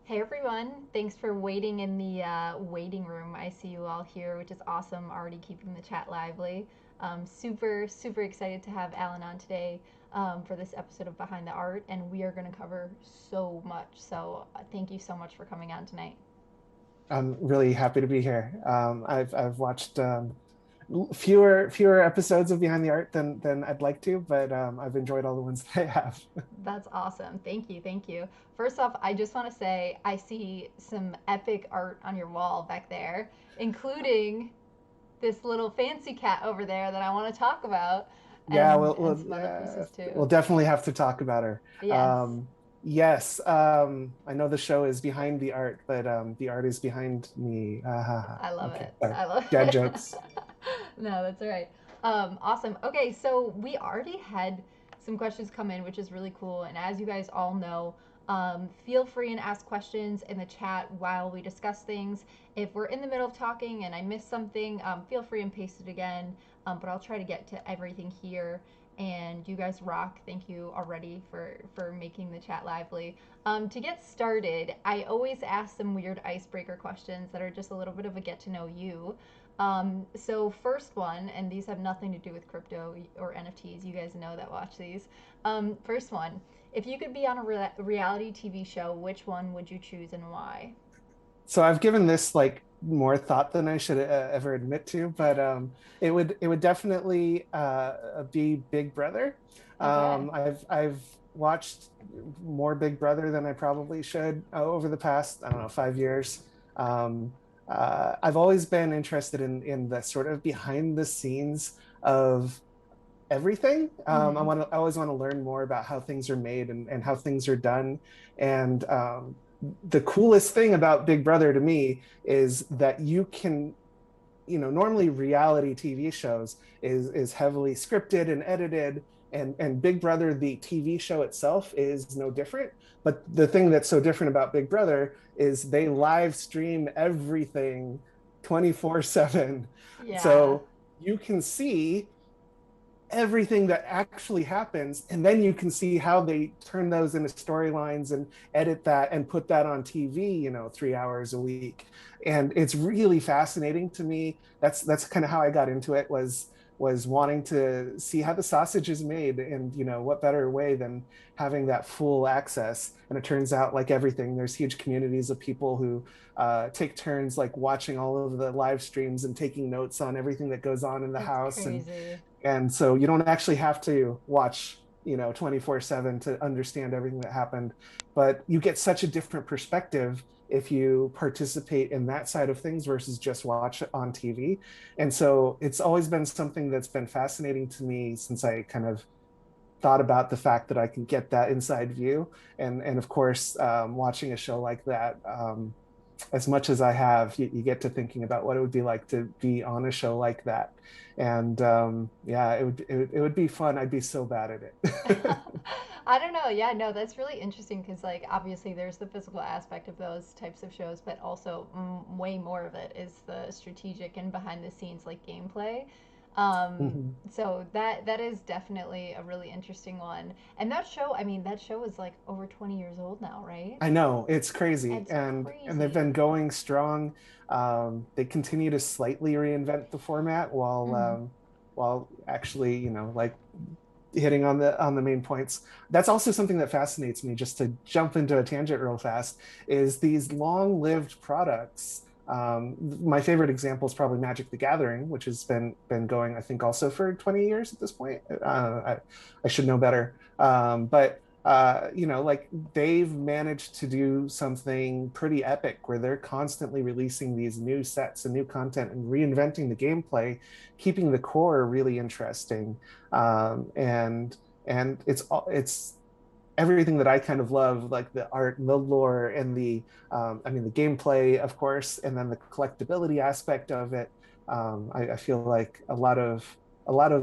Hey everyone, thanks for waiting in the waiting room. I see you all here, which is awesome. Already keeping the chat lively. Super excited to have Alan on today for this episode of Behind the Art, and we are going to cover so much. So thank you so much for coming on tonight. I'm really happy to be here. I've watched fewer episodes of Behind the Art than I'd like to, but I've enjoyed all the ones that I have. That's awesome. Thank you. First off, I just want to say I see some epic art on your wall back there, including this little fancy cat over there that I want to talk about, Yeah, and some other pieces we'll too. definitely have to talk about her. Yes, Yes, I know the show is behind the art, but the art is behind me. I love Okay, it. sorry, I love dad it. jokes. No, that's all right. Awesome. Okay, so we already had some questions come in, which is really cool. And as you guys all know, feel free and ask questions in the chat while we discuss things. If we're in the middle of talking and I miss something, feel free and paste it again. But I'll try to get to everything here. And you guys rock. Thank you already for making the chat lively. To get started, I always ask some weird icebreaker questions that are just a little bit of a get to know you. So first one, and these have nothing to do with crypto or NFTs. You guys know that watch these. First one, if you could be on a reality TV show, which one would you choose and why? So I've given this like more thought than I should ever admit to, but it would definitely be Big Brother. Okay. I've watched more Big Brother than I probably should over the past, I don't know, 5 years. Um, I've always been interested in the sort of behind the scenes of everything. Mm-hmm. I always want to learn more about how things are made and how things are done. And the coolest thing about Big Brother to me is that you can, normally reality TV shows is heavily scripted and edited, and Big Brother, the TV show itself, is no different. But the thing that's so different about Big Brother is they live stream everything 24/7. Yeah. So you can see everything that actually happens, and then you can see how they turn those into storylines and edit that and put that on TV, 3 hours a week. And it's really fascinating to me. That's kind of how I got into it, was wanting to see how the sausage is made, and what better way than having that full access. And it turns out, like everything, there's huge communities of people who take turns like watching all of the live streams and taking notes on everything that goes on in the It's house. and crazy. and so you don't actually have to watch 24/7 to understand everything that happened, but you get such a different perspective if you participate in that side of things versus just watch it on TV. And so it's always been something that's been fascinating to me since I kind of thought about the fact that I can get that inside view. And of course, watching a show like that, as much as I have, you get to thinking about what it would be like to be on a show like that. And yeah, it would be fun. I'd be so bad at it. I don't know. Yeah, no, that's really interesting because, like, obviously there's the physical aspect of those types of shows, but also way more of it is the strategic and behind the scenes, like, gameplay. Mhm. So that is definitely a really interesting one. And that show, I mean, that show is like over 20 years old now, right? I know it's crazy, It's and they've been crazy. going strong. They continue to slightly reinvent the format Hmm. while actually, like hitting on the main points. That's also something that fascinates me, just to jump into a tangent real fast, is these long-lived products. My favorite example is probably Magic the Gathering, which has been going, I think, also for 20 years at this point. I should know better. But like they've managed to do something pretty epic where they're constantly releasing these new sets and new content and reinventing the gameplay, keeping the core really interesting. And it's everything that I kind of love, like the art and the lore and I mean, the gameplay, of course, and then the collectability aspect of it. I feel like a lot of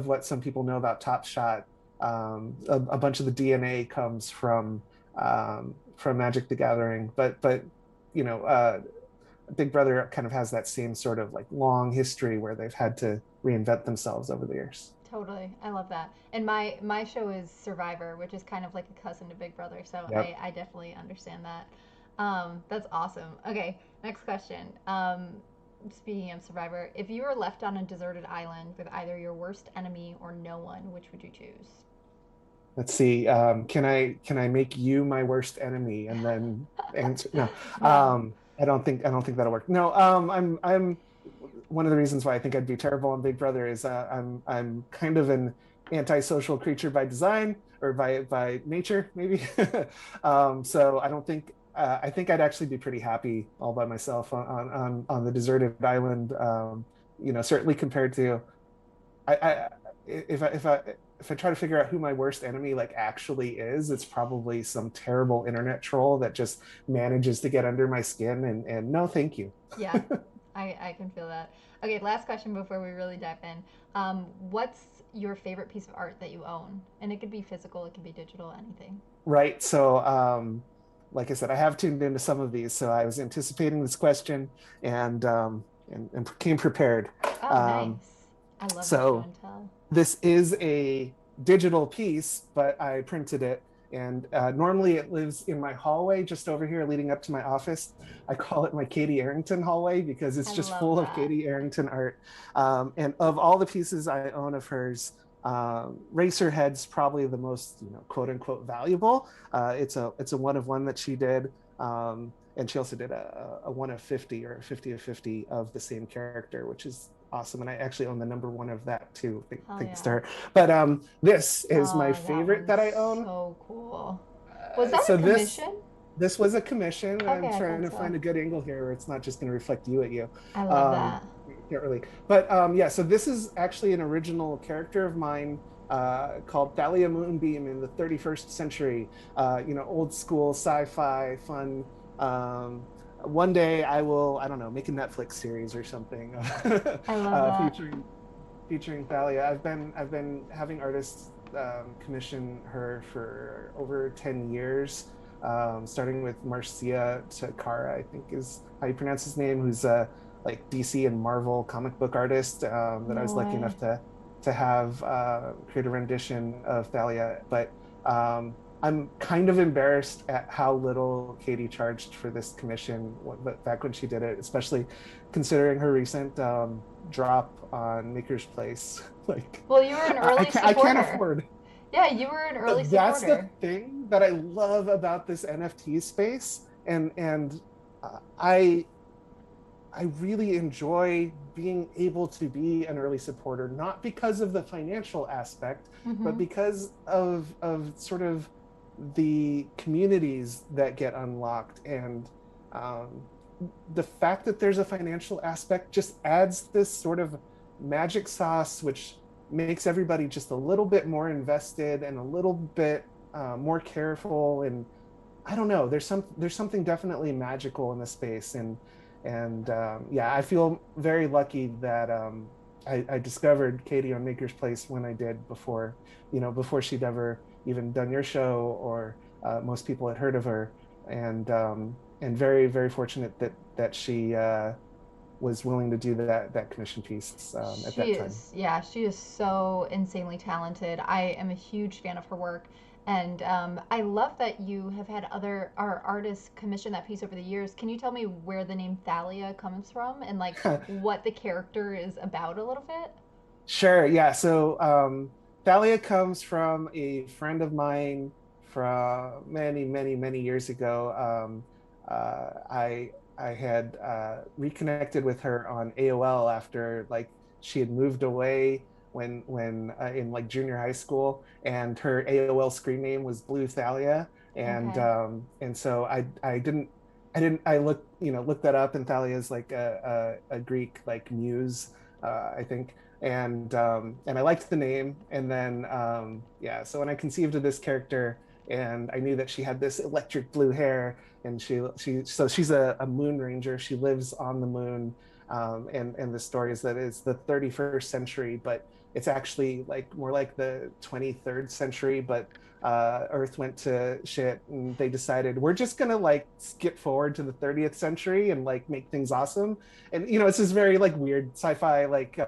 what some people know about Top Shot, a bunch of the DNA comes from Magic the Gathering, but you know, Big Brother kind of has that same sort of like long history where they've had to reinvent themselves over the years. Totally. I love that. And my show is Survivor, which is kind of like a cousin to Big Brother, so Yep. I definitely understand that. That's awesome. Okay, next question. Speaking of Survivor, if you were left on a deserted island with either your worst enemy or no one, which would you choose? Let's see. Can I make you my worst enemy and then answer? No. No. I don't think that'll work. No. I'm one of the reasons why I think I'd be terrible on Big Brother is I'm kind of an antisocial creature by design or by nature, maybe. So I don't think I think I'd actually be pretty happy all by myself on the deserted island. Certainly compared to I if I try to figure out who my worst enemy like actually is, it's probably some terrible internet troll that just manages to get under my skin and no, thank you. Yeah, I can feel that. Okay, last question before we really dive in. What's your favorite piece of art that you own? And it could be physical, it could be digital, anything. Right. So like I said, I have tuned into some of these, so I was anticipating this question and came prepared. Oh, Um, nice. I love the show so and tell. this is a digital piece, but I printed it. And normally it lives in my hallway just over here leading up to my office. I call it my Katie Arrington hallway because it's I just love full of that. Katie Arrington art. And of all the pieces I own of hers, Racerhead's probably the most, quote unquote, valuable. It's a one of one that she did. And she also did a one of 50 or a 50 of 50 of the same character, which is awesome. And I actually own the number one of that too, Hell thanks yeah. to her. But this is my Oh, that favorite one's that I own. so cool. Was that a So commission? this was a commission, and I'm Okay, I trying thought to so. find a good angle here where it's not just going to reflect you at you. I love Um, that. can't really, but yeah. So this is actually an original character of mine called Thalia Moonbeam in the 31st century. Old school sci-fi fun. One day I will, I don't know, make a Netflix series or something I love that. featuring Thalia. I've been having artists commission her for over 10 years, starting with Marcia Takara, I think is how you pronounce his name, who's a like DC and Marvel comic book artist that I No was lucky way. enough to have create a rendition of Thalia. But I'm kind of embarrassed at how little Katie charged for this commission back when she did it, especially considering her recent drop on Maker's Place. Like, Well, you were an I early can't supporter. afford. Yeah, you were an early That's the supporter. thing that I love about this NFT space, and I really enjoy being able to be an early supporter, not because of the financial aspect, but Mm-hmm. because of sort of the communities that get unlocked and um, the fact that there's a financial aspect just adds this sort of magic sauce, which makes everybody just a little bit more invested and a little bit more careful. And I don't know. There's something definitely magical in the space, and yeah, I feel very lucky that I discovered Katie on Maker's Place when I did before she'd ever even done your show or most people had heard of her, and very very fortunate that she was willing to do that commission piece at She that time. is, yeah, she is so insanely talented. I am a huge fan of her work. And I love that you have had other artists commission that piece over the years. Can you tell me where the name Thalia comes from and like what the character is about a little bit? Sure. Yeah. So Thalia comes from a friend of mine from many, many, many years ago. I had reconnected with her on AOL after like she had moved away when in like junior high school, and her AOL screen name was Blue Thalia, Okay. and so I looked that up, and Thalia is like a Greek like muse, I think, and I liked the name. And then yeah, so when I conceived of this character and I knew that she had this electric blue hair, and she's a moon ranger. She lives on the moon. And the story is that it's the 31st century, but it's actually like more like the 23rd century. But Earth went to shit, and they decided we're just gonna like skip forward to the 30th century and like make things awesome. And it's this very like weird sci-fi like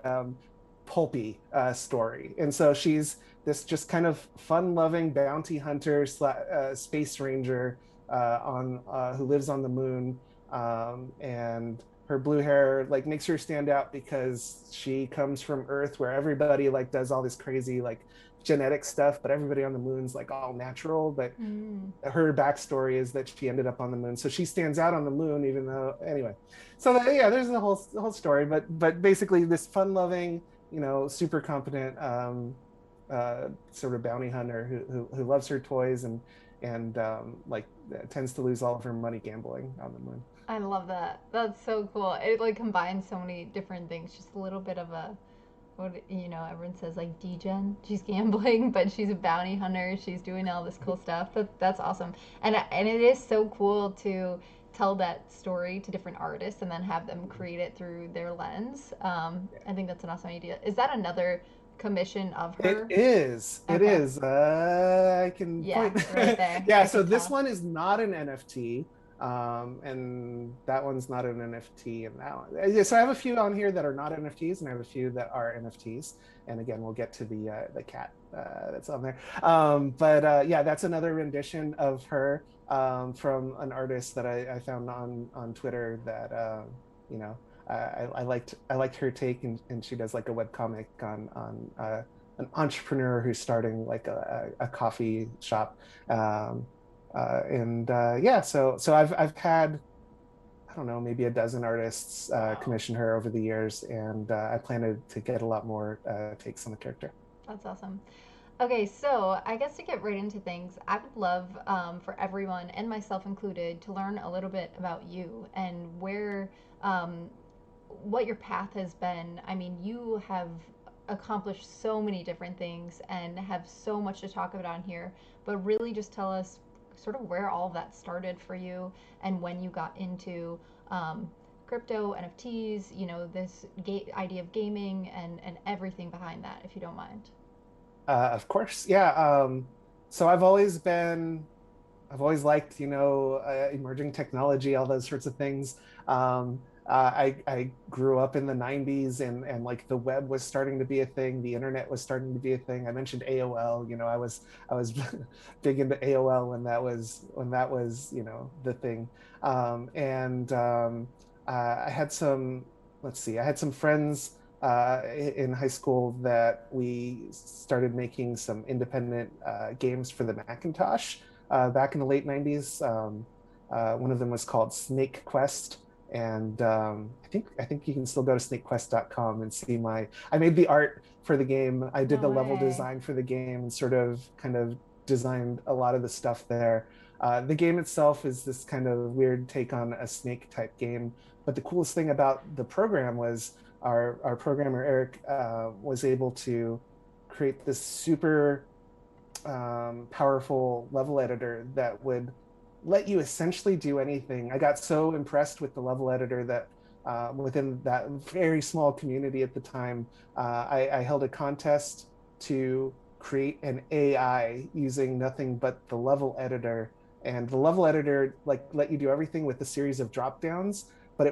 pulpy story. And so she's this just kind of fun-loving bounty hunter, space ranger who lives on the moon, and her blue hair like makes her stand out because she comes from Earth where everybody like does all this crazy like genetic stuff, but everybody on the moon's like all natural. But Mm. her backstory is that she ended up on the moon, so she stands out on the moon, even though anyway. So that, yeah, there's the whole story, but basically this fun-loving, super competent sort of bounty hunter who loves her toys and like tends to lose all of her money gambling on the moon. I love that. That's so cool. It like combines so many different things. Just a little bit of a what everyone says like degen. She's gambling, but she's a bounty hunter. She's doing all this cool stuff. That's awesome. And it is so cool to tell that story to different artists and then have them create it through their lens. I think that's an awesome idea. Is that another commission of It her? is. It Okay. is. I can Yeah, point. right there. Yeah. I So can this tell. one is not an NFT, and that one's not an NFT, and that one. Yeah, so I have a few on here that are not NFTs, and I have a few that are NFTs. And again, we'll get to the cat that's on there. But yeah, that's another rendition of her from an artist that I found on Twitter that you know I liked her take, and she does like a web comic on an entrepreneur who's starting like a coffee shop. And Yeah, so I've had, I don't know, maybe a dozen artists Wow. commission her over the years, and I plan to get a lot more takes on the character. That's awesome. Okay, so I guess to get right into things, I would love for everyone, and myself included, to learn a little bit about you and um, what your path has been. I mean, you have accomplished so many different things and have so much to talk about on here, but really just tell us sort of where all of that started for you and when you got into um, crypto, NFTs, this idea of gaming and everything behind that, if you don't mind. Of course, yeah. So I've always liked, emerging technology, all those sorts of things. I grew up in the 90s, and like the web was starting to be a thing. The internet was starting to be a thing. I mentioned AOL. I was big into AOL when that was the thing. And I had some, let's see, I had some friends in high school that we started making some independent games for the Macintosh back in the late 90s. One of them was called Snake Quest. And I think you can still go to snakequest.com and see I made the art for the game. I did No the level way. design for the game and sort of kind of designed a lot of the stuff there. The game itself is this kind of weird take on a snake type game. But the coolest thing about the program was our programmer Eric was able to create this super powerful level editor that would let you essentially do anything. I got so impressed with the level editor that within that very small community at the time, I held a contest to create an AI using nothing but the level editor. And the level editor like let you do everything with a series of drop downs, but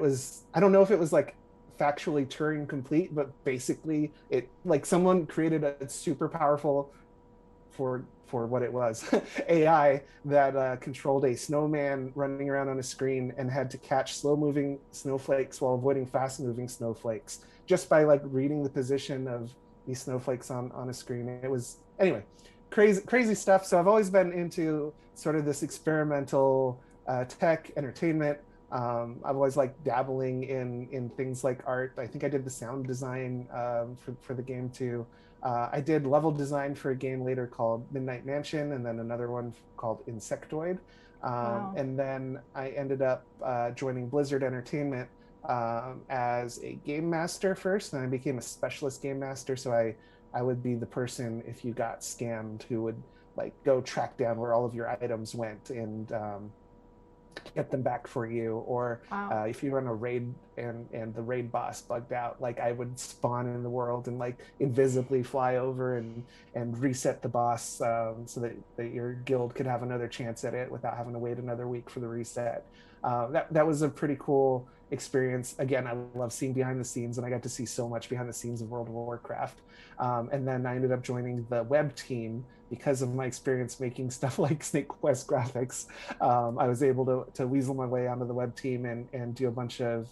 I don't know if it was like factually Turing complete, but basically it like someone created a super powerful for what it was AI that controlled a snowman running around on a screen and had to catch slow moving snowflakes while avoiding fast moving snowflakes just by like reading the position of these snowflakes on a screen. It was anyway crazy stuff. So I've always been into sort of this experimental tech entertainment. I've always liked dabbling in things like art. I think I did the sound design for the game too. I did level design for a game later called Midnight Mansion, and then another one called Insectoid. Wow. And then I ended up joining Blizzard Entertainment as a game master first, and I became a specialist game master. So I would be the person if you got scammed who would like go track down where all of your items went and get them back for you. Or Wow. if you run a raid and the raid boss bugged out, like I would spawn in the world and like invisibly fly over and reset the boss, so that your guild could have another chance at it without having to wait another week for the reset. That was a pretty cool experience. Again, I love seeing behind the scenes, and I got to see so much behind the scenes of World of Warcraft. And then I ended up joining the web team because of my experience making stuff like Snake Quest graphics, I was able to weasel my way onto the web team and do a bunch of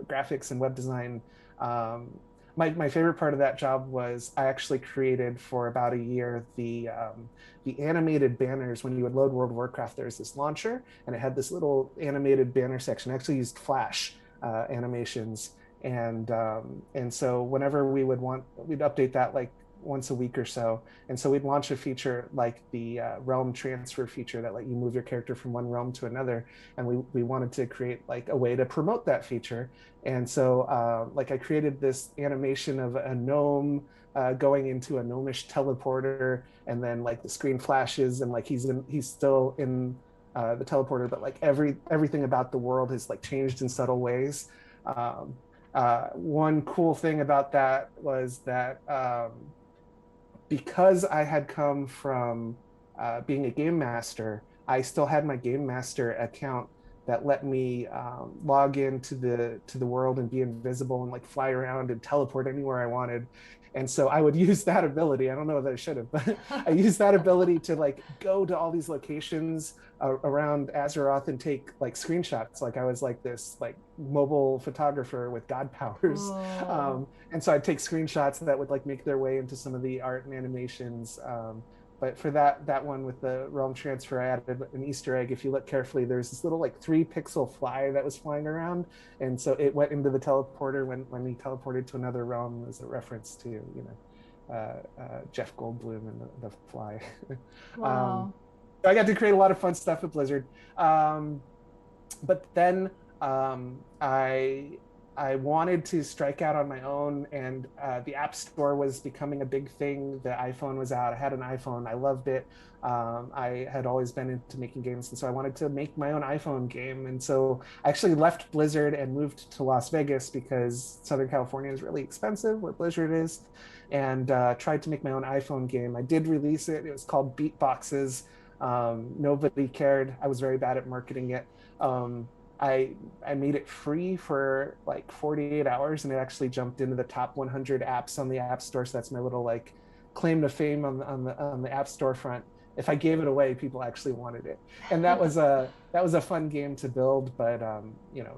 graphics and web design. My favorite part of that job was I actually created for about a year the animated banners. When you would load World of Warcraft, there's this launcher and it had this little animated banner section. I actually used Flash animations, and so whenever we'd update that like once a week or so. And so we'd launch a feature like the realm transfer feature that let you move your character from one realm to another. And we wanted to create like a way to promote that feature. And so like I created this animation of a gnome going into a gnomish teleporter, and then like the screen flashes and like he's still in the teleporter, but like everything about the world has like changed in subtle ways. Um, One cool thing about that was that because I had come from being a game master, I still had my game master account that let me log into the world and be invisible and like fly around and teleport anywhere I wanted. And so I would use that ability. I don't know that I should have, but I used that ability to like go to all these locations around Azeroth and take like screenshots. Like I was like this like mobile photographer with god powers. Cool. And so I'd take screenshots that would like make their way into some of the art and animations. But for that one with the realm transfer, I added an Easter egg. If you look carefully, there's this little like 3 pixel fly that was flying around, and so it went into the teleporter when we teleported to another realm as a reference to Jeff Goldblum and the fly. um, Wow. so I got to create a lot of fun stuff with Blizzard. But then I wanted to strike out on my own, and the App Store was becoming a big thing. The iPhone was out. I had an iPhone. I loved it. I had always been into making games, and so I wanted to make my own iPhone game. And so I actually left Blizzard and moved to Las Vegas because Southern California is really expensive, where Blizzard is, and tried to make my own iPhone game. I did release it. It was called Beatboxes. Nobody cared. I was very bad at marketing it. Um, I I made it free for like 48 hours, and it actually jumped into the top 100 apps on the App Store. So that's my little like claim to fame on the App Store front. If I gave it away, people actually wanted it, and that was a fun game to build. But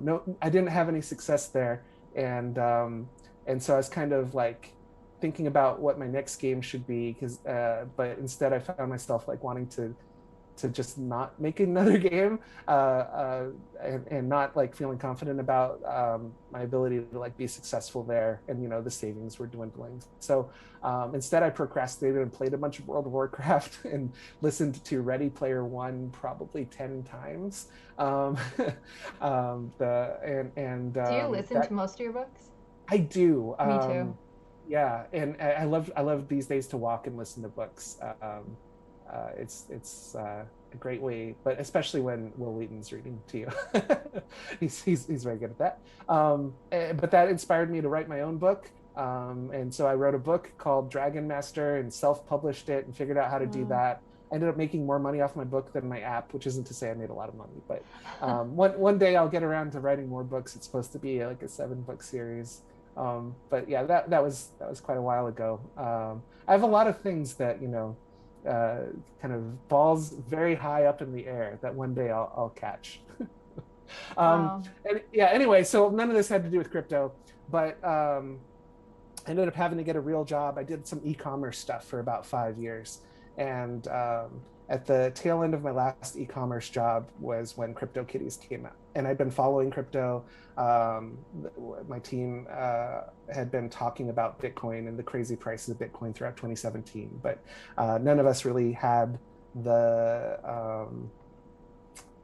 no, I didn't have any success there, and so I was kind of like thinking about what my next game should be, but instead I found myself like wanting to just not make another game, and not like feeling confident about my ability to like be successful there. And the savings were dwindling. So instead, I procrastinated and played a bunch of World of Warcraft and listened to Ready Player One probably 10 times. Um, Do you listen to that most of your books? I do. Me too. Yeah, and I love these days to walk and listen to books. It's a great way, but especially when Will Wheaton's reading to you. He's very good at that. But that inspired me to write my own book. And so I wrote a book called Dragon Master and self-published it and figured out how to do Wow. that. I ended up making more money off my book than my app, which isn't to say I made a lot of money, but one day I'll get around to writing more books. It's supposed to be like a 7 book series. But yeah, that was quite a while ago. I have a lot of things that kind of balls very high up in the air that one day I'll catch. um, Wow. and yeah, anyway, so none of this had to do with crypto, but I ended up having to get a real job. I did some e-commerce stuff for about 5 years. And at the tail end of my last e-commerce job was when Cryptokitties came out. And I'd been following crypto. Um, my team had been talking about Bitcoin and the crazy prices of Bitcoin throughout 2017, but none of us really had the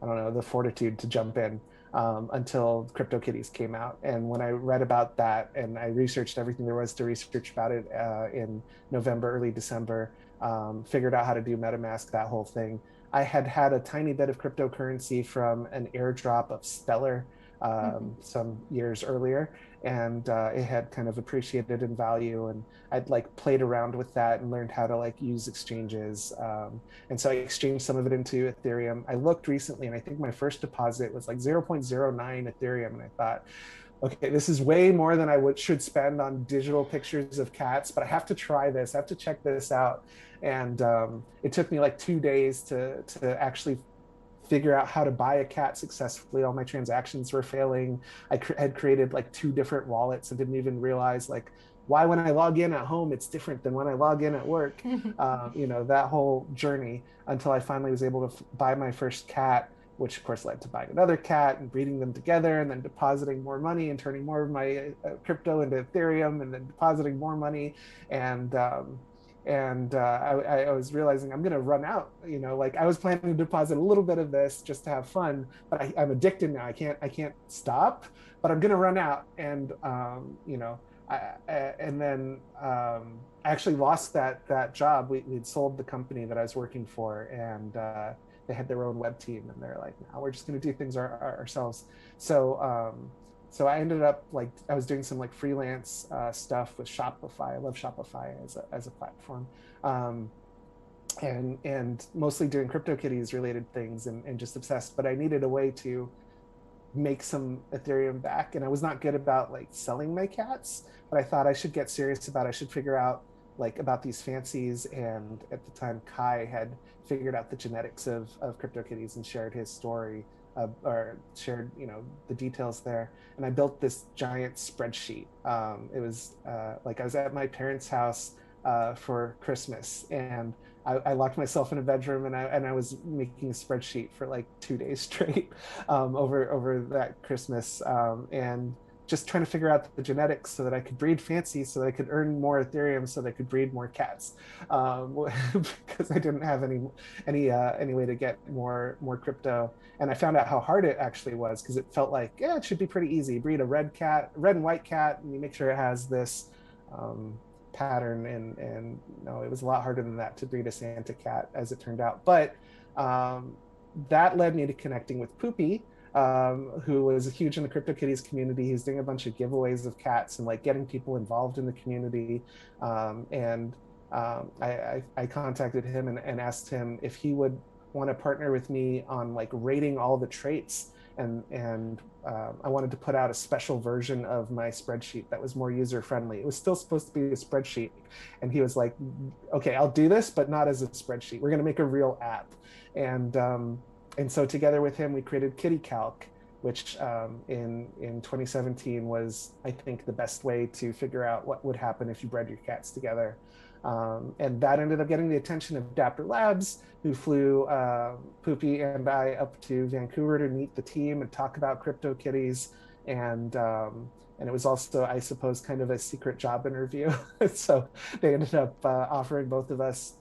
I don't know, the fortitude to jump in until CryptoKitties came out. And when I read about that and I researched everything there was to research about it in November, early December, figured out how to do MetaMask, that whole thing. I had had a tiny bit of cryptocurrency from an airdrop of Stellar Mhm. some years earlier, and it had kind of appreciated in value. And I'd like played around with that and learned how to like use exchanges. And so I exchanged some of it into Ethereum. I looked recently and I think my first deposit was like 0.09 Ethereum. And I thought, okay, this is way more than I should spend on digital pictures of cats, but I have to try this. I have to check this out. And it took me like 2 days to actually figure out how to buy a cat successfully. All my transactions were failing. Had created like two different wallets and didn't even realize like why when I log in at home it's different than when I log in at work. That whole journey until I finally was able to buy my first cat, which of course led to buying another cat and breeding them together and then depositing more money and turning more of my crypto into Ethereum and then depositing more money. And I was realizing I'm going to run out. Like I was planning to deposit a little bit of this just to have fun, but I'm addicted now. I can't stop, but I'm going to run out. And and then I actually lost that job. We'd sold the company that I was working for, and they had their own web team, and they're like, "No, we're just going to do things ourselves." So so I ended up like I was doing some like freelance stuff with Shopify. I love Shopify as a platform, um, and mostly doing Cryptokitties related things and just obsessed. But I needed a way to make some Ethereum back. And I was not good about like selling my cats, but I thought I should get serious about it. I should figure out like about these fancies. And at the time, Kai had figured out the genetics of Cryptokitties and shared his story or shared, the details there. And I built this giant spreadsheet. It was like I was at my parents' house for Christmas, and I locked myself in a bedroom, and I was making a spreadsheet for like 2 days straight over that Christmas, and just trying to figure out the genetics so that I could breed fancy, so that I could earn more Ethereum, so that I could breed more cats, because I didn't have any way to get more crypto. And I found out how hard it actually was, because it felt like, yeah, it should be pretty easy. Breed a red and white cat, and you make sure it has this um, pattern, and no, it was a lot harder than that to breed a Santa cat, as it turned out. But um, that led me to connecting with Poopy, who was huge in the Cryptokitties community. He's doing a bunch of giveaways of cats and like getting people involved in the community. And I contacted him and asked him if he would want to partner with me on like rating all the traits, and I wanted to put out a special version of my spreadsheet that was more user friendly. It was still supposed to be a spreadsheet, and he was like, "Okay, I'll do this, but not as a spreadsheet. We're going to make a real app." And so together with him, we created Kitty Calc, which in 2017 was, I think, the best way to figure out what would happen if you bred your cats together. And that ended up getting the attention of Dapper Labs, who flew Poopy and I up to Vancouver to meet the team and talk about Cryptokitties. And it was also, I suppose, kind of a secret job interview. So they ended up offering both of us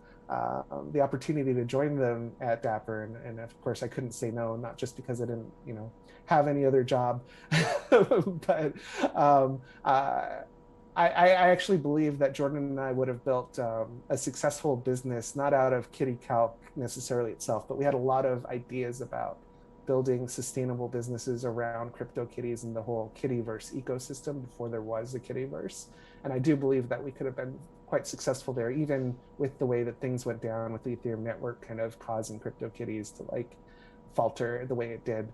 the opportunity to join them at Dapper. And of course, I couldn't say no, not just because I didn't, have any other job, but I actually believe that Jordan and I would have built a successful business, not out of Kitty Calc necessarily itself, but we had a lot of ideas about building sustainable businesses around CryptoKitties and the whole Kittyverse ecosystem before there was a Kittyverse. And I do believe that we could have been quite successful there, even with the way that things went down with the Ethereum network kind of causing CryptoKitties to like falter the way it did.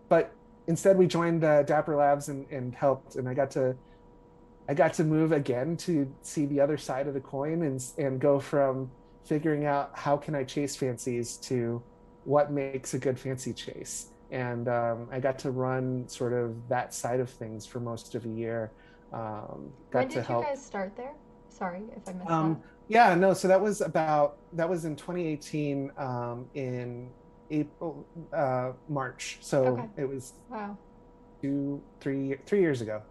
But instead, we joined Dapper Labs and helped, and I got to move again to see the other side of the coin and go from figuring out how can I chase fancies to what makes a good fancy chase. And I got to run sort of that side of things for most of a year. When Got to did you help. guys start there? Sorry if I missed that. Um, yeah, no, so that was in 2018, in April, March. Okay. So it was Wow. 3 years ago,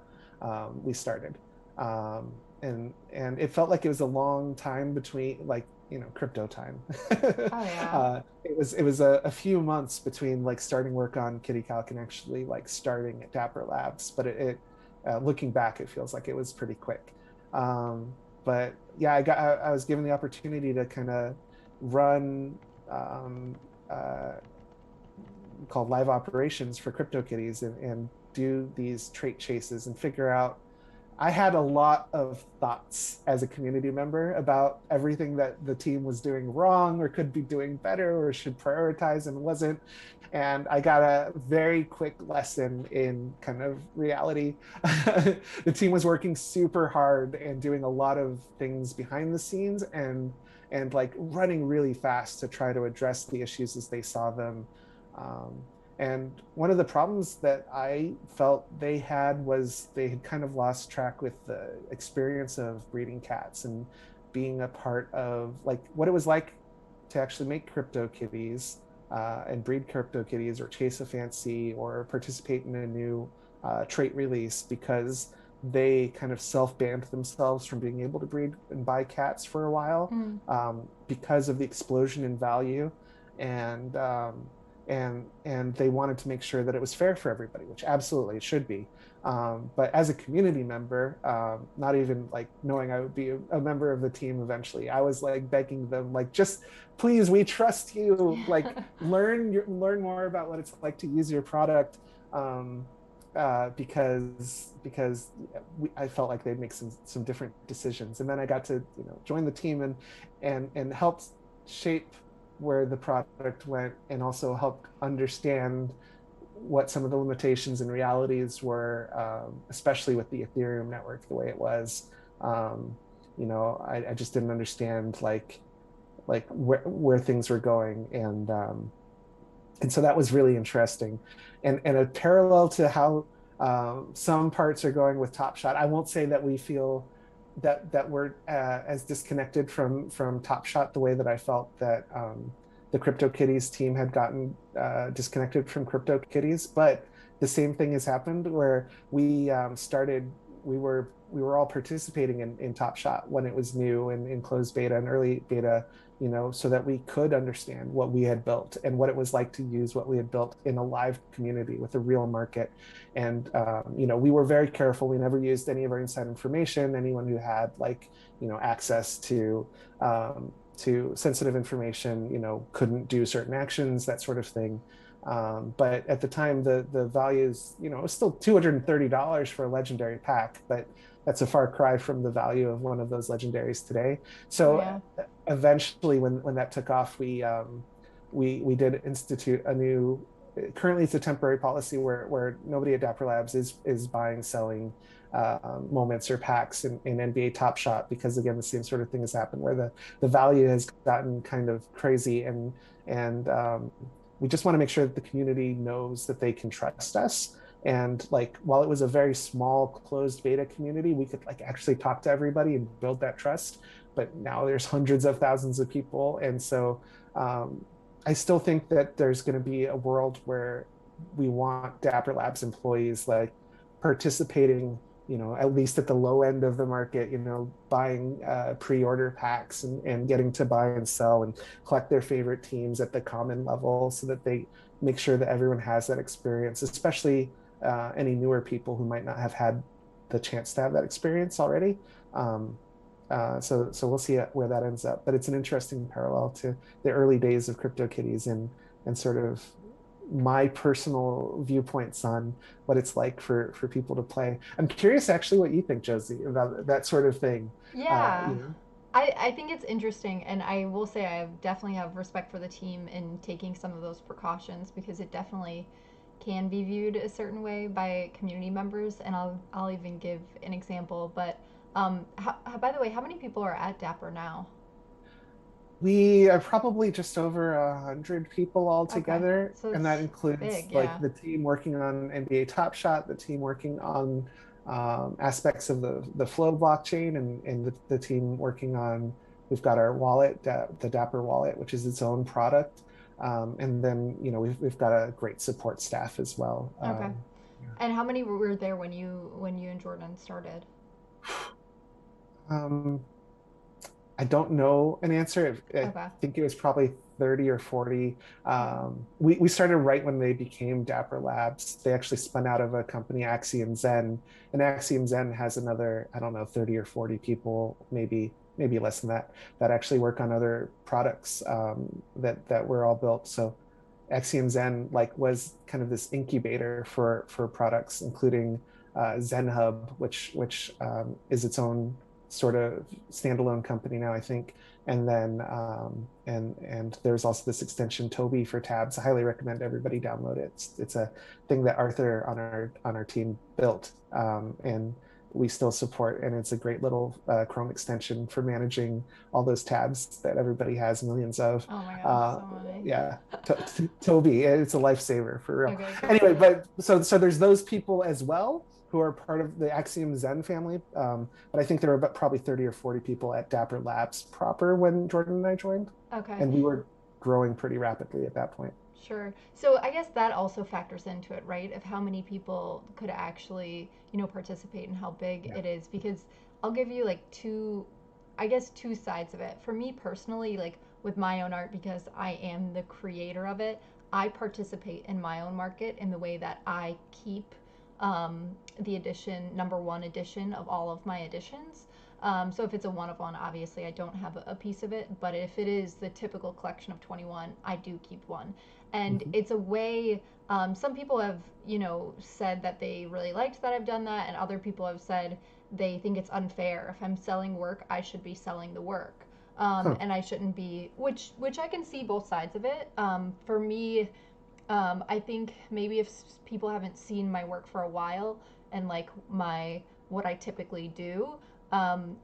we started, and it felt like it was a long time between, like, crypto time. Oh yeah. It was a few months between like starting work on Kitty Calc and actually like starting at Dapper Labs, but looking back, it feels like it was pretty quick. um, but yeah, I was given the opportunity to kind of run, um, uh, called live operations for CryptoKitties, and do these trait chases and figure out I had a lot of thoughts as a community member about everything that the team was doing wrong or could be doing better or should prioritize and wasn't. And I got a very quick lesson in kind of reality. The team was working super hard and doing a lot of things behind the scenes and like running really fast to try to address the issues as they saw them. Um, and one of the problems that I felt they had was they had kind of lost track with the experience of breeding cats and being a part of like what it was like to actually make Cryptokitties and breed Cryptokitties or chase a fancy or participate in a new trait release because they kind of self-banned themselves from being able to breed and buy cats for a while Mm. because of the explosion in value and and they wanted to make sure that it was fair for everybody, which absolutely it should be. But as a community member, not even like knowing I would be a member of the team eventually, I was like begging them, like, just please, we trust you. Like, learn more about what it's like to use your product, because I felt like they'd make some different decisions, and then I got to join the team and helped shape where the product went and also helped understand what some of the limitations and realities were, especially with the Ethereum network the way it was. I just didn't understand like where things were going, and so that was really interesting, and a parallel to how some parts are going with Top Shot. I won't say that we feel that we're as disconnected from Top Shot the way that I felt that the CryptoKitties team had gotten disconnected from CryptoKitties, but the same thing has happened where we started. We were all participating in Top Shot when it was new and in closed beta and early beta, so that we could understand what we had built and what it was like to use what we had built in a live community with a real market. And we were very careful. We never used any of our inside information. Anyone who had access to sensitive information, couldn't do certain actions, that sort of thing. But at the time, the values, it was still $230 for a legendary pack, but that's a far cry from the value of one of those legendaries today. Oh So yeah. eventually, when that took off, we did institute a new. Currently, it's a temporary policy where nobody at Dapper Labs is buying, selling moments or packs in NBA Top Shot, because again, the same sort of thing has happened where the value has gotten kind of crazy, and we just want to make sure that the community knows that they can trust us. And like, while it was a very small closed beta community, we could like actually talk to everybody and build that trust. But now there's hundreds of thousands of people, and so um, I still think that there's going to be a world where we want Dapper Labs employees like participating, at least at the low end of the market, buying pre-order packs and getting to buy and sell and collect their favorite teams at the common level so that they make sure that everyone has that experience, especially any newer people who might not have had the chance to have that experience already. So we'll see where that ends up. But it's an interesting parallel to the early days of CryptoKitties and sort of my personal viewpoints on what it's like for people to play. I'm curious actually what you think, Josie, about that sort of thing. Uh, Yeah. you know, I think it's interesting, and I will say definitely have respect for the team in taking some of those precautions because it definitely can be viewed a certain way by community members, and I'll even give an example. But by the way, how many people are at Dapper now? we are probably just over 100 people all Okay, together, so and that it's includes big, like yeah. the team working on NBA Top Shot, the team working on aspects of the Flow blockchain, and the team working on. We've got our wallet, the Dapper wallet, which is its own product, and then we've got a great support staff as well. Okay. And how many were there when you and Jordan started? Um, I don't know an answer. I Okay. think it was probably 30 or 40. Okay. We started right when they became Dapper Labs. They actually spun out of a company, Axiom Zen, and Axiom Zen has another, I don't know, 30 or 40 people, maybe less than that, that actually work on other products that were all built. So Axiom Zen like was kind of this incubator for products, including Zen Hub, which is its own sort of standalone company now, I think. And then and there's also this extension Toby for tabs. I highly recommend everybody download it. It's a thing that Arthur on our team built, and we still support. And it's a great little Chrome extension for managing all those tabs that everybody has millions of. Oh my gosh, so many. Yeah, Toby, it's a lifesaver for real. Okay, Anyway, cool. but so there's those people as well who are part of the Axiom Zen family. But I think there were about probably 30 or 40 people at Dapper Labs proper when Jordan and I joined, Okay. and we were growing pretty rapidly at that point. Sure. So I guess that also factors into it, right? Of how many people could actually, participate and how big Yeah. it is. Because I'll give you like I guess two sides of it. For me personally, like with my own art, because I am the creator of it, I participate in my own market in the way that I keep the edition, number one edition of all of my editions. So if it's a one of one, obviously I don't have a piece of it. But if it is the typical collection of 21, I do keep one. And Mm-hmm. it's a way, some people have, said that they really liked that I've done that. And other people have said they think it's unfair. If I'm selling work, I should be selling the work. Huh. And I shouldn't be, which I can see both sides of it. For me, I think maybe if people haven't seen my work for a while and like what I typically do,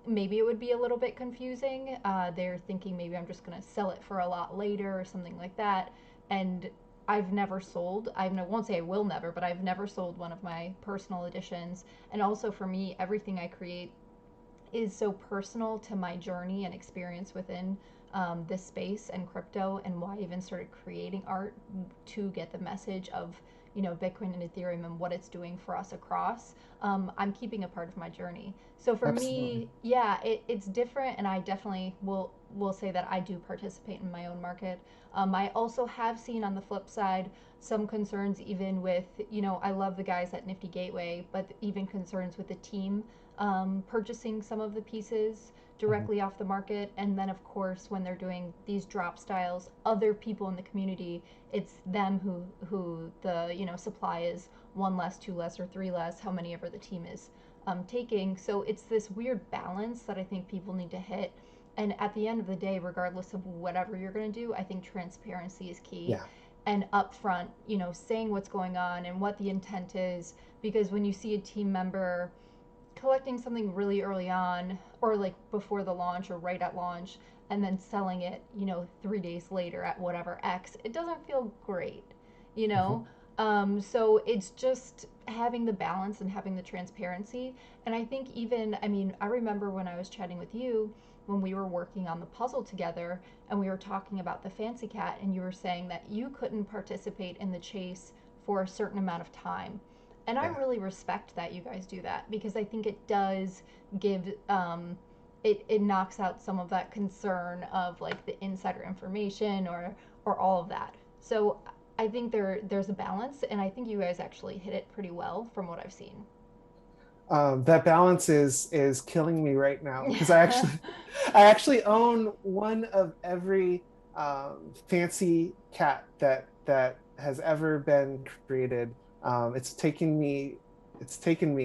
maybe it would be a little bit confusing. They're thinking maybe I'm just gonna sell it for a lot later or something like that. And I've never sold. Won't say I will never, but I've never sold one of my personal editions. And also for me, everything I create is so personal to my journey and experience within this space and crypto, and why I even started creating art to get the message of Bitcoin and Ethereum and what it's doing for us across. I'm keeping a part of my journey. So for Absolutely. me, yeah, it's different, and I definitely will say that I do participate in my own market. I also have seen on the flip side some concerns, even with I love the guys at Nifty Gateway, but even concerns with the team purchasing some of the pieces Mhm. directly off the market. And then, of course, when they're doing these drop styles, other people in the community, it's them who the supply is one less, two less, or three less, how many ever the team is taking. So it's this weird balance that I think people need to hit. And at the end of the day, regardless of whatever you're going to do, I think transparency is key. Yeah. And upfront, saying what's going on and what the intent is. Because when you see a team member collecting something really early on, or like before the launch or right at launch, and then selling it 3 days later at whatever X, it doesn't feel great, you Mhm. know so it's just having the balance and having the transparency. And I think, even, I mean, I remember when I was chatting with you when we were working on the puzzle together, and we were talking about the fancy cat, and you were saying that you couldn't participate in the chase for a certain amount of time. And I Yeah. really respect that you guys do that, because I think it does give it knocks out some of that concern of like the insider information, or all of that. So I think there's a balance, and I think you guys actually hit it pretty well from what I've seen. That balance is killing me right now because I actually own one of every fancy cat that has ever been created. It's taken me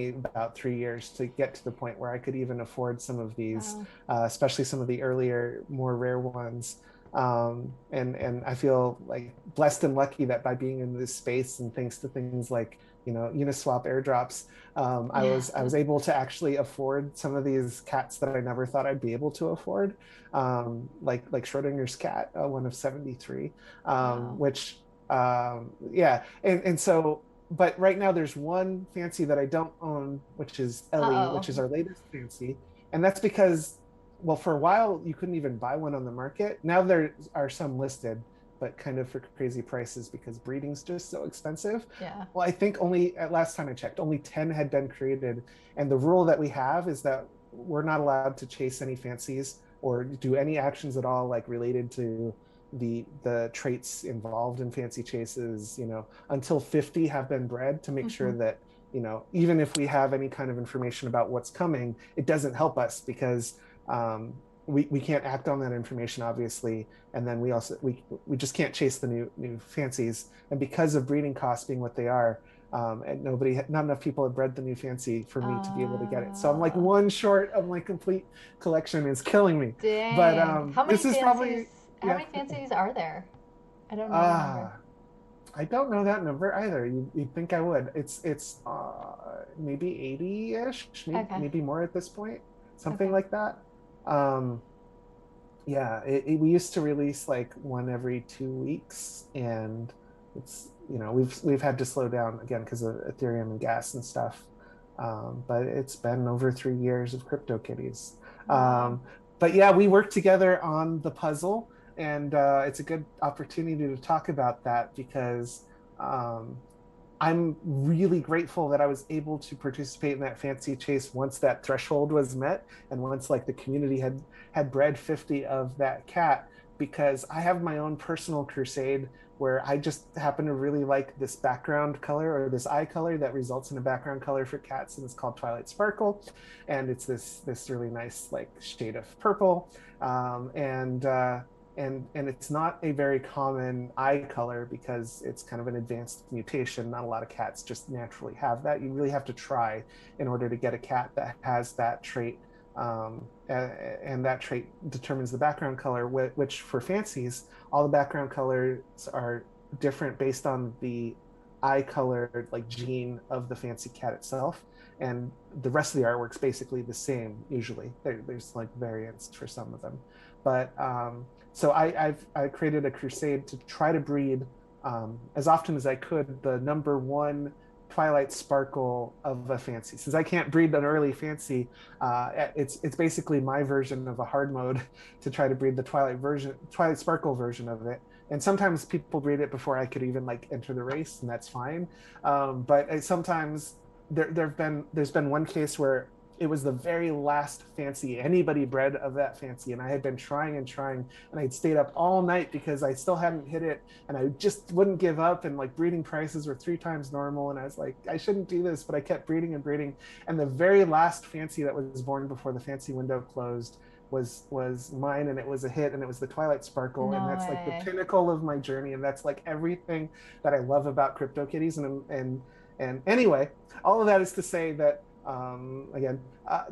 about 3 years to get to the point where I could even afford some of these, Wow. especially some of the earlier, more rare ones. And I feel like blessed and lucky that by being in this space and thanks to things like Uniswap airdrops, Yeah. I was able to actually afford some of these cats that I never thought I'd be able to afford, like Schrodinger's cat, one of 73, Wow. which yeah, and so. But right now, there's one fancy that I don't own, which is Ellie, Uh-oh. which is our latest fancy, and that's because, well, for a while you couldn't even buy one on the market. Now there are some listed, but kind of for crazy prices because breeding's just so expensive. Yeah. Well, I think only at last time I checked, only 10 had been created. And the rule that we have is that we're not allowed to chase any fancies or do any actions at all like related to the traits involved in fancy chases, until 50 have been bred to make Mm-hmm. sure that, even if we have any kind of information about what's coming, it doesn't help us because we can't act on that information, obviously. And then we just can't chase the new fancies. And because of breeding costs being what they are, And not enough people had bred the new fancy for me to be able to get it. So I'm like Uh, one short of my complete collection. Is killing me. But Dang. this is probably, How yeah. many fancies are there? I don't know the number. Ah, I don't know that number either. You'd think I would. It's maybe 80-ish, Okay. maybe more at this point, something Okay. like that. Um, yeah, we used to release like one every 2 weeks, and it's we've had to slow down again because of Ethereum and gas and stuff. But it's been over 3 years of Cryptokitties. Wow. But yeah, we worked together on the puzzle, and it's a good opportunity to talk about that because um, I'm really grateful that I was able to participate in that fancy chase once that threshold was met, and once like the community had bred 50 of that cat, because I have my own personal crusade where I just happen to really like this background color or this eye color that results in a background color for cats, and it's called Twilight Sparkle, and it's this really nice like shade of purple, and it's not a very common eye color because it's kind of an advanced mutation. Not a lot of cats just naturally have that. You really have to try in order to get a cat that has that trait, and that trait determines the background color, which for fancies, all the background colors are different based on the eye color like gene of the fancy cat itself, and the rest of the artwork's basically the same. Usually there's like variants for some of them, but so I created a crusade to try to breed as often as I could the number one Twilight Sparkle of a fancy. Since I can't breed an early fancy, it's basically my version of a hard mode to try to breed the Twilight Sparkle version of it. And sometimes people breed it before I could even like enter the race, and that's fine. But sometimes there's been one case where it was the very last fancy anybody bred of that fancy, and I had been trying and trying, and I'd stayed up all night because I still hadn't hit it, and I just wouldn't give up, and like breeding prices were 3 times normal, and I was like, I shouldn't do this, but I kept breeding and breeding, and the very last fancy that was born before the fancy window closed was mine, and it was a hit, and it was the Twilight Sparkle, and No that's like the way. pinnacle of my journey, and that's like everything that I love about Cryptokitties. And anyway, all of that is to say that again,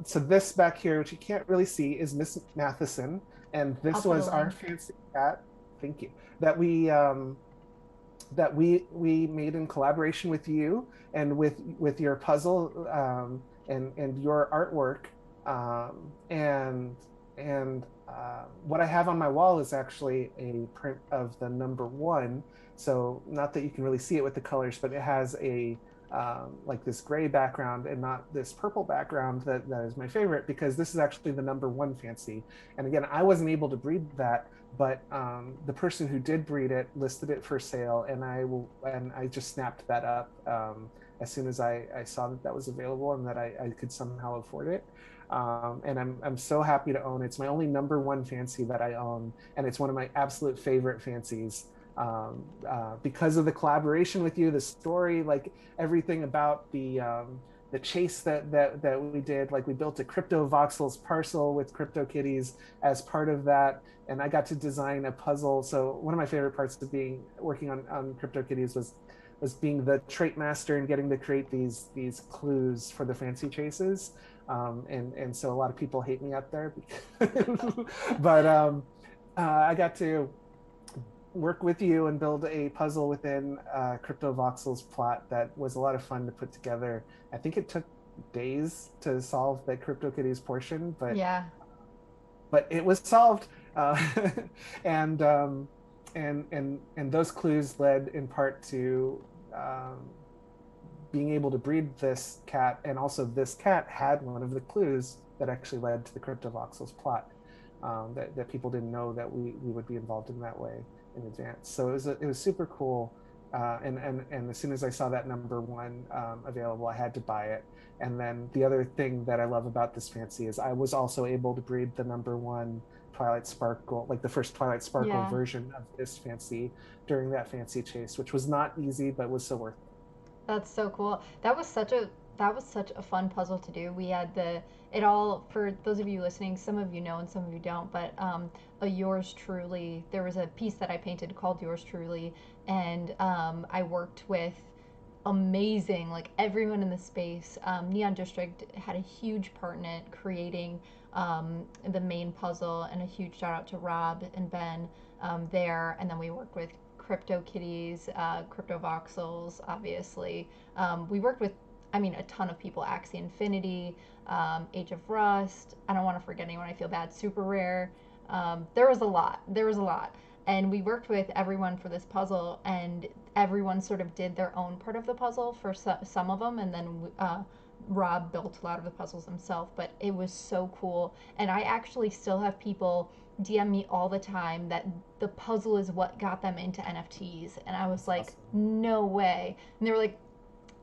so this back here, which you can't really see, is Miss Matheson, and I'll this put a was our link. fancy cat. Thank you. That we made in collaboration with you and with your puzzle, and your artwork, and what I have on my wall is actually a print of the number one. So not that you can really see it with the colors, but it has a like this gray background and not this purple background that is my favorite, because this is actually the number one fancy. And again, I wasn't able to breed that, but the person who did breed it listed it for sale, and I just snapped that up as soon as I saw that that was available and that I could somehow afford it. And I'm so happy to own it. It's my only number one fancy that I own, and it's one of my absolute favorite fancies, because of the collaboration with you, the story, like everything about the chase that we did. Like we built a crypto voxels parcel with Cryptokitties as part of that, and I got to design a puzzle. So one of my favorite parts of being working on Cryptokitties was being the trait master and getting to create these clues for the fancy chases. And so a lot of people hate me out there, but I got to work with you and build a puzzle within Crypto Voxel's plot that was a lot of fun to put together. I think it took days to solve the CryptoKitties portion, Yeah. but it was solved. And and those clues led in part to being able to breed this cat, and also this cat had one of the clues that actually led to the CryptoVoxels plot, that people didn't know that we would be involved in that way in advance. So it was super cool. And as soon as I saw that number one available, I had to buy it. And then the other thing that I love about this fancy is I was also able to breed the number one Twilight Sparkle, like the first Twilight Sparkle Yeah. version of this fancy during that fancy chase, which was not easy, but was so worth it. That's so cool. That was such a fun puzzle to do. We had the it all for those of you listening. Some of you know and some of you don't, but a yours truly. There was a piece that I painted called yours truly, and I worked with amazing. Like everyone in the space, Neon District had a huge part in it, creating the main puzzle, and a huge shout out to Rob and Ben there. And then we worked with Cryptokitties, Crypto Voxels, obviously. We worked with, I mean, a ton of people: Axie Infinity, Age of Rust. I don't want to forget anyone. I feel bad. Super Rare. There was a lot. There was a lot. And we worked with everyone for this puzzle, and everyone sort of did their own part of the puzzle for some of them, and then Rob built a lot of the puzzles himself. But it was so cool, and I actually still have people DM me all the time that the puzzle is what got them into NFTs, and I was That's like, awesome. no way. And they were like,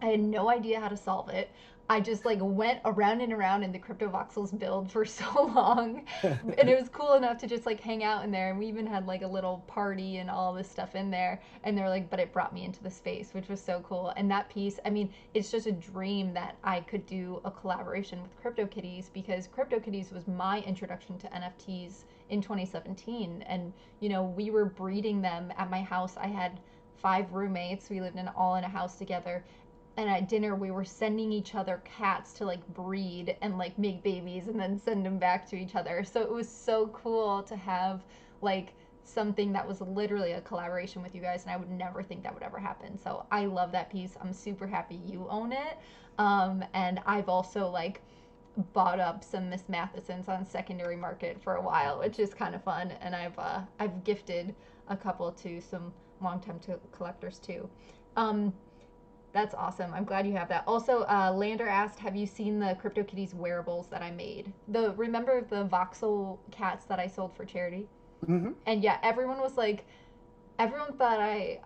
I had no idea how to solve it. I just like went around and around in the Crypto Voxels build for so long, and it was cool enough to just like hang out in there. And we even had like a little party and all this stuff in there. And they're like, but it brought me into the space, which was so cool. And that piece, I mean, it's just a dream that I could do a collaboration with Cryptokitties, because Cryptokitties was my introduction to NFTs in 2017. And we were breeding them at my house. I had 5 roommates. We lived all in a house together, and at dinner we were sending each other cats to like breed and like make babies and then send them back to each other. So it was so cool to have like something that was literally a collaboration with you guys, and I would never think that would ever happen. So I love that piece. I'm super happy you own it. And I've also like bought up some Miss Mathesons on secondary market for a while, which is kind of fun. And I've gifted a couple to some longtime collectors too. Um, that's awesome. I'm glad you have that. Also, Lander asked, "Have you seen the CryptoKitties wearables that I made? Remember the voxel cats that I sold for charity?" Hmm. And yeah, everyone was like, everyone thought I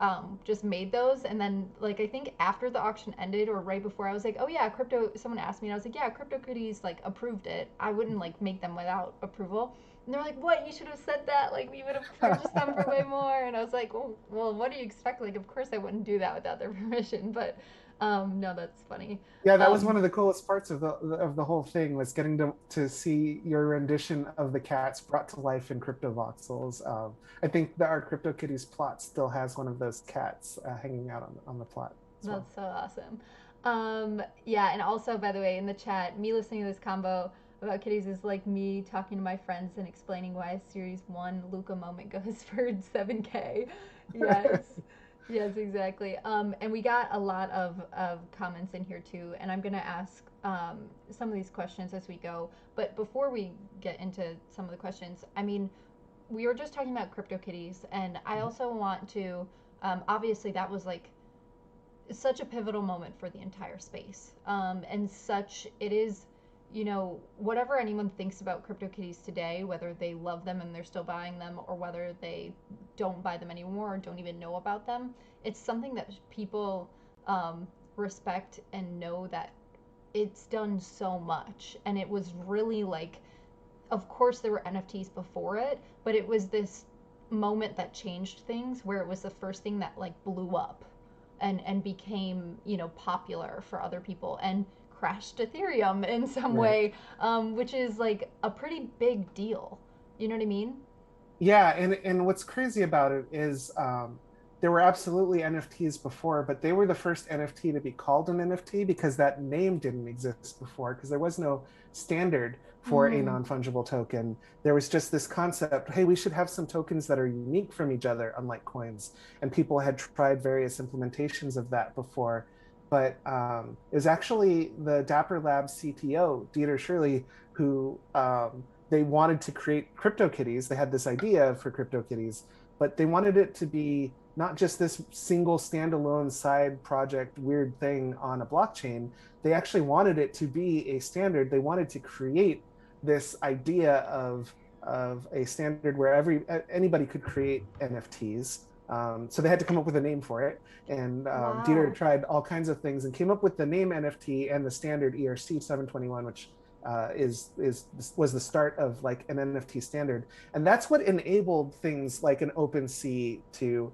just made those, and then like I think after the auction ended or right before, I was like, "Oh yeah, crypto." Someone asked me, and I was like, "Yeah, CryptoKitties like approved it. I wouldn't like make them without approval." And they're like, "What? You should have said that. Like we would have purchased them for way more." And I was like, "Well, what do you expect? Like, of course I wouldn't do that without their permission." But no, that's funny. Yeah, that was one Um, of the coolest parts of the whole thing, was getting to see your rendition of the cats brought to life in Crypto Voxels. I think that our CryptoKitties plot still has one of those cats hanging out on the plot as well. That's so awesome. Yeah, and also, by the way, in the chat, me listening to this combo about kitties is like me talking to my friends and explaining why a Series 1 Luca moment goes for 7K. Yes. Yes, exactly. And we got a lot of comments in here too, and I'm going to ask some of these questions as we go. But before we get into some of the questions, I mean, we were just talking about CryptoKitties, and I also want to, obviously, that was like such a pivotal moment for the entire space. And such, it is, whatever anyone thinks about CryptoKitties today, whether they love them and they're still buying them, or whether they don't buy them anymore or don't even know about them, it's something that people respect and know that it's done so much. And it was really like, of course, there were NFTs before it, but it was this moment that changed things, where it was the first thing that like blew up and became popular for other people, and crashed Ethereum in some Right. way, which is like a pretty big deal. You know what I mean? Yeah, and what's crazy about it is there were absolutely NFTs before, but they were the first NFT to be called an NFT because that name didn't exist before, because there was no standard for a Mm, non-fungible token. There was just this concept, hey, we should have some tokens that are unique from each other, unlike coins. And people had tried various implementations of that before. But it was actually the Dapper Labs CTO, Dieter Shirley, who they wanted to create CryptoKitties. They had this idea for CryptoKitties, but they wanted it to be not just this single standalone side project weird thing on a blockchain. They actually wanted it to be a standard. They wanted to create this idea of a standard where anybody could create NFTs. So they had to come up with a name for it. And Dieter wow. tried all kinds of things and came up with the name NFT and the standard ERC 721, which was the start of like an NFT standard, and that's what enabled things like an OpenSea to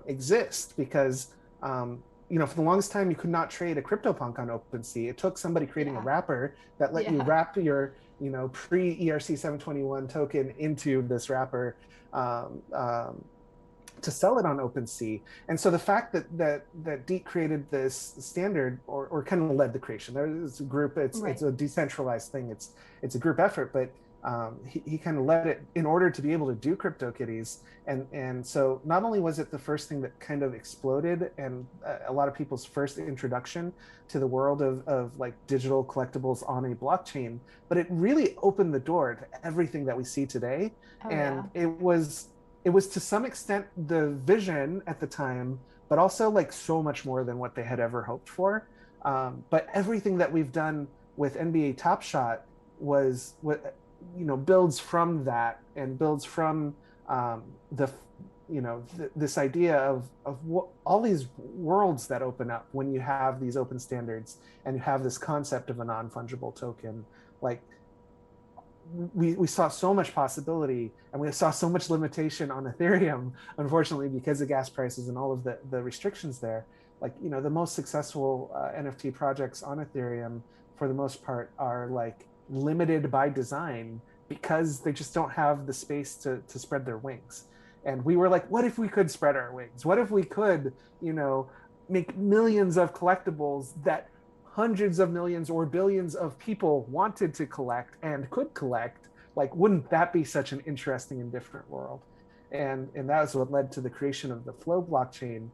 exist. Because for the longest time you could not trade a CryptoPunk on OpenSea. It took somebody creating a Yeah. wrapper that let you Yeah. wrap your pre ERC 721 token into this wrapper. Um, um, to sell it on OpenSea. And so the fact that Deet created this standard, or kind of led the creation, there's a group, Right. it's a decentralized thing, it's a group effort, but he kind of led it in order to be able to do CryptoKitties. And so not only was it the first thing that kind of exploded, and a lot of people's first introduction to the world of like digital collectibles on a blockchain, but it really opened the door to everything that we see today. Oh yeah. And it was to some extent the vision at the time, but also like so much more than what they had ever hoped for. But everything that we've done with NBA Top Shot was what, builds from that, and builds from the this idea of what, all these worlds that open up when you have these open standards and you have this concept of a non-fungible token. Like, we saw so much possibility, and we saw so much limitation on Ethereum, unfortunately, because of gas prices and all of the restrictions there. Like, the most successful NFT projects on Ethereum, for the most part, are like limited by design because they just don't have the space to spread their wings. And we were like, what if we could spread our wings? What if we could, make millions of collectibles that hundreds of millions or billions of people wanted to collect and could collect? Like, wouldn't that be such an interesting and different world? And that was what led to the creation of the Flow blockchain.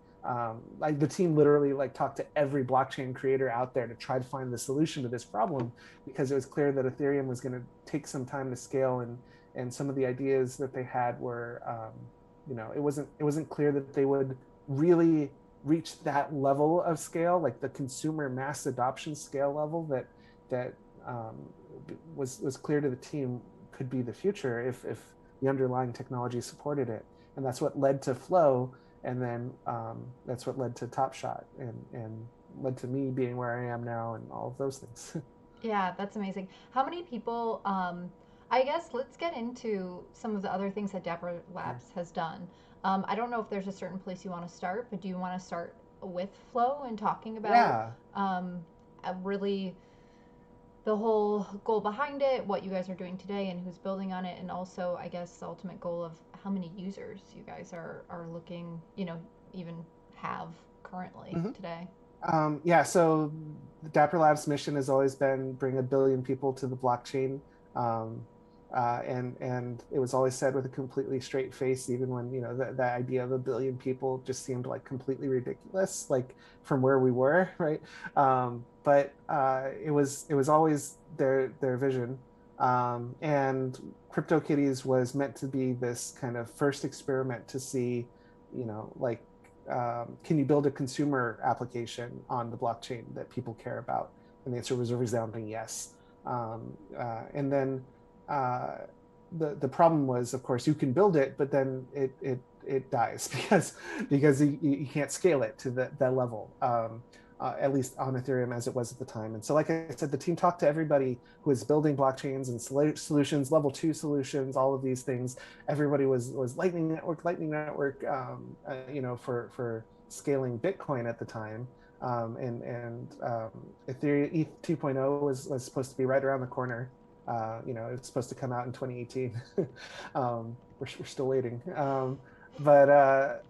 Like, the team literally like talked to every blockchain creator out there to try to find the solution to this problem, because it was clear that Ethereum was going to take some time to scale, and some of the ideas that they had were, it wasn't clear that they would really reach that level of scale, like the consumer mass adoption scale level that um, was clear to the team could be the future if the underlying technology supported it. And that's what led to Flow, and then that's what led to Top Shot, and led to me being where I am now, and all of those things. Yeah, that's amazing. How many people, I guess let's get into some of the other things that Dapper Sure. Labs has done. I don't know if there's a certain place you want to start, but do you want to start with Flow and talking about Yeah. um, really the whole goal behind it, what you guys are doing today, and who's building on it, and also, I guess, the ultimate goal of how many users you guys are looking, even have currently Mhm. today? Yeah, so Dapper Labs' mission has always been bring a billion people to the blockchain. Um, and it was always said with a completely straight face, even when, the idea of a billion people just seemed like completely ridiculous, like from where we were, right? But it was always their vision. And CryptoKitties was meant to be this kind of first experiment to see, like, can you build a consumer application on the blockchain that people care about? And the answer was a resounding yes. And then uh, the problem was, of course, you can build it, but then it dies because you can't scale it to that level. At least on Ethereum as it was at the time. And so, like I said, the team talked to everybody who was building blockchains and solutions, level 2 solutions, all of these things. Everybody was Lightning Network, for scaling Bitcoin at the time. And Ethereum ETH 2.0 was supposed to be right around the corner. It's supposed to come out in 2018. We're still waiting. But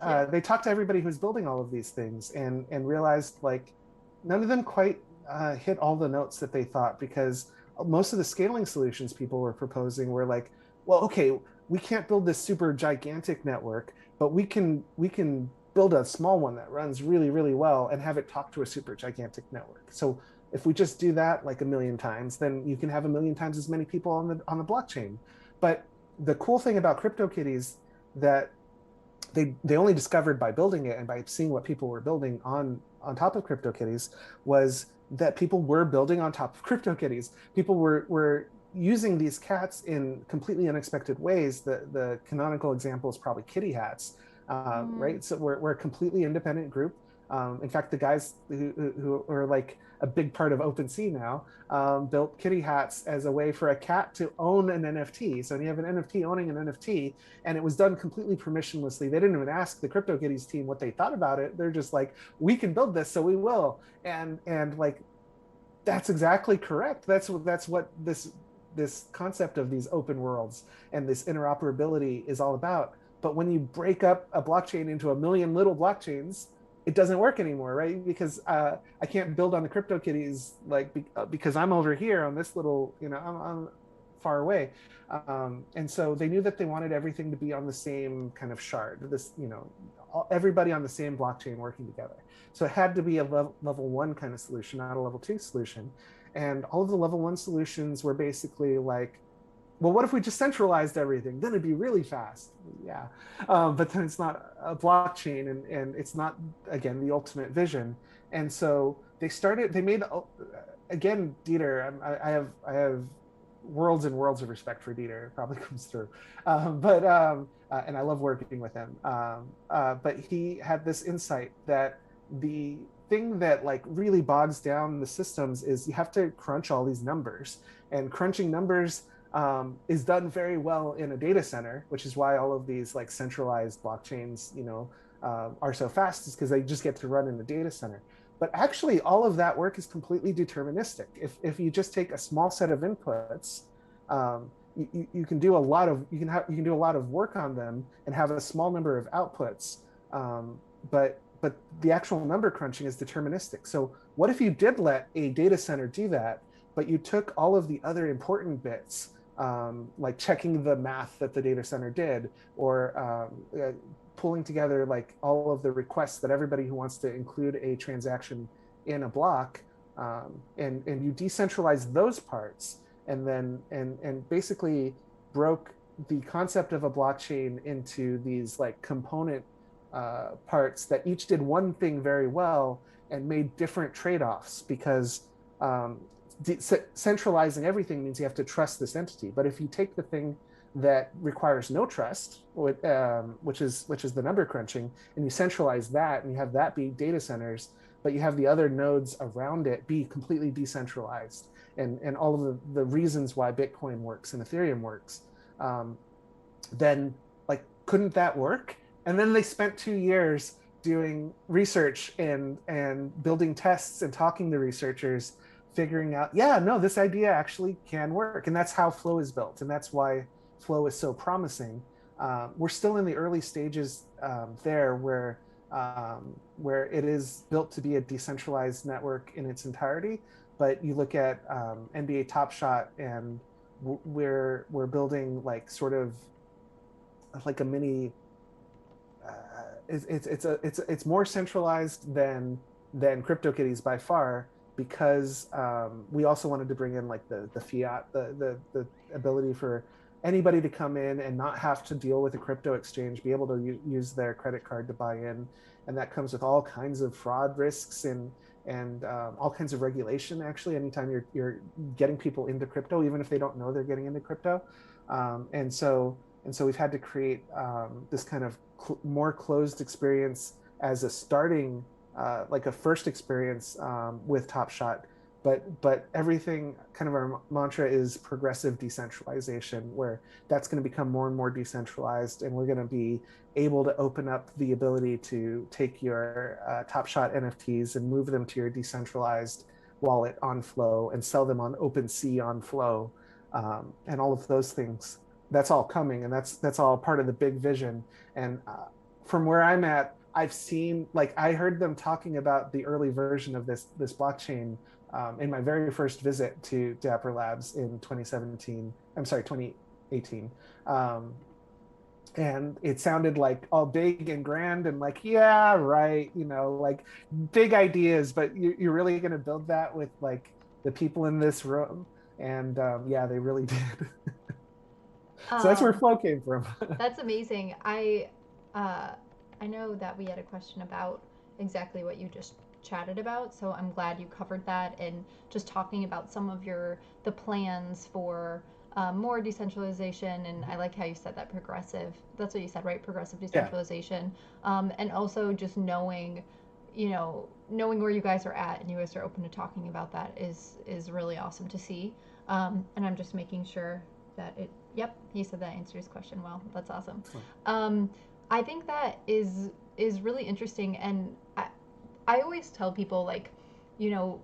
Yep. they talked to everybody who's building all of these things, and realized, like, none of them quite hit all the notes that they thought, because most of the scaling solutions people were proposing were like, well, okay, we can't build this super gigantic network, but we can build a small one that runs really, really well and have it talk to a super gigantic network. So if we just do that like a million times, then you can have a million times as many people on the blockchain. But the cool thing about CryptoKitties, that they only discovered by building it and by seeing what people were building on top of CryptoKitties, was that people were building on top of CryptoKitties. People were using these cats in completely unexpected ways. The canonical example is probably kitty hats, Mm. right? So we're a completely independent group. In fact, the guys who are like a big part of OpenSea now, built kitty hats as a way for a cat to own an NFT. So when you have an NFT owning an NFT, and it was done completely permissionlessly. They didn't even ask the CryptoKitties team what they thought about it. They're just like, we can build this, so we will. And like, that's exactly correct. That's what this concept of these open worlds and this interoperability is all about. But when you break up a blockchain into a million little blockchains, it doesn't work anymore, right? Because I can't build on the Cryptokitties like because I'm over here on this little, I'm far away. And so they knew that they wanted everything to be on the same kind of shard, this, everybody on the same blockchain working together. So it had to be a level one kind of solution, not a level two solution. And all of the level one solutions were basically like, well, what if we just centralized everything? Then it'd be really fast. Yeah. But then it's not a blockchain, and it's not, again, the ultimate vision. And so they made, again, Dieter, I have worlds and worlds of respect for Dieter. It probably comes through. And I love working with him. But he had this insight that the thing that like really bogs down the systems is you have to crunch all these numbers, and crunching numbers is done very well in a data center, which is why all of these like centralized blockchains, are so fast, is because they just get to run in the data center. But actually, all of that work is completely deterministic. If you just take a small set of inputs, you can do a lot of you can do a lot of work on them and have a small number of outputs. But the actual number crunching is deterministic. So what if you did let a data center do that, but you took all of the other important bits, like checking the math that the data center did, or pulling together like all of the requests that everybody who wants to include a transaction in a block, and you decentralize those parts, and then and basically broke the concept of a blockchain into these like component parts that each did one thing very well and made different trade-offs, because centralizing everything means you have to trust this entity. But if you take the thing that requires no trust, which is the number crunching, and you centralize that, and you have that be data centers, but you have the other nodes around it be completely decentralized, and all of the reasons why Bitcoin works and Ethereum works, then like, couldn't that work? And then they spent 2 years doing research and building tests and talking to researchers, figuring out, yeah, no, this idea actually can work. And that's how Flow is built. And that's why Flow is so promising. We're still in the early stages there, where it is built to be a decentralized network in its entirety. But you look at NBA Top Shot, and we're building like sort of like a mini. It's more centralized than Cryptokitties by far, because we also wanted to bring in like the fiat, the ability for anybody to come in and not have to deal with a crypto exchange, be able to use their credit card to buy in, and that comes with all kinds of fraud risks and all kinds of regulation. Actually, anytime you're getting people into crypto, even if they don't know they're getting into crypto, and so we've had to create this kind of more closed experience as a starting, like a first experience with Top Shot. But everything, kind of our mantra is progressive decentralization, where that's going to become more and more decentralized, and we're going to be able to open up the ability to take your Top Shot NFTs and move them to your decentralized wallet on Flow and sell them on OpenSea on Flow, and all of those things. That's all coming, and that's all part of the big vision. And from where I'm at, I've seen, like, I heard them talking about the early version of this blockchain in my very first visit to Dapper Labs in 2017. I'm sorry, 2018. And it sounded like all big and grand and like, yeah, right, like big ideas, but you're really going to build that with like the people in this room. And yeah, they really did. So that's where Um, Flow came from. that's amazing. Uh, I know that we had a question about exactly what you just chatted about, so I'm glad you covered that, and just talking about some of the plans for more decentralization. And I like how you said that progressive. That's what you said, right? Progressive Yeah. decentralization, and also just knowing where you guys are at, and you guys are open to talking about that is really awesome to see. And I'm just making sure that it. Yep, he said that answers his question well. That's awesome. Excellent. Um, I think that is really interesting, and I always tell people, like, you know,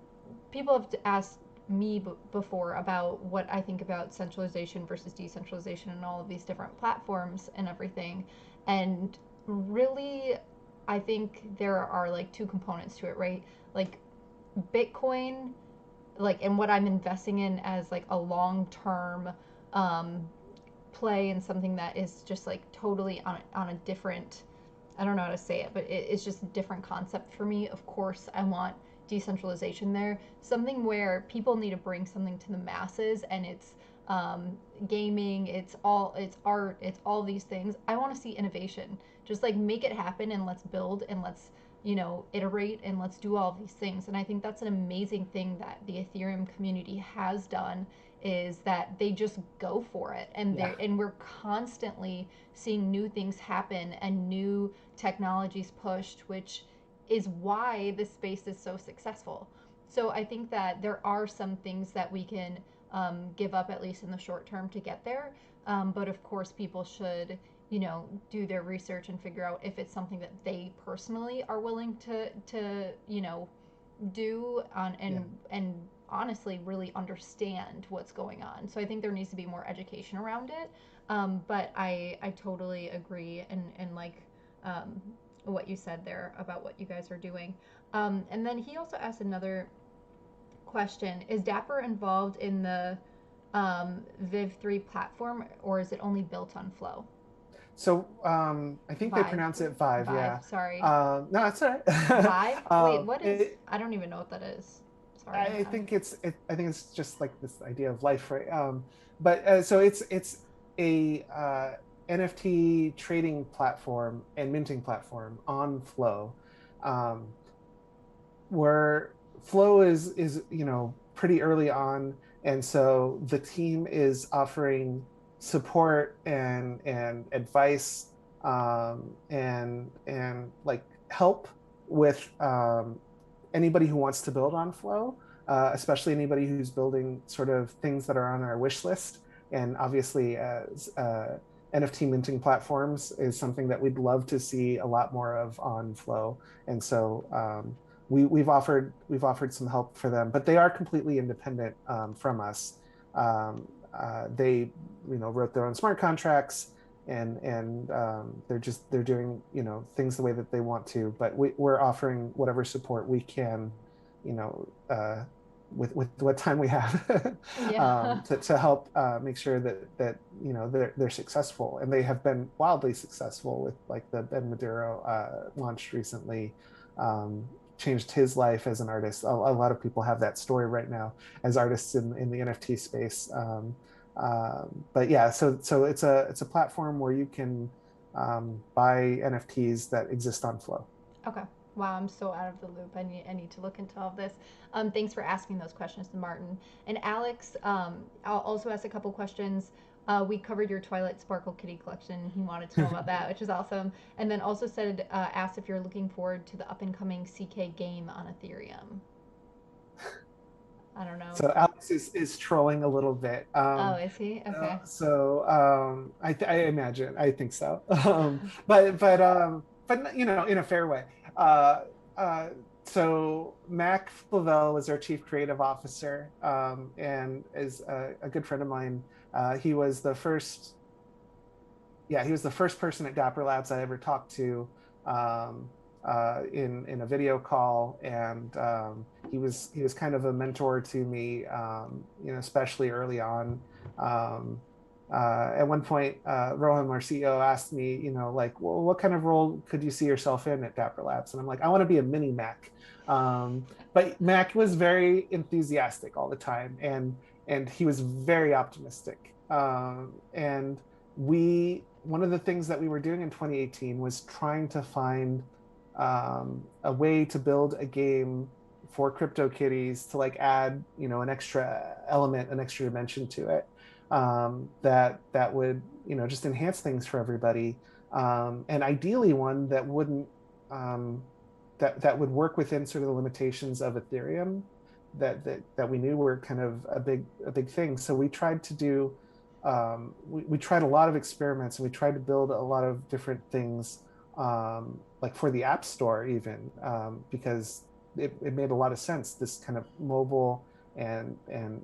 people have asked me before about what I think about centralization versus decentralization and all of these different platforms and everything. And really, I think there are like two components to it, right? Like Bitcoin, like, and what I'm investing in as like a long term um, play, and something that is just like totally on a different, I don't know how to say it, but it's just a different concept for me. Of course, I want decentralization there, something where people need to bring something to the masses, and it's gaming, it's art, it's all these things. I want to see innovation. Just like make it happen, and let's build, and let's iterate, and let's do all these things. And I think that's an amazing thing that the Ethereum community has done, is that they just go for it, and Yeah. we're constantly seeing new things happen and new technologies pushed, which is why this space is so successful. So I think that there are some things that we can give up, at least in the short term, to get there. But of course, people should, do their research and figure out if it's something that they personally are willing to do on, Yeah. and honestly really understand what's going on. So I think there needs to be more education around it. But I totally agree, and like um, what you said there about what you guys are doing. And then he also asked another question: is Dapper involved in the Viv 3 platform, or is it only built on Flow? So I think they Vive, pronounce it Vive. Vive. Yeah. Sorry, No, that's all right. Vive. Wait, what is? It, I don't even know what that is. Sorry. I think I think it's just like this idea of life, right? But so it's a NFT trading platform and minting platform on Flow, um, where Flow is pretty early on, and so the team is offering support and advice, and like help with anybody who wants to build on Flow, especially anybody who's building sort of things that are on our wish list. And obviously, as NFT minting platforms is something that we'd love to see a lot more of on Flow. And so we've offered some help for them, but they are completely independent from us. They wrote their own smart contracts, and they're doing things the way that they want to, but we're offering whatever support we can, you know uh, with what time we have, Yeah. to help make sure that they're successful, and they have been wildly successful with like the Ben Maduro launched recently. um, Changed his life as an artist. A lot of people have that story right now as artists in the NFT space. But yeah, so it's a platform where you can buy NFTs that exist on Flow. Okay. Wow, I'm so out of the loop. I need to look into all of this. Thanks for asking those questions to Martin. And Alex, I'll also ask a couple questions. We covered your Twilight Sparkle kitty collection. He wanted to know about that, which is awesome. And then also said, asked if you're looking forward to the up and coming CK game on Ethereum. I don't know. So Alex is trolling a little bit. Oh, is he? Okay. I imagine, I think so. But in a fair way. Uh, uh, so Mac Flavell was our chief creative officer, and is a good friend of mine. He was the first, yeah, he was the first person at Dapper Labs I ever talked to, in a video call, and he was kind of a mentor to me, especially early on. Um, at one point, Rohan, our CEO, asked me, like, well, what kind of role could you see yourself in at Dapper Labs? And I'm like, I want to be a mini Mac. But Mac was very enthusiastic all the time, and he was very optimistic. And we one of the things that we were doing in 2018 was trying to find a way to build a game for Cryptokitties to like add an extra element, an extra dimension to it, that would just enhance things for everybody, and ideally one that wouldn't um, that would work within sort of the limitations of Ethereum, that we knew were kind of a big thing. So we tried to do we tried a lot of experiments, and we tried to build a lot of different things, like for the App Store even, because it made a lot of sense, this kind of mobile and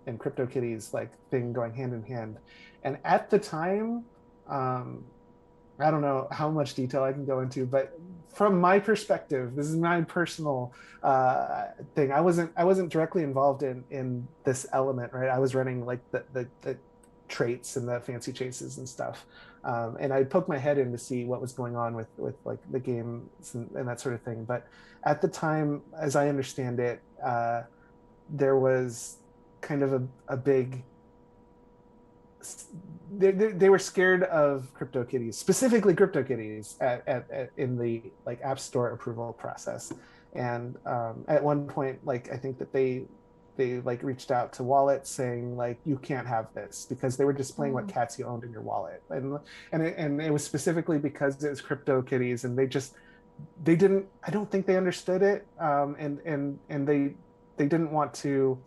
CryptoKitties like thing going hand in hand. And at the time, um, I don't know how much detail I can go into, but from my perspective, this is my personal thing. I wasn't directly involved in this element, right? I was running like the traits and the fancy chases and stuff, and I poked my head in to see what was going on with like the games and that sort of thing. But at the time, as I understand it, there was kind of a big they were scared of Cryptokitties, specifically Cryptokitties, in the like App Store approval process. And at one point, like I think that they like reached out to wallets saying like you can't have this because they were displaying what Mm. cats you owned in your wallet, and it was specifically because it was Cryptokitties, and they didn't. I don't think they understood it, and they didn't want to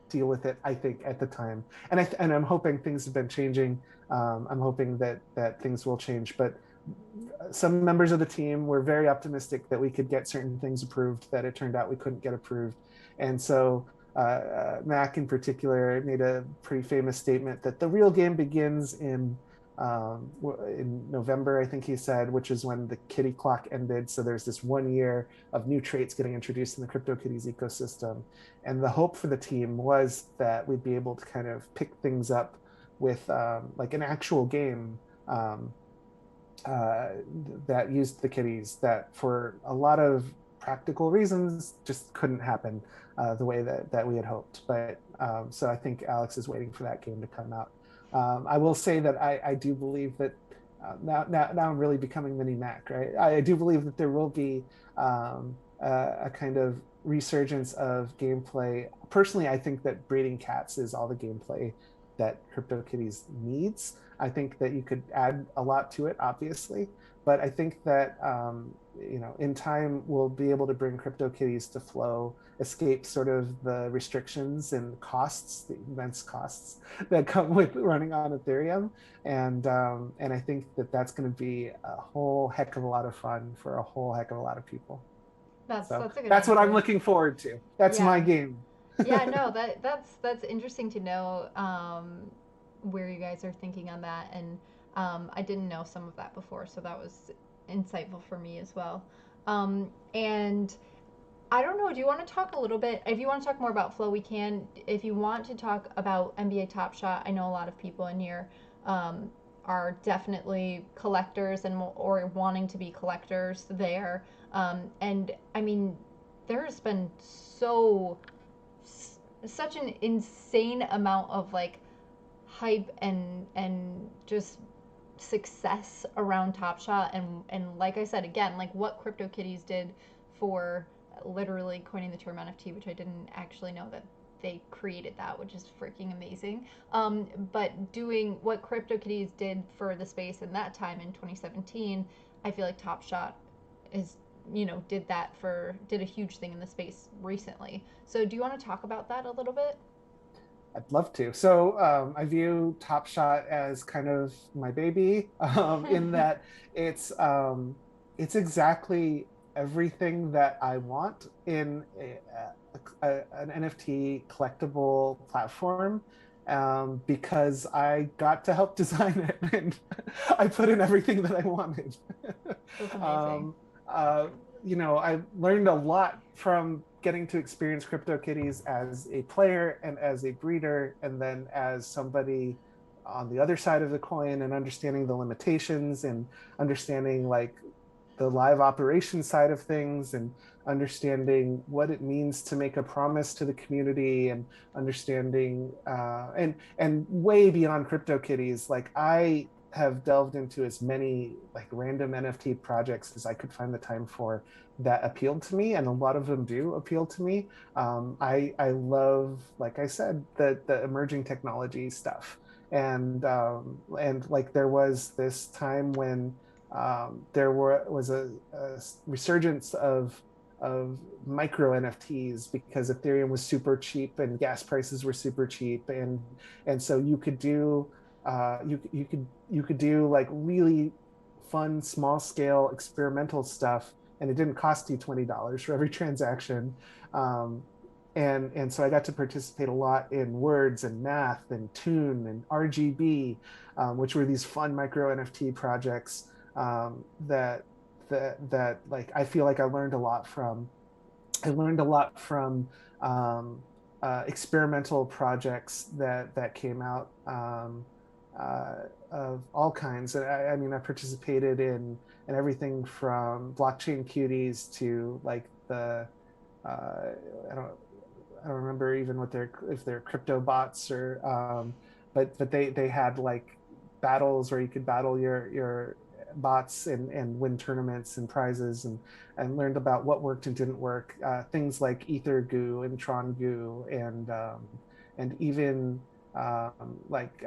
deal with it. I think at the time, and I'm hoping things have been changing. I'm hoping that things will change, but some members of the team were very optimistic that we could get certain things approved that it turned out we couldn't get approved. And so Mac in particular made a pretty famous statement that the real game begins in November, I think he said, which is when the kitty clock ended. So there's this 1 year of new traits getting introduced in the CryptoKitties ecosystem. And the hope for the team was that we'd be able to kind of pick things up with like an actual game uh, that used the kitties that for a lot of practical reasons just couldn't happen the way that we had hoped. But so I think Alex is waiting for that game to come out. I will say that I do believe that now I'm really becoming mini Mac, right? I do believe that there will be a kind of resurgence of gameplay. Personally, I think that breeding cats is all the gameplay that CryptoKitties needs. I think that you could add a lot to it, obviously, but I think that in time we'll be able to bring CryptoKitties to flow, escape sort of the restrictions and costs, the immense costs that come with running on Ethereum, and I think that that's going to be a whole heck of a lot of fun for a whole heck of a lot of people. So That's a good that's what I'm answer. looking forward to. That's my Yeah. game. Yeah, no, that's interesting to know where you guys are thinking on that, and I didn't know some of that before, so that was insightful for me as well. And I don't know. Do you want to talk a little bit? If you want to talk more about flow, we can. If you want to talk about NBA Top Shot, I know a lot of people in here um, are definitely collectors and or wanting to be collectors there. And I mean, there's been such an insane amount of like hype and just success around Top Shot, and like I said again, like what CryptoKitties did for literally coining the term NFT, which I didn't actually know that they created that, which is freaking amazing. But doing what CryptoKitties did for the space in that time in 2017, I feel like Top Shot is did a huge thing in the space recently. So do you want to talk about that a little bit? I'd love to. So I view Top Shot as kind of my baby, in that it's um, it's exactly everything that I want in an NFT collectible platform. Because I got to help design it and I put in everything that I wanted. That's amazing. um, uh, I learned a lot from getting to experience CryptoKitties as a player and as a breeder, and then as somebody on the other side of the coin, and understanding the limitations and understanding like the live operation side of things, and understanding what it means to make a promise to the community, and understanding and way beyond CryptoKitties. Like I have delved into as many like random NFT projects as I could find the time for that appealed to me, and a lot of them do appeal to me. I love, like I said, the emerging technology stuff, and like there was this time when was a resurgence of micro NFTs because Ethereum was super cheap and gas prices were super cheap, and so you could do you could do like really fun small scale experimental stuff, and it didn't cost you $20 for every transaction. Um, and so I got to participate a lot in words and math and tune and RGB, which were these fun micro NFT projects. that like I feel like I learned a lot from. I learned a lot from experimental projects that came out of all kinds. I mean, I participated in everything from blockchain cuties to like I don't I don't remember even what they're if they're crypto bots or but they had like battles where you could battle your bots and win tournaments and prizes and learned about what worked and didn't work. Things like Ether Goo and Tron Goo and even like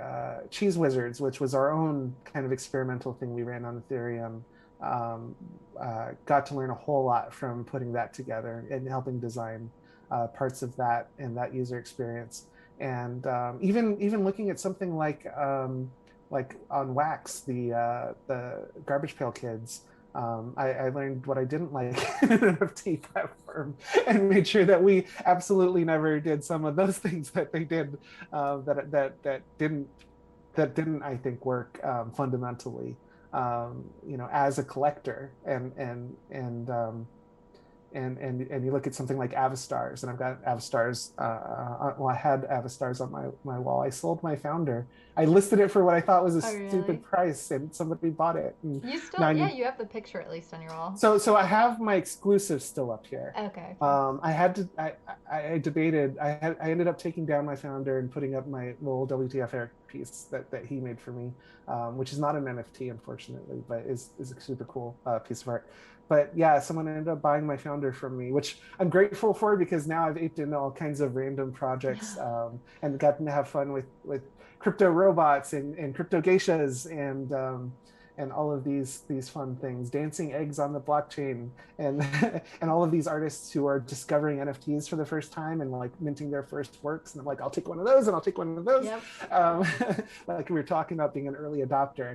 Cheese Wizards, which was our own kind of experimental thing we ran on Ethereum. Um, got to learn a whole lot from putting that together and helping design parts of that and that user experience. And even looking at something like on Wax, the Garbage Pail Kids, I learned what I didn't like in an NFT platform and made sure that we absolutely never did some of those things that they did that didn't I think work fundamentally. You know, as a collector and you look at something like Avastars, and I've got Avastars. Well, I had Avastars on my wall. I sold my founder. I listed it for what I thought was a Oh, stupid really? price, and somebody bought it. And You still, now yeah, you you have the picture at least on your wall. so I have my exclusive still up here. Okay, okay. I had to. I debated. I ended up taking down my founder and putting up my little WTF Eric piece that he made for me, which is not an NFT unfortunately, but is a super cool piece of art. But yeah, someone ended up buying my founder from me, which I'm grateful for because now I've aped into all kinds of random projects and gotten to have fun with crypto robots and crypto geishas and all of these fun things, dancing eggs on the blockchain, and and all of these artists who are discovering NFTs for the first time and like minting their first works. And I'm like, I'll take one of those, and I'll take one of those. Yep. Um, like we were talking about being an early adopter, I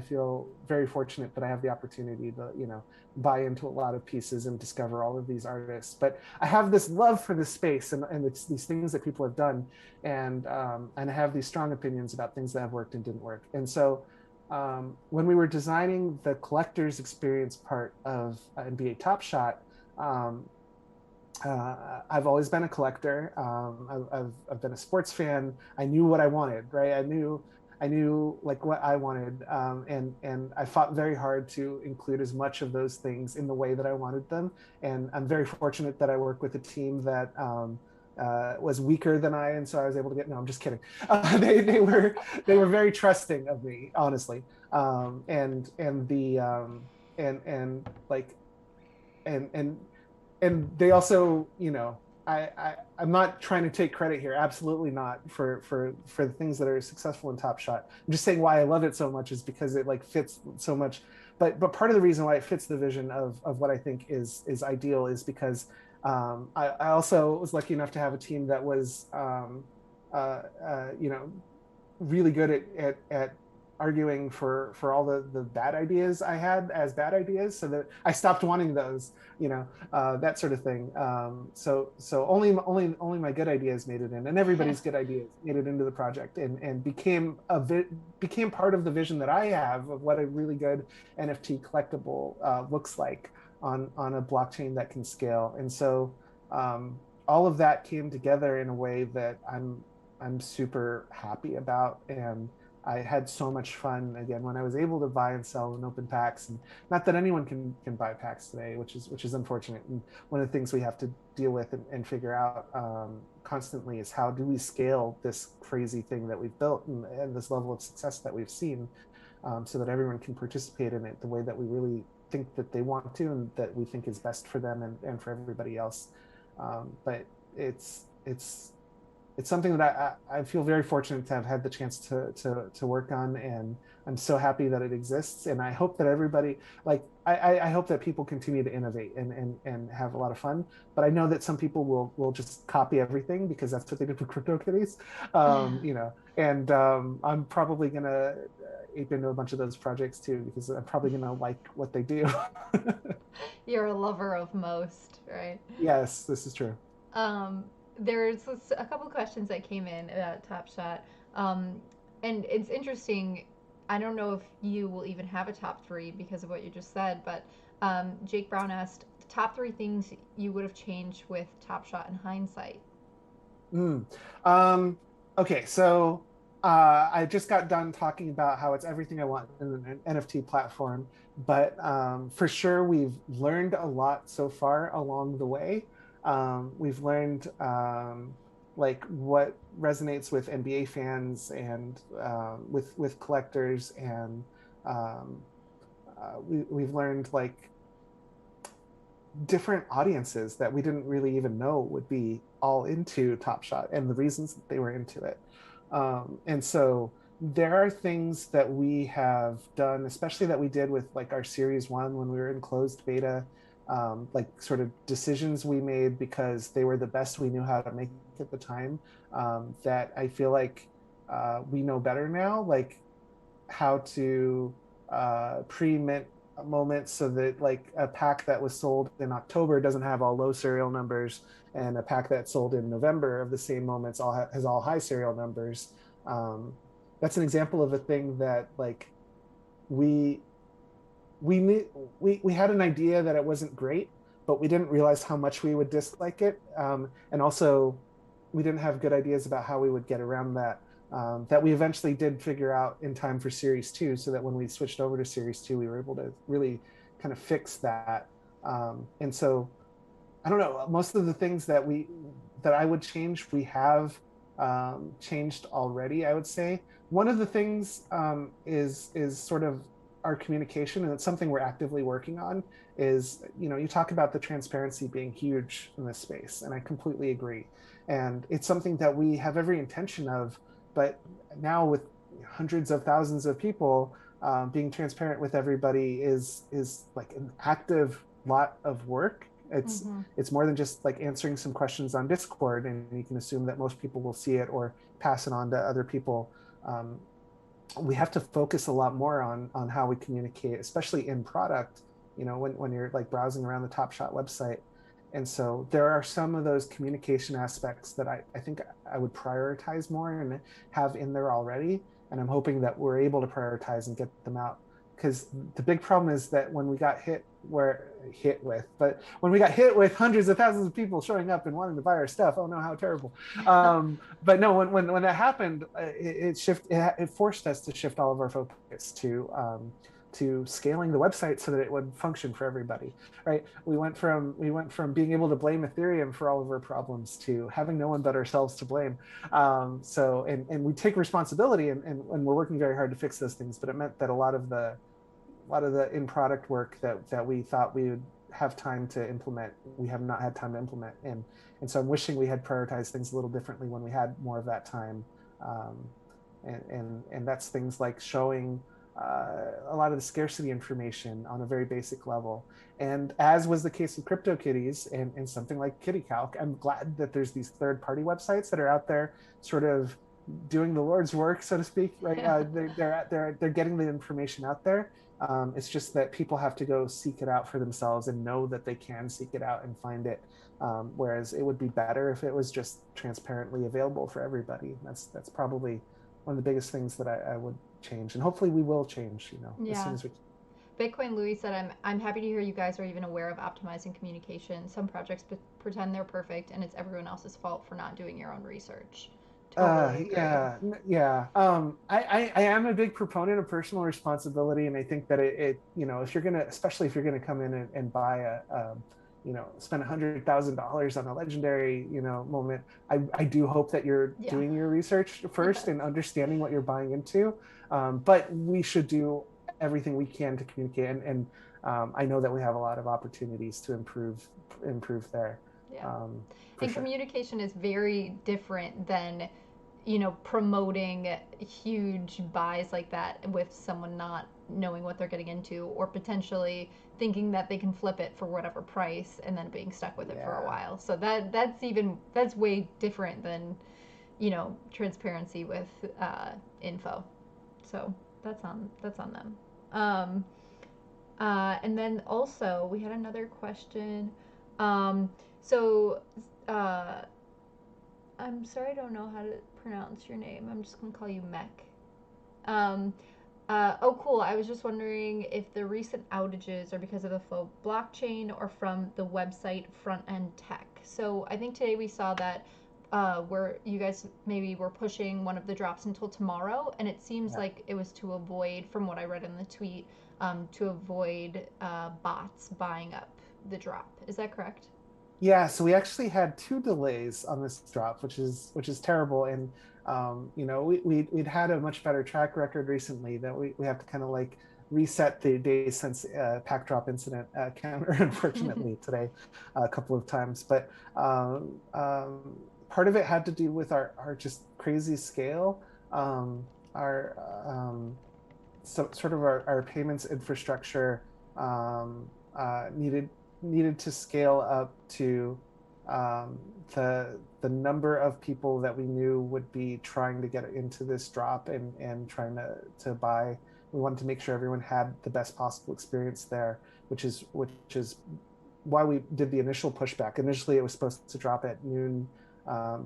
feel very fortunate that I have the opportunity to buy into a lot of pieces and discover all of these artists. But I have this love for this space and it's these things that people have done, and I have these strong opinions about things that have worked and didn't work. And so when we were designing the collector's experience part of NBA Top Shot, um, I've always been a collector. I've been a sports fan. I knew what I wanted, right? I knew like what I wanted, and I fought very hard to include as much of those things in the way that I wanted them. And I'm very fortunate that I work with a team that was weaker than I, and so I was able to get. No, I'm just kidding. They were very trusting of me, honestly, and the and like and and they also, I'm not trying to take credit here, absolutely not, for the things that are successful in Top Shot. I'm just saying why I love it so much is because it like fits so much. But part of the reason why it fits the vision of what I think is ideal is because I also was lucky enough to have a team that was you know, really good at arguing for all the bad ideas I had as bad ideas, so that I stopped wanting those, that sort of thing. So only my good ideas made it in, and everybody's good ideas made it into the project, and became part of the vision that I have of what a really good NFT collectible looks like on a blockchain that can scale. And so all of that came together in a way that I'm super happy about. And I had so much fun again when I was able to buy and sell and open packs. And not that anyone can buy packs today, which is unfortunate. And one of the things we have to deal with and figure out constantly is how do we scale this crazy thing that we've built and this level of success that we've seen, so that everyone can participate in it the way that we really think that they want to and that we think is best for them and for everybody else. But it's something that I feel very fortunate to have had the chance to work on, and I'm so happy that it exists. And I hope that everybody, like, I hope that people continue to innovate and have a lot of fun. But I know that some people will just copy everything because that's what they did with Cryptokitties, and I'm probably gonna ape into a bunch of those projects too because I'm probably gonna like what they do. You're a lover of most, right? Yes, this is true. Um, there's a couple questions that came in about Top Shot, and it's interesting. I don't know if you will even have a top three because of what you just said, but Jake Brown asked top three things you would have changed with Top Shot in hindsight. Mm. Okay, so I just got done talking about how it's everything I want in an NFT platform, but for sure we've learned a lot so far along the way. We've learned like what resonates with NBA fans and with collectors, and um, we've learned like different audiences that we didn't really even know would be all into Top Shot and the reasons that they were into it. And so there are things that we have done, especially that we did with like our series one when we were in closed beta, like sort of decisions we made because they were the best we knew how to make at the time. That I feel like we know better now, like how to pre-mint moments so that like a pack that was sold in October doesn't have all low serial numbers, and a pack that sold in November of the same moments has all high serial numbers. Um, that's an example of a thing that like we we knew we had an idea that it wasn't great, but we didn't realize how much we would dislike it. And also, we didn't have good ideas about how we would get around that. That we eventually did figure out in time for series two, so that when we switched over to series two, we were able to really kind of fix that. And so I don't know. Most of the things that I would change, we have changed already. I would say one of the things is sort of our communication, and it's something we're actively working on. Is you talk about the transparency being huge in this space, and I completely agree. And it's something that we have every intention of, but now with hundreds of thousands of people, being transparent with everybody is like an active lot of work. it's Mm-hmm. it's more than just like answering some questions on Discord, and you can assume that most people will see it or pass it on to other people. Um, we have to focus a lot more on how we communicate, especially in product. When you're like browsing around the Top Shot website. And so there are some of those communication aspects that I think I would prioritize more and have in there already. And I'm hoping that we're able to prioritize and get them out. Because the big problem is that when we got when we got hit with hundreds of thousands of people showing up and wanting to buy our stuff, oh no, how terrible. But no, when that happened, it forced us to shift all of our focus to scaling the website so that it would function for everybody. Right? We went from being able to blame Ethereum for all of our problems to having no one but ourselves to blame. And we take responsibility, and we're working very hard to fix those things. But it meant that a lot of the in product work that we thought we would have time to implement, we have not had time to implement. And so I'm wishing we had prioritized things a little differently when we had more of that time. um, and that's things like showing a lot of the scarcity information on a very basic level. And as was the case with Cryptokitties and something like KittyCalc, I'm glad that there's these third-party websites that are out there sort of doing the Lord's work, so to speak. Right? They're getting the information out there. It's just that people have to go seek it out for themselves and know that they can seek it out and find it. Whereas it would be better if it was just transparently available for everybody. That's probably one of the biggest things that I would change, and hopefully we will change. As soon Yeah. as we. Bitcoin Louis said, I'm happy to hear you guys are even aware of optimizing communication. Some projects pretend they're perfect, and it's everyone else's fault for not doing your own research. Totally agree. Yeah, yeah. I am a big proponent of personal responsibility, and I think that if you're gonna, especially if you're gonna come in and buy spend $100,000 on a legendary, moment. I do hope that you're Yeah. doing your research Yes. first and understanding what you're buying into. But we should do everything we can to communicate, and I know that we have a lot of opportunities to improve there, Yeah. um, for And sure. communication is very different than, promoting huge buys like that with someone not knowing what they're getting into or potentially thinking that they can flip it for whatever price and then being stuck with it for a Yeah. while. So that's way different than, transparency with info. So that's on them. Um, and then also we had another question. Um, so uh, I'm sorry, I don't know how to pronounce your name. I'm just gonna call you Mech. Um, Oh, cool. I was just wondering if the recent outages are because of the faux blockchain or from the website front end tech. So I think today we saw that where you guys maybe were pushing one of the drops until tomorrow, and it seems Yeah. like it was to avoid, from what I read in the tweet, to avoid bots buying up the drop. Is that correct? Yeah, so we actually had two delays on this drop, which is terrible. And we'd had a much better track record recently that we have to kind of like reset the days since pack drop incident counter, unfortunately, today a couple of times. But part of it had to do with our just crazy scale. Our so sort of our payments infrastructure needed to scale up to the number of people that we knew would be trying to get into this drop and trying to buy. We wanted to make sure everyone had the best possible experience there, which is why we did the initial pushback. Initially, it was supposed to drop at noon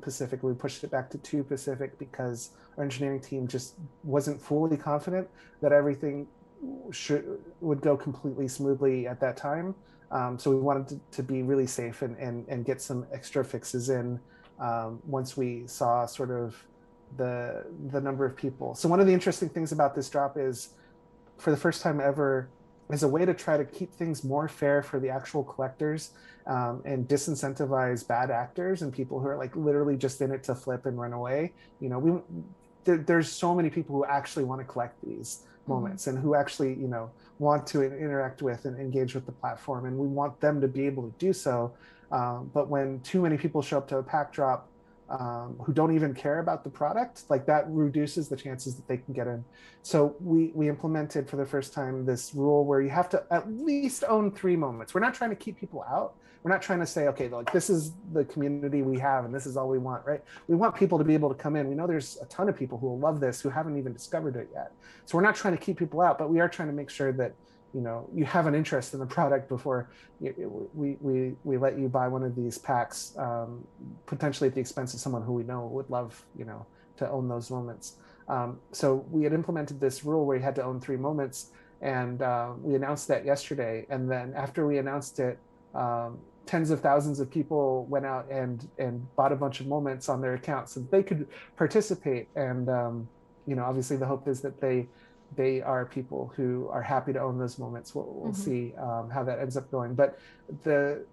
Pacific. We pushed it back to 2 Pacific because our engineering team just wasn't fully confident that everything would go completely smoothly at that time. So we wanted to be really safe and get some extra fixes in once we saw sort of the number of people. So one of the interesting things about this drop is, for the first time ever, as a way to try to keep things more fair for the actual collectors, and disincentivize bad actors and people who are like literally just in it to flip and run away. There's so many people who actually want to collect these Mm-hmm. moments and who actually want to interact with and engage with the platform, and we want them to be able to do so. But when too many people show up to a pack drop who don't even care about the product, like that reduces the chances that they can get in. So we implemented for the first time this rule where you have to at least own 3 moments. We're not trying to keep people out. We're not trying to say, okay, like this is the community we have and this is all we want, right? We want people to be able to come in. We know there's a ton of people who will love this who haven't even discovered it yet. So we're not trying to keep people out, but we are trying to make sure that you have an interest in the product before we let you buy one of these packs, potentially at the expense of someone who we know would love to own those moments. So we had implemented this rule where you had to own 3 moments, and we announced that yesterday. And then after we announced it, tens of thousands of people went out and bought a bunch of moments on their accounts so that they could participate. And obviously the hope is that they are people who are happy to own those moments. We'll Mm-hmm. see how that ends up going. But the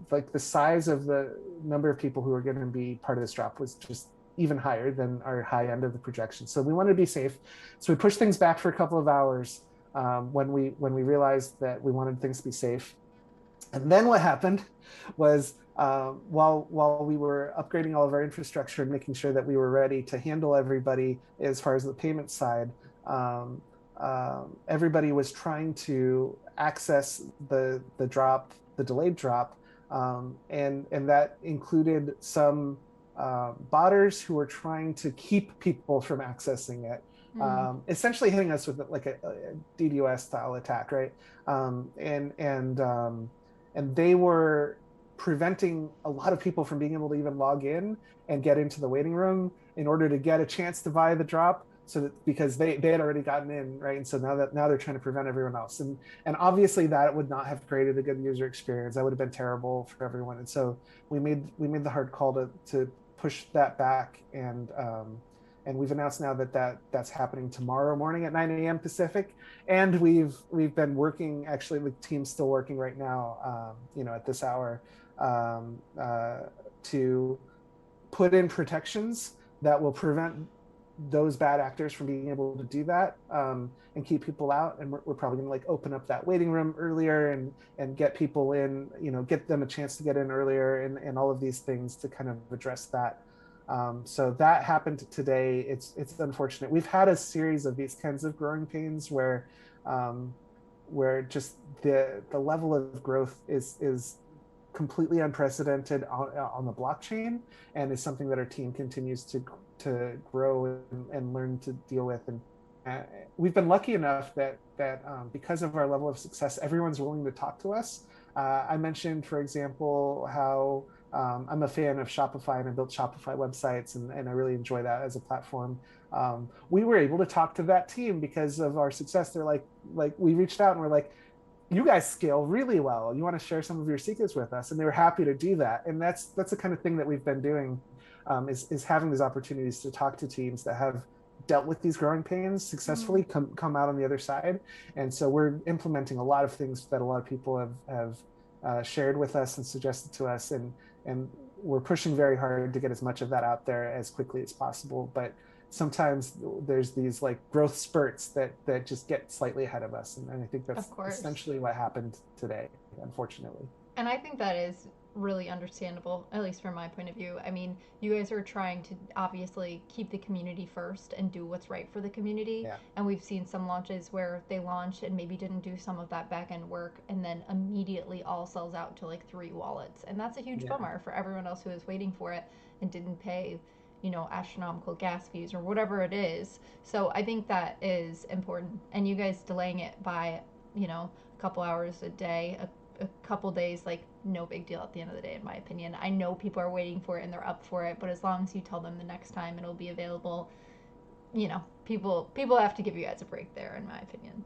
like the size of the number of people who are going to be part of this drop was just even higher than our high end of the projection. So we wanted to be safe. So we pushed things back for a couple of hours when we realized that we wanted things to be safe. And then what happened was, while we were upgrading all of our infrastructure and making sure that we were ready to handle everybody as far as the payment side, um, everybody was trying to access the drop, the delayed drop, and that included some botters who were trying to keep people from accessing it, Mm. essentially hitting us with like a DDoS style attack, right? Um, and and um, and they were preventing a lot of people from being able to even log in and get into the waiting room in order to get a chance to buy the drop, so that because they had already gotten in, right? And so now they're trying to prevent everyone else, and obviously that would not have created a good user experience. That would have been terrible for everyone. And so we made the hard call to push that back. And we've announced now that's happening tomorrow morning at 9 a.m. Pacific. And we've been working, actually the team's still working right now, at this hour, um, uh, to put in protections that will prevent those bad actors from being able to do that, and keep people out. And we're probably going to like open up that waiting room earlier and get people in, get them a chance to get in earlier, and all of these things to kind of address that. So that happened today. It's unfortunate. We've had a series of these kinds of growing pains um, where just the level of growth is completely unprecedented on the blockchain, and is something that our team continues to grow and learn to deal with. And uh, we've been lucky enough that because of our level of success, everyone's willing to talk to us. I mentioned, for example, how I'm a fan of Shopify, and I built Shopify websites, and I really enjoy that as a platform. We were able to talk to that team because of our success. They're like we reached out and we're like, you guys scale really well. You want to share some of your secrets with us? And they were happy to do that. And that's the kind of thing that we've been doing, is having these opportunities to talk to teams that have dealt with these growing pains successfully, come out on the other side. And so we're implementing a lot of things that a lot of people have shared with us and suggested to us, and we're pushing very hard to get as much of that out there as quickly as possible. But sometimes there's these like growth spurts that just get slightly ahead of us, and I think Of that's course. essentially what happened today, unfortunately. And I think that is really understandable, at least from my point of view. I mean, you guys are trying to obviously keep the community first and do what's right for the community. Yeah. And we've seen some launches where they launch and maybe didn't do some of that back end work and then immediately all sells out to like 3 wallets. And that's a huge Yeah. bummer for everyone else who was waiting for it and didn't pay, astronomical gas fees or whatever it is. So I think that is important. And you guys delaying it by, a couple hours a day, a couple days, like no big deal at the end of the day, in my opinion. I know people are waiting for it and they're up for it, but as long as you tell them the next time it'll be available, people have to give you guys a break there, in my opinion.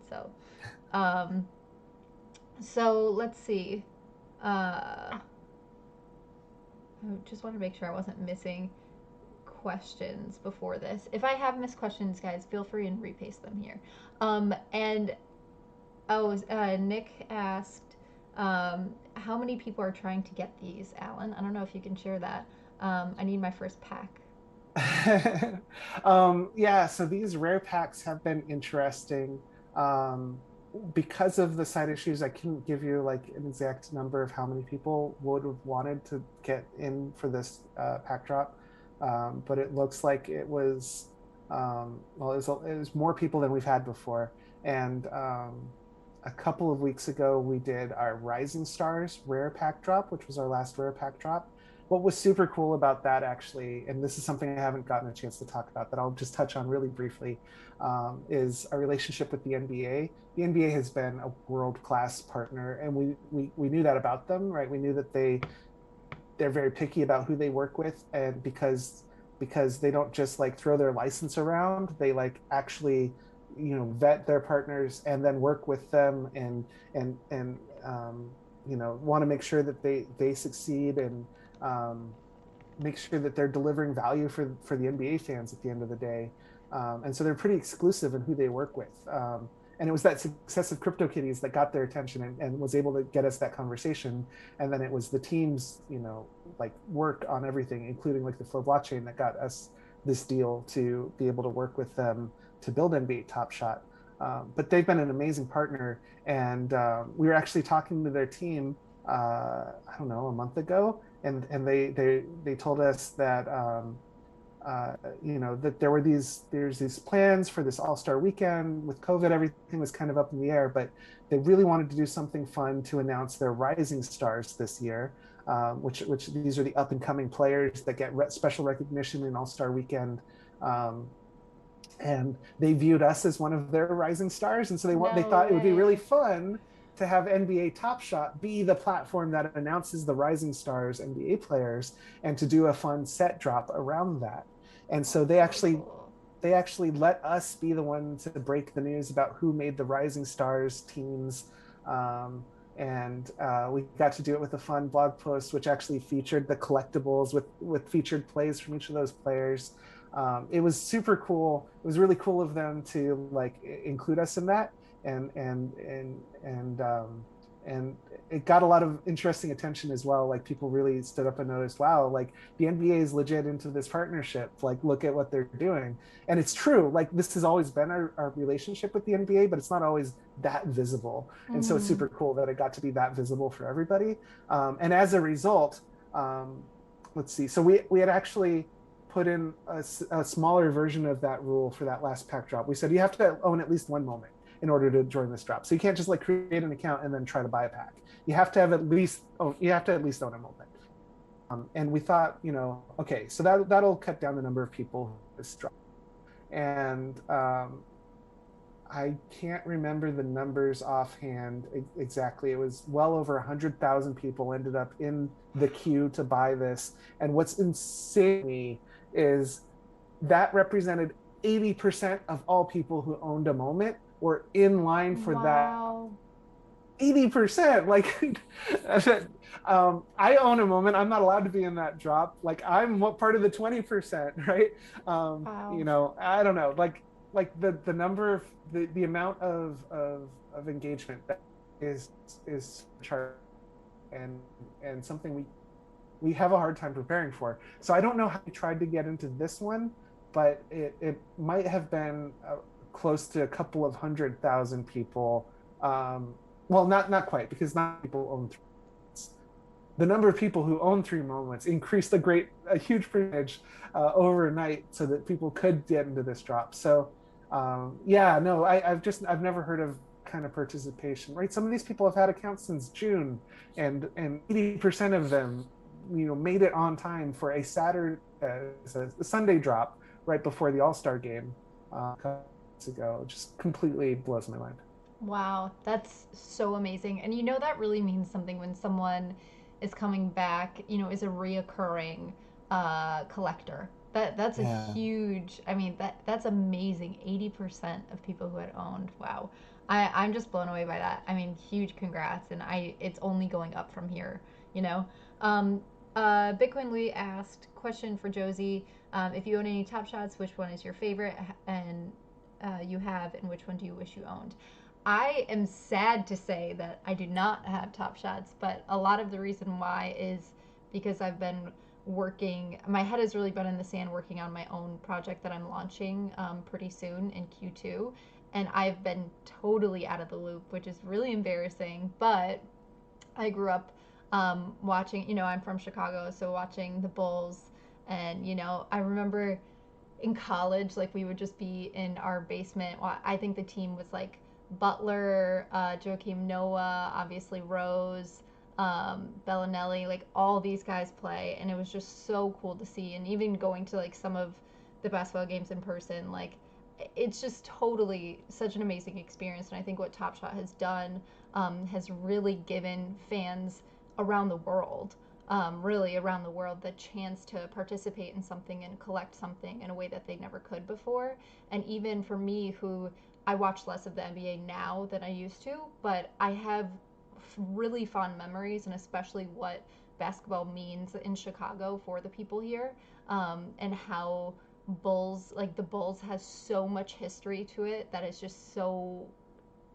Um, so let's see. I just want to make sure I wasn't missing questions before this. If I have missed questions, guys, feel free and repaste them here. And Nick asked, how many people are trying to get these, Alan? I don't know if you can share that. I need my first pack. Yeah, so these rare packs have been interesting. Um, because of the side issues, I couldn't give you like an exact number of how many people would have wanted to get in for this pack drop. But it looks like it was, well, it was more people than we've had before. And a couple of weeks ago, we did our Rising Stars rare pack drop, which was our last rare pack drop. What was super cool about that, actually, and this is something I haven't gotten a chance to talk about, that I'll just touch on really briefly, is our relationship with the NBA. The NBA has been a world-class partner, and we knew that about them, right? We knew that they're very picky about who they work with, and because they don't just like throw their license around, they like actually vet their partners and then work with them, and want to make sure that they succeed, and um, make sure that they're delivering value for the NBA fans at the end of the day. And so they're pretty exclusive in who they work with. And it was that success of Cryptokitties that got their attention, and was able to get us that conversation. And then it was the team's, like work on everything, including like the Flow blockchain, that got us this deal to be able to work with them to build NBA Top Shot. But they've been an amazing partner, and we were actually talking to their team, I don't know, a month ago, and they told us that that there's these plans for this all-star weekend. With COVID, everything was kind of up in the air, but they really wanted to do something fun to announce their rising stars this year, which these are the up and coming players that get special recognition in all-star weekend. um, and they viewed us as one of their rising stars, and so they No thought it would be really way. fun to have NBA Top Shot be the platform that announces the rising stars NBA players, and to do a fun set drop around that. And so That's so cool. they actually let us be the one to break the news about who made the rising stars teams. And we got to do it with a fun blog post, which actually featured the collectibles with featured plays from each of those players. It was super cool. It was really cool of them to like include us in that, and it got a lot of interesting attention as well. Like people really stood up and noticed, wow, like the NBA is legit into this partnership. Like look at what they're doing, and it's true. Like this has always been our relationship with the NBA, but it's not always that visible. And so it's Mm-hmm. super cool that it got to be that visible for everybody. And as a result, um, let's see. So we had actually put in a smaller version of that rule for that last pack drop. We said you have to own at least one moment in order to join this drop. So you can't just like create an account and then try to buy a pack. You have to have at least you have to at least own a moment. And we thought, okay, so that'll cut down the number of people who this drop. And I can't remember the numbers offhand exactly. It was well over 100,000 people ended up in the queue to buy this. And what's insane to me is that represented 80% of all people who owned a moment were in line for that Wow. 80%. Like, I own a moment. I'm not allowed to be in that drop. Like, I'm what part of the 20%, right? Wow. I don't know. Like the number of the amount of engagement that is chart and something we have a hard time preparing for. So I don't know how we tried to get into this one, but it might have been close to a couple of 100,000 people. Well, not quite, because not people own three. The number of people who own three moments increased a huge percentage overnight, so that people could get into this drop. So yeah, no, I've never heard of kind of participation, right? Some of these people have had accounts since June, and 80% of them, made it on time for a Saturday, a Sunday drop right before the All-Star game a couple months ago. It just completely blows my mind. Wow, that's so amazing. And that really means something when someone is coming back, is a reoccurring collector. That's a Yeah. huge, I mean, that's amazing. 80% of people who had owned. Wow. I'm just blown away by that. I mean, huge congrats. And it's only going up from here, you know? Um, Bitcoin Louis asked, question for Josie. If you own any Top Shots, which one is your favorite? And you have, and which one do you wish you owned? I am sad to say that I do not have Top Shots, but a lot of the reason why is because I've been working, my head has really been in the sand working on my own project that I'm launching pretty soon in Q2. And I've been totally out of the loop, which is really embarrassing. But I grew up watching, I'm from Chicago, so watching the Bulls. And, I remember in college, like we would just be in our basement. Well, I think the team was like Butler, Joakim Noah, obviously Rose, Bellinelli, like all these guys play, and it was just so cool to see. And even going to like some of the basketball games in person, like it's just totally such an amazing experience. And I think what Top Shot has done has really given fans around the world really around the world the chance to participate in something and collect something in a way that they never could before. And even for me, who I watch less of the NBA now than I used to, but I have really fond memories, and especially what basketball means in Chicago for the people here, and how the Bulls has so much history to it that is just so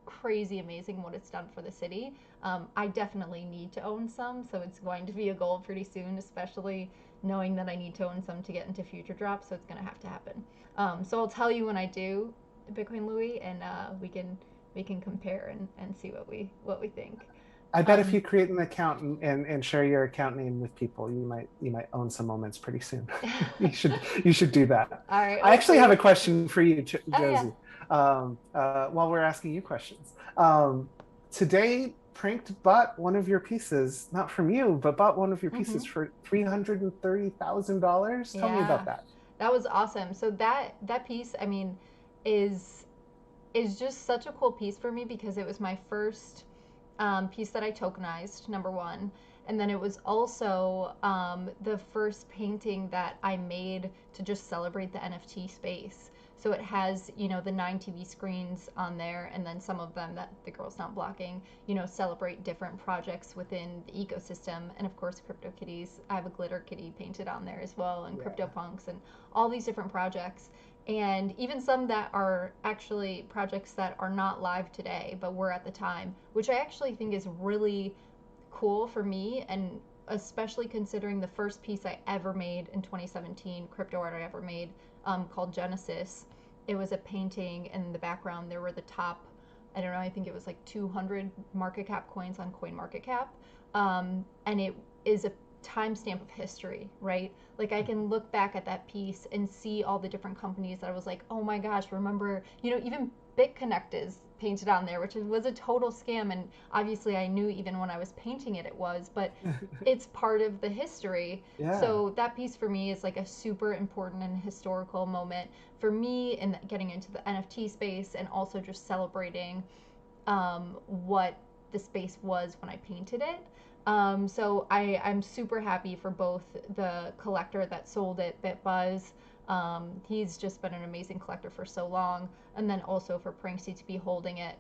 crazy amazing what it's done for the city. I definitely need to own some, so it's going to be a goal pretty soon, especially knowing that I need to own some to get into future drops. So it's going to have to happen. So I'll tell you when I do, Bitcoin Louis, and we can compare and see what we think. I bet if Um, you create an account and share your account name with people, you might own some moments pretty soon. You should do that. all right, I actually have a hopefully. question for you, Oh yeah. Josie. While we're asking you questions, today Pranked bought one of your pieces, not from you, but bought one of your Mm-hmm. pieces for $330,000. Tell me Yeah, about that. that was awesome. So that piece, I mean, is is just such a cool piece for me because it was my first piece that I tokenized, number one. And then it was also the first painting that I made to just celebrate the NFT space. So it has, the 9 TV screens on there, and then some of them that the girl's not blocking, celebrate different projects within the ecosystem. And of course, Cryptokitties. I have a glitter kitty painted on there as well, and Yeah. CryptoPunks, and all these different projects, and even some that are actually projects that are not live today but were at the time, which I actually think is really cool for me, and especially considering the first piece I ever made in 2017, crypto art I ever made, called Genesis. It was a painting, and in the background there were the top, I don't know, I think it was like 200 market cap coins on Coin Market Cap, and it is a timestamp of history, right? Like I can look back at that piece and see all the different companies that I was like, oh my gosh, remember, even BitConnect is painted on there, which was a total scam. And obviously, I knew even when I was painting it, it was, but it's part of the history. Yeah. So that piece for me is like a super important and historical moment for me in getting into the NFT space and also just celebrating what the space was when I painted it. So I'm super happy for both the collector that sold it, BitBuzz. He's just been an amazing collector for so long, and then also for Pranksy to be holding it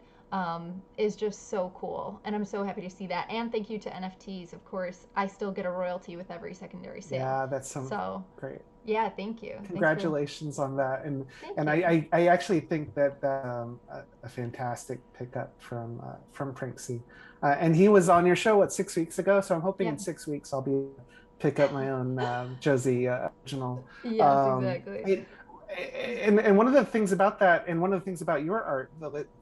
is just so cool. And I'm so happy to see that. And thank you to NFTs, of course. I still get a royalty with every secondary sale. Yeah, that's some So great. yeah, thank you. Thanks for Congratulations on that. thank And you. I actually think that a fantastic pickup from Pranksy. And he was on your show, what, 6 weeks ago? So I'm hoping Yeah. in 6 weeks I'll be pick up my own Josie original. Yes, Um, exactly. it, and one of the things about that, and one of the things about your art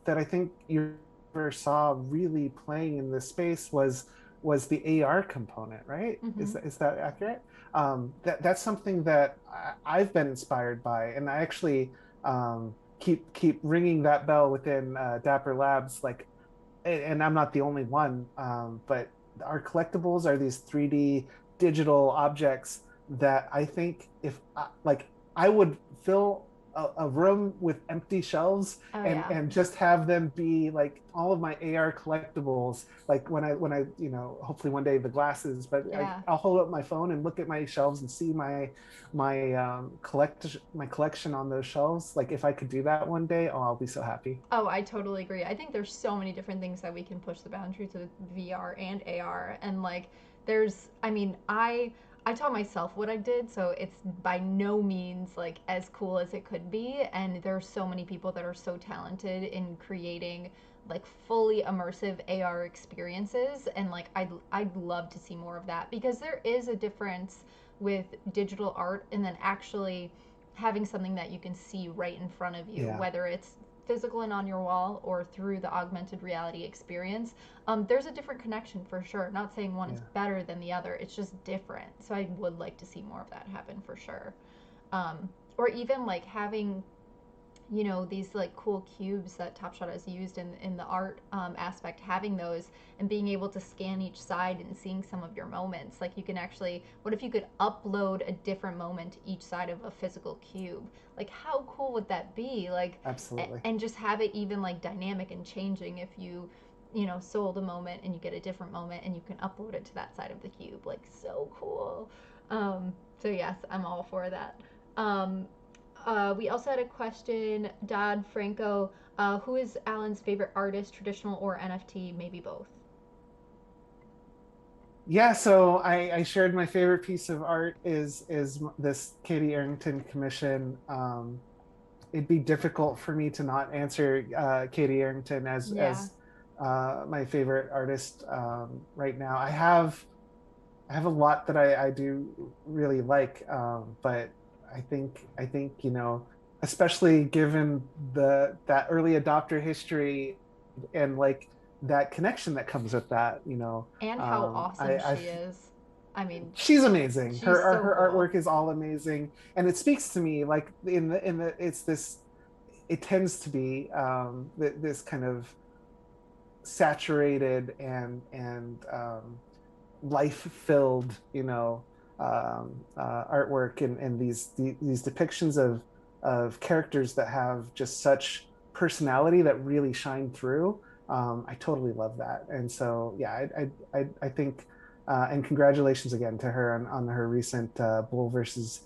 that I think you ever saw really playing in this space was the AR component, right? Mm-hmm. Is that accurate? That's something that I've been inspired by, and I actually keep ringing that bell within Dapper Labs. Like, and I'm not the only one, but our collectibles are these 3D digital objects that I think if like I would fill a room with empty shelves Oh yeah. and just have them be like all of my AR collectibles. Like when I hopefully one day the glasses, but Yeah. I'll hold up my phone and look at my shelves and see my collection on those shelves. Like if I could do that one day, oh, I'll be so happy. Oh, I totally agree. I think there's so many different things that we can push the boundaries with VR and AR. And like I mean, I taught myself what I did, so it's by no means like as cool as it could be. And there's so many people that are so talented in creating like fully immersive AR experiences, and like I'd love to see more of that because there is a difference with digital art and then actually having something that you can see right in front of you, Yeah, whether it's physical and on your wall or through the augmented reality experience. There's a different connection for sure. Not saying one is yeah. better than the other, it's just different. So I would like to see more of that happen for sure. Or even like having these like cool cubes that Top Shot has used in the art aspect, having those and being able to scan each side and seeing some of your moments. Like you can actually, what if you could upload a different moment to each side of a physical cube? Like how cool would that be? Like, Absolutely. and just have it even like dynamic and changing if you sold a moment and you get a different moment and you can upload it to that side of the cube. Like so cool. So yes, I'm all for that. Um, we also had a question, Dodd Franco. Who is Alan's favorite artist, traditional or NFT? Maybe both. Yeah, so I shared my favorite piece of art is this Katie Arrington commission. It'd be difficult for me to not answer Katie Arrington Yeah. as my favorite artist right now. I have a lot that I do really like, but I think especially given the that early adopter history and like that connection that comes with that, And how awesome I she is. I mean, she's amazing. she's so Her cool. artwork is all amazing, and it speaks to me like in the it's this. It tends to be this kind of saturated and life filled, artwork and these depictions of characters that have just such personality that really shine through. I totally love that, and so yeah, I think, and congratulations again to her on her recent Bull versus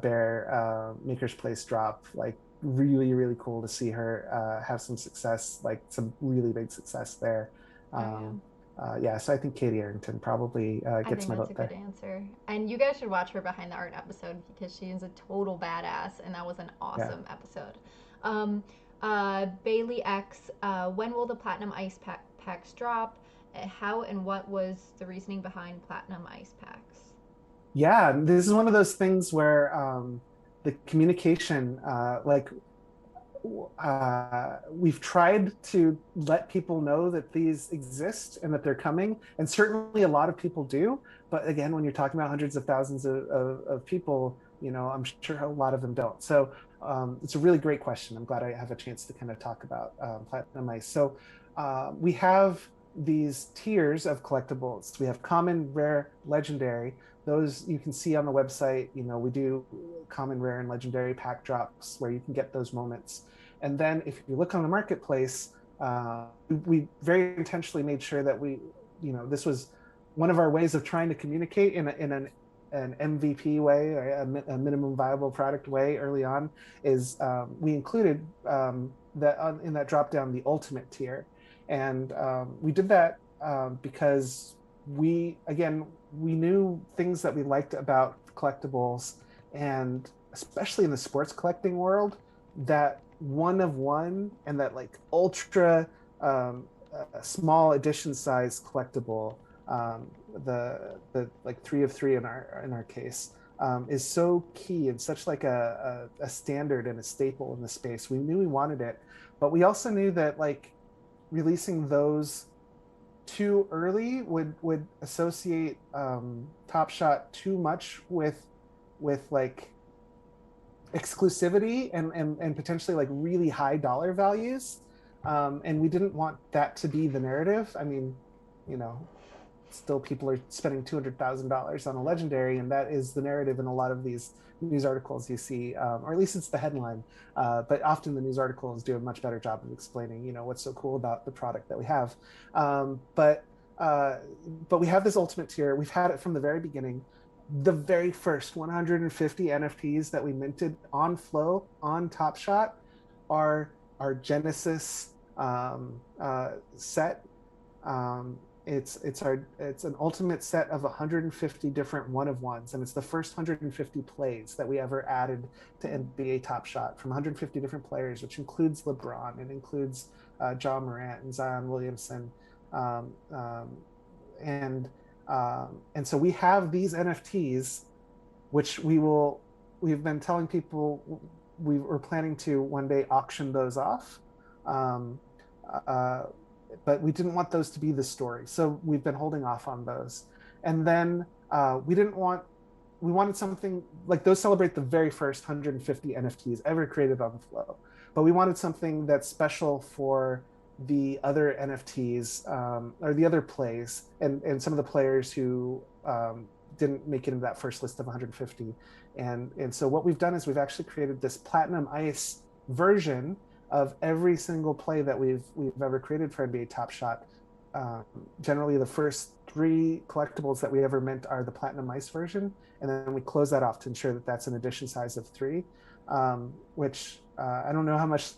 Bear Maker's Place drop. Like really cool to see her have some success, like some really big success there. Oh yeah. Um, yeah, so I think Katie Arrington probably I gets think my that's a vote good there. answer. And you guys should watch her behind the art episode because she is a total badass, and that was an Yeah. awesome episode. Um, Bailey X, when will the platinum packs drop? How and what was the reasoning behind platinum ice packs? Yeah, this is one of those things where the communication, like we've tried to let people know that these exist and that they're coming, and certainly a lot of people do. But again, when you're talking about hundreds of thousands of people, I'm sure a lot of them don't. So it's a really great question. I'm glad I have a chance to kind of talk about platinum ice. So we have these tiers of collectibles. We have common, rare, legendary. Those you can see on the website. We do common, rare, and legendary pack drops where you can get those moments. And then if you look on the marketplace, we very intentionally made sure that this was one of our ways of trying to communicate in an MVP way, or a minimum viable product way early on, is we included that in that drop down the ultimate tier. And we did that because we knew things that we liked about collectibles, and especially in the sports collecting world, that one of one and that like ultra small edition size collectible, the like 3 of 3 in our case, is so key and such like a standard and a staple in the space. We knew we wanted it, but we also knew that like releasing those too early would associate Top Shot too much with like exclusivity and potentially like really high dollar values. And we didn't want that to be the narrative. I mean, you know, still people are spending $200,000 on a legendary, and that is the narrative in a lot of these news articles you see, or at least it's the headline. But often the news articles do a much better job of explaining, what's so cool about the product that we have. But we have this ultimate tier. We've had it from the very beginning. The very first 150 NFTs that we minted on Flow on Top Shot are our Genesis set. It's an ultimate set of 150 different one of ones, and it's the first 150 plays that we ever added to NBA Top Shot from 150 different players, which includes LeBron, and includes John Morant and Zion Williamson, um, um, and and so we have these NFTs, which we've been telling people we were planning to one day auction those off. Um, uh, but we didn't want those to be the story. So we've been holding off on those. And then we wanted something like those celebrate the very first 150 NFTs ever created on the Flow. But we wanted something that's special for the other NFTs, or the other plays, and some of the players who didn't make it into that first list of 150. And so what we've done is we've actually created this Platinum Ice version of every single play that we've ever created for NBA Top Shot. Generally, the first 3 collectibles that we ever mint are the Platinum Ice version, and then we close that off to ensure that that's an edition size of 3. Which I don't know how much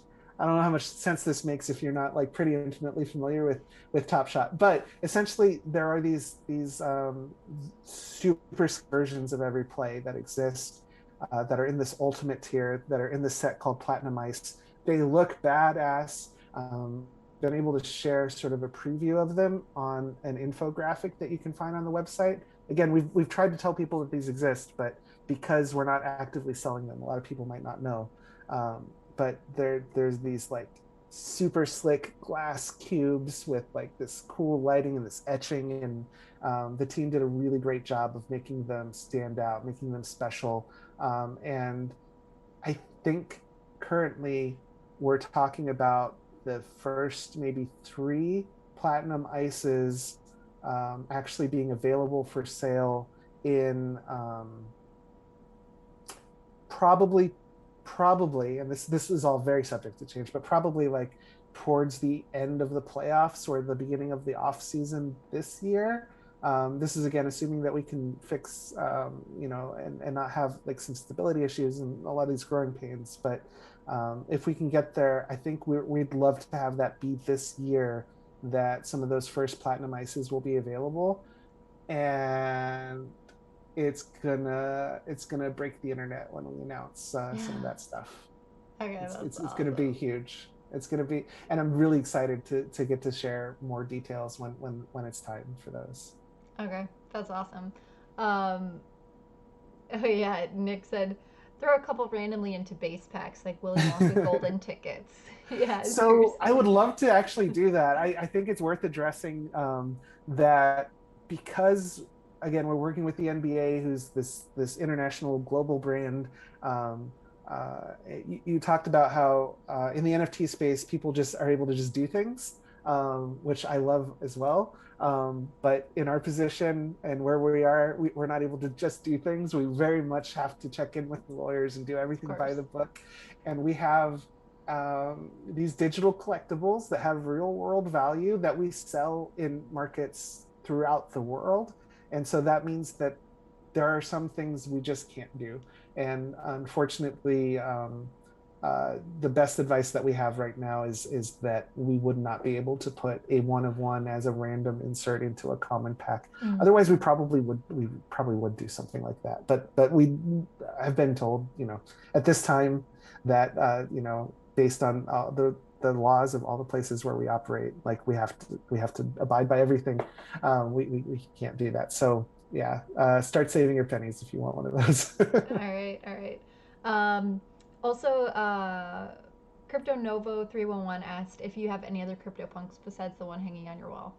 sense this makes if you're not like pretty intimately familiar with Top Shot. But essentially, there are these super versions of every play that exist, that are in this ultimate tier, that are in the set called Platinum Ice. They look badass. Been able to share sort of a preview of them on an infographic that you can find on the website. Again, we've tried to tell people that these exist, but because we're not actively selling them, a lot of people might not know. But there's these like super slick glass cubes with like this cool lighting and this etching, and the team did a really great job of making them stand out, making them special. And I think currently we're talking about the first maybe 3 Platinum Ices actually being available for sale in probably and this is all very subject to change, but probably like towards the end of the playoffs or the beginning of the off season this year. This is again assuming that we can fix, and not have like some stability issues and a lot of these growing pains. But if we can get there, I think we'd love to have that be this year, that some of those first Platinum Ices will be available. And it's gonna break the internet when we announce some of Yeah. that stuff. Okay, It's that's it's, it's gonna be awesome. huge. It's gonna be, and I'm really excited to get to share more details when it's time for those. Okay, that's awesome. Um, oh yeah, Nick said throw a couple randomly into base packs like Willy Wonka golden tickets. Yeah, So I would seriously. love to actually do that. I think it's worth addressing that, because again, we're working with the NBA, who's this international global brand. Um, you talked about how in the NFT space, people just are able to just do things, which I love as well. But in our position and where we are, we're not able to just do things. We very much have to check in with the lawyers and do Of everything by course. the book. And we have these digital collectibles that have real world value that we sell in markets throughout the world. And so that means that there are some things we just can't do. And unfortunately, the best advice that we have right now is that we would not be able to put a one of one as a random insert into a common pack. Mm. Otherwise, we probably would do something like that. But we have been told, at this time that based on the laws of all the places where we operate, like we have to abide by everything. We can't do that. So yeah, start saving your pennies if you want one of those. All right, all right. Um, Also, Crypto Novo 311 asked if you have any other CryptoPunks besides the one hanging on your wall.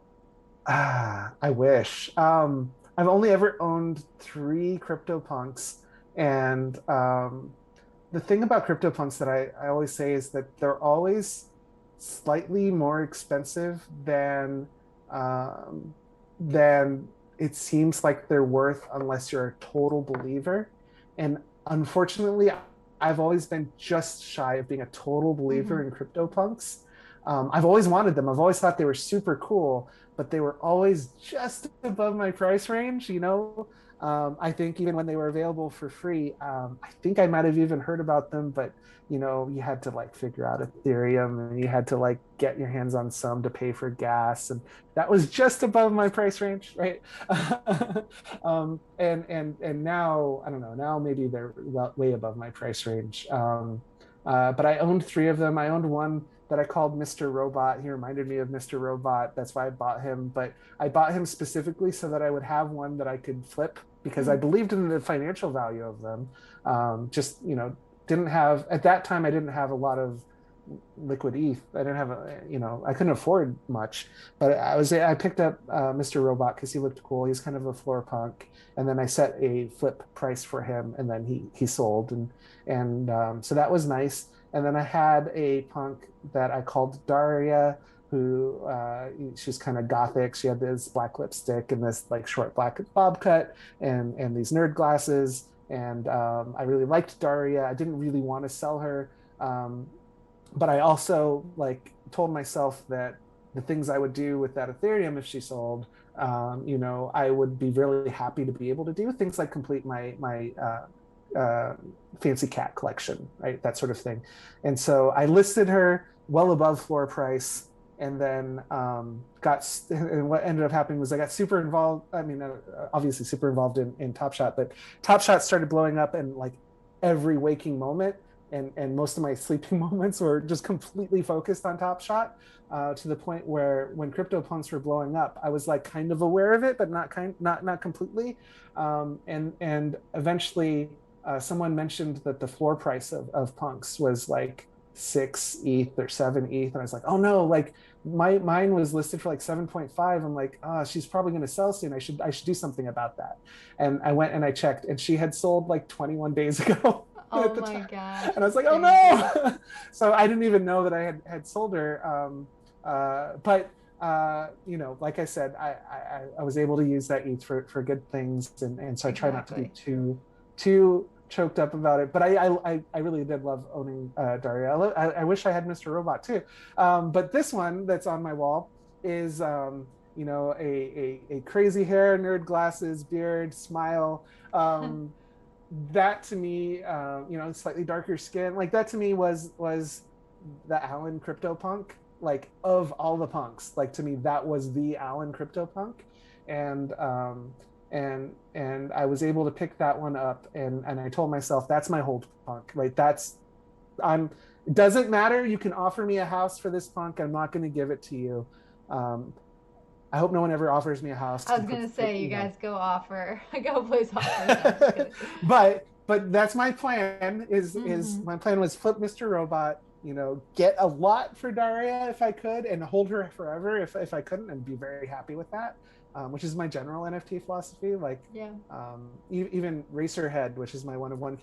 I wish. I've only ever owned three CryptoPunks, and the thing about CryptoPunks that I always say is that they're always slightly more expensive um, than it seems like they're worth unless you're a total believer. And unfortunately, I've always been just shy of being a total Mm-hmm. believer in CryptoPunks. I've always wanted them. I've always thought they were super cool, but they were always just above my price range. I think even when they were available for free, I think I might have even heard about them, but you had to like figure out Ethereum and you had to like get your hands on some to pay for gas. And that was just above my price range, right? And now, I don't know, now maybe they're way above my price range. But I owned three of them. I owned one that I called Mr. Robot. He reminded me of Mr. Robot. That's why I bought him. But I bought him specifically so that I would have one that I could flip because I Mm-hmm. believed in the financial value of them. Just, didn't have, at that time, I didn't have a lot of liquid ETH. I didn't have I couldn't afford much, but I picked up Mr. Robot because he looked cool. He's kind of a floor punk. And then I set a flip price for him and then he sold. And so that was nice. And then I had a punk that I called Daria, who she's kind of gothic. She had this black lipstick and this like short black bob cut and these nerd glasses. And I really liked Daria. I didn't really want to sell her. Um, but I also like told myself that the things I would do with that Ethereum if she sold, I would be really happy to be able to do things like complete my fancy cat collection, right? That sort of thing. And so I listed her well above floor price. And then and what ended up happening was I got super involved. I mean, obviously super involved in Top Shot, but Top Shot started blowing up in like every waking moment. And most of my sleeping moments were just completely focused on Top Shot, to the point where when CryptoPunks were blowing up, I was like kind of aware of it, but not completely. And eventually, someone mentioned that the floor price of punks was like 6 ETH or 7 ETH, and I was like, oh no, like mine was listed for like 7.5. I'm like, she's probably going to sell soon. I should do something about that. And I went and I checked, and she had sold like 21 days ago. Oh At the my time. gosh, And I was that's like, oh crazy. no. So I didn't even know that I had sold her. But like I said, I was able to use that ETH for good things, and so I try not to be Exactly. too choked up about it. But I really did love owning Daria. I wish I had Mr. Robot too. But this one that's on my wall is a crazy hair, nerd glasses, beard, smile. That to me, slightly darker skin, like that to me was the Alan CryptoPunk, like of all the punks. Like to me, that was the Alan CryptoPunk, and I was able to pick that one up, and I told myself that's my hold punk, right? I'm. It doesn't matter. You can offer me a house for this punk. I'm not going to give it to you. Um, I hope no one ever offers me a house I to was put, gonna say, you you know, guys go offer, go place offers. No, I'm just kidding. but that's my plan. Is Mm-hmm. my plan was flip Mr. Robot, get a lot for Daria if I could, and hold her forever if I couldn't, and be very happy with that. which is my general NFT philosophy. Like Yeah. even Racerhead, which is my one of one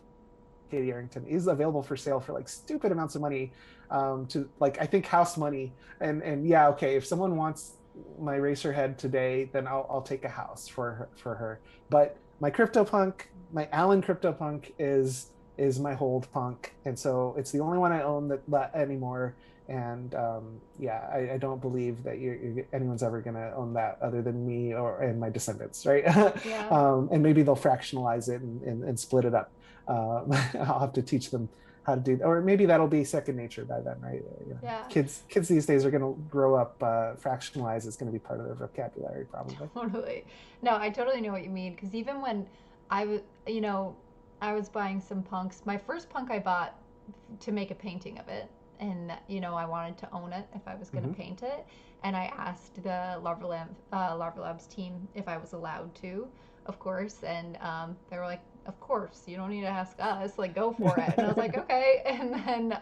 Katie Arrington, is available for sale for like stupid amounts of money, to like I think house money. And yeah, okay, if someone wants my Racerhead today, then I'll take a house for her. But my CryptoPunk, my Alan CryptoPunk is my hold punk, and so it's the only one I own that anymore. And yeah, I don't believe that anyone's ever going to own that other than me or and my descendants, right? Yeah. And maybe they'll fractionalize it and split it up. I'll have to teach them how to do, or maybe that'll be second nature by then, right? You know, Yeah. kids these days are going to grow up, fractionalized is going to be part of their vocabulary probably. Totally. No, I totally know what you mean. Because even when I was, I was buying some punks. My first punk I bought to make a painting of it, and I wanted to own it if I was going to Mm-hmm. paint it. And I asked the Larva Labs team if I was allowed to, of course. And they were like, "Of course, you don't need to ask us. Like, go for it." And I was like, "Okay." And then,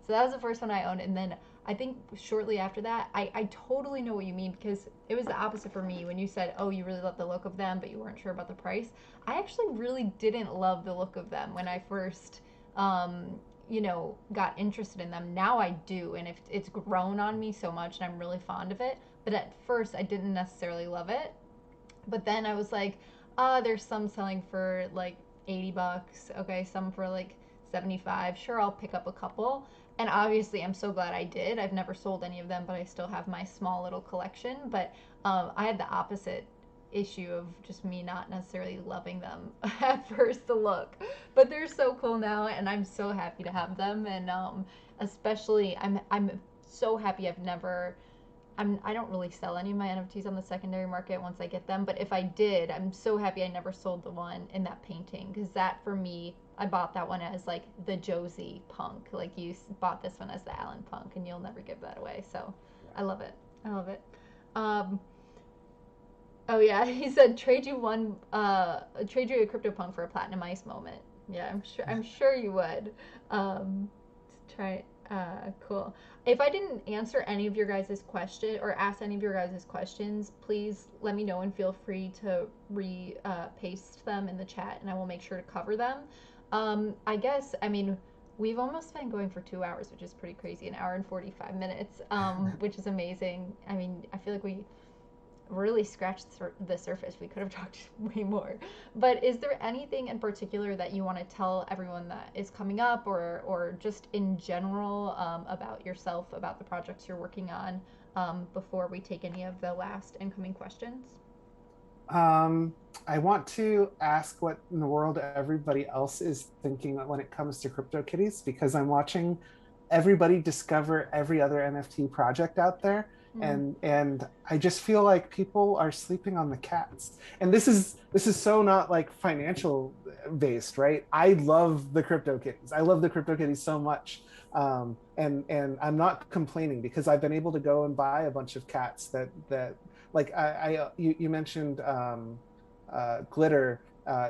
so that was the first one I owned. And then I think shortly after that, I totally know what you mean because it was the opposite for me when you said, oh, you really love the look of them, but you weren't sure about the price. I actually really didn't love the look of them when I first, got interested in them. Now I do, and if it's grown on me so much, and I'm really fond of it. But at first, I didn't necessarily love it. But then I was like, there's some selling for like $80. Okay, some for like 75. Sure, I'll pick up a couple. And obviously, I'm so glad I did. I've never sold any of them, but I still have my small little collection. But I had the opposite issue of just me not necessarily loving them at first to look. But they're so cool now, and I'm so happy to have them. And especially, I'm so happy I've never I don't really sell any of my NFTs on the secondary market once I get them, but if I did, I'm so happy I never sold the one in that painting because that for me, I bought that one as like the Josie punk. Like you bought this one as the Alan punk, and you'll never give that away. So I love it. I love it. Um, oh yeah, he said trade you a crypto punk for a platinum ice moment. Yeah, I'm sure you would. Try cool. If I didn't answer any of your guys' question or ask any of your guys' questions, please let me know and feel free to paste them in the chat, and I will make sure to cover them. I guess I mean we've almost been going for 2 hours, which is pretty crazy, an hour and 45 minutes, which is amazing. I mean, I feel like we really scratched the surface. We could have talked way more. But is there anything in particular that you want to tell everyone that is coming up, or just in general about yourself, about the projects you're working on, before we take any of the last incoming questions? Um, I want to ask what in the world everybody else is thinking when it comes to CryptoKitties, because I'm watching everybody discover every other NFT project out there. Mm. And I just feel like people are sleeping on the cats. And this is so not like financial based, right? I love the CryptoKitties. I love the CryptoKitties so much. And I'm not complaining because I've been able to go and buy a bunch of cats that like you mentioned glitter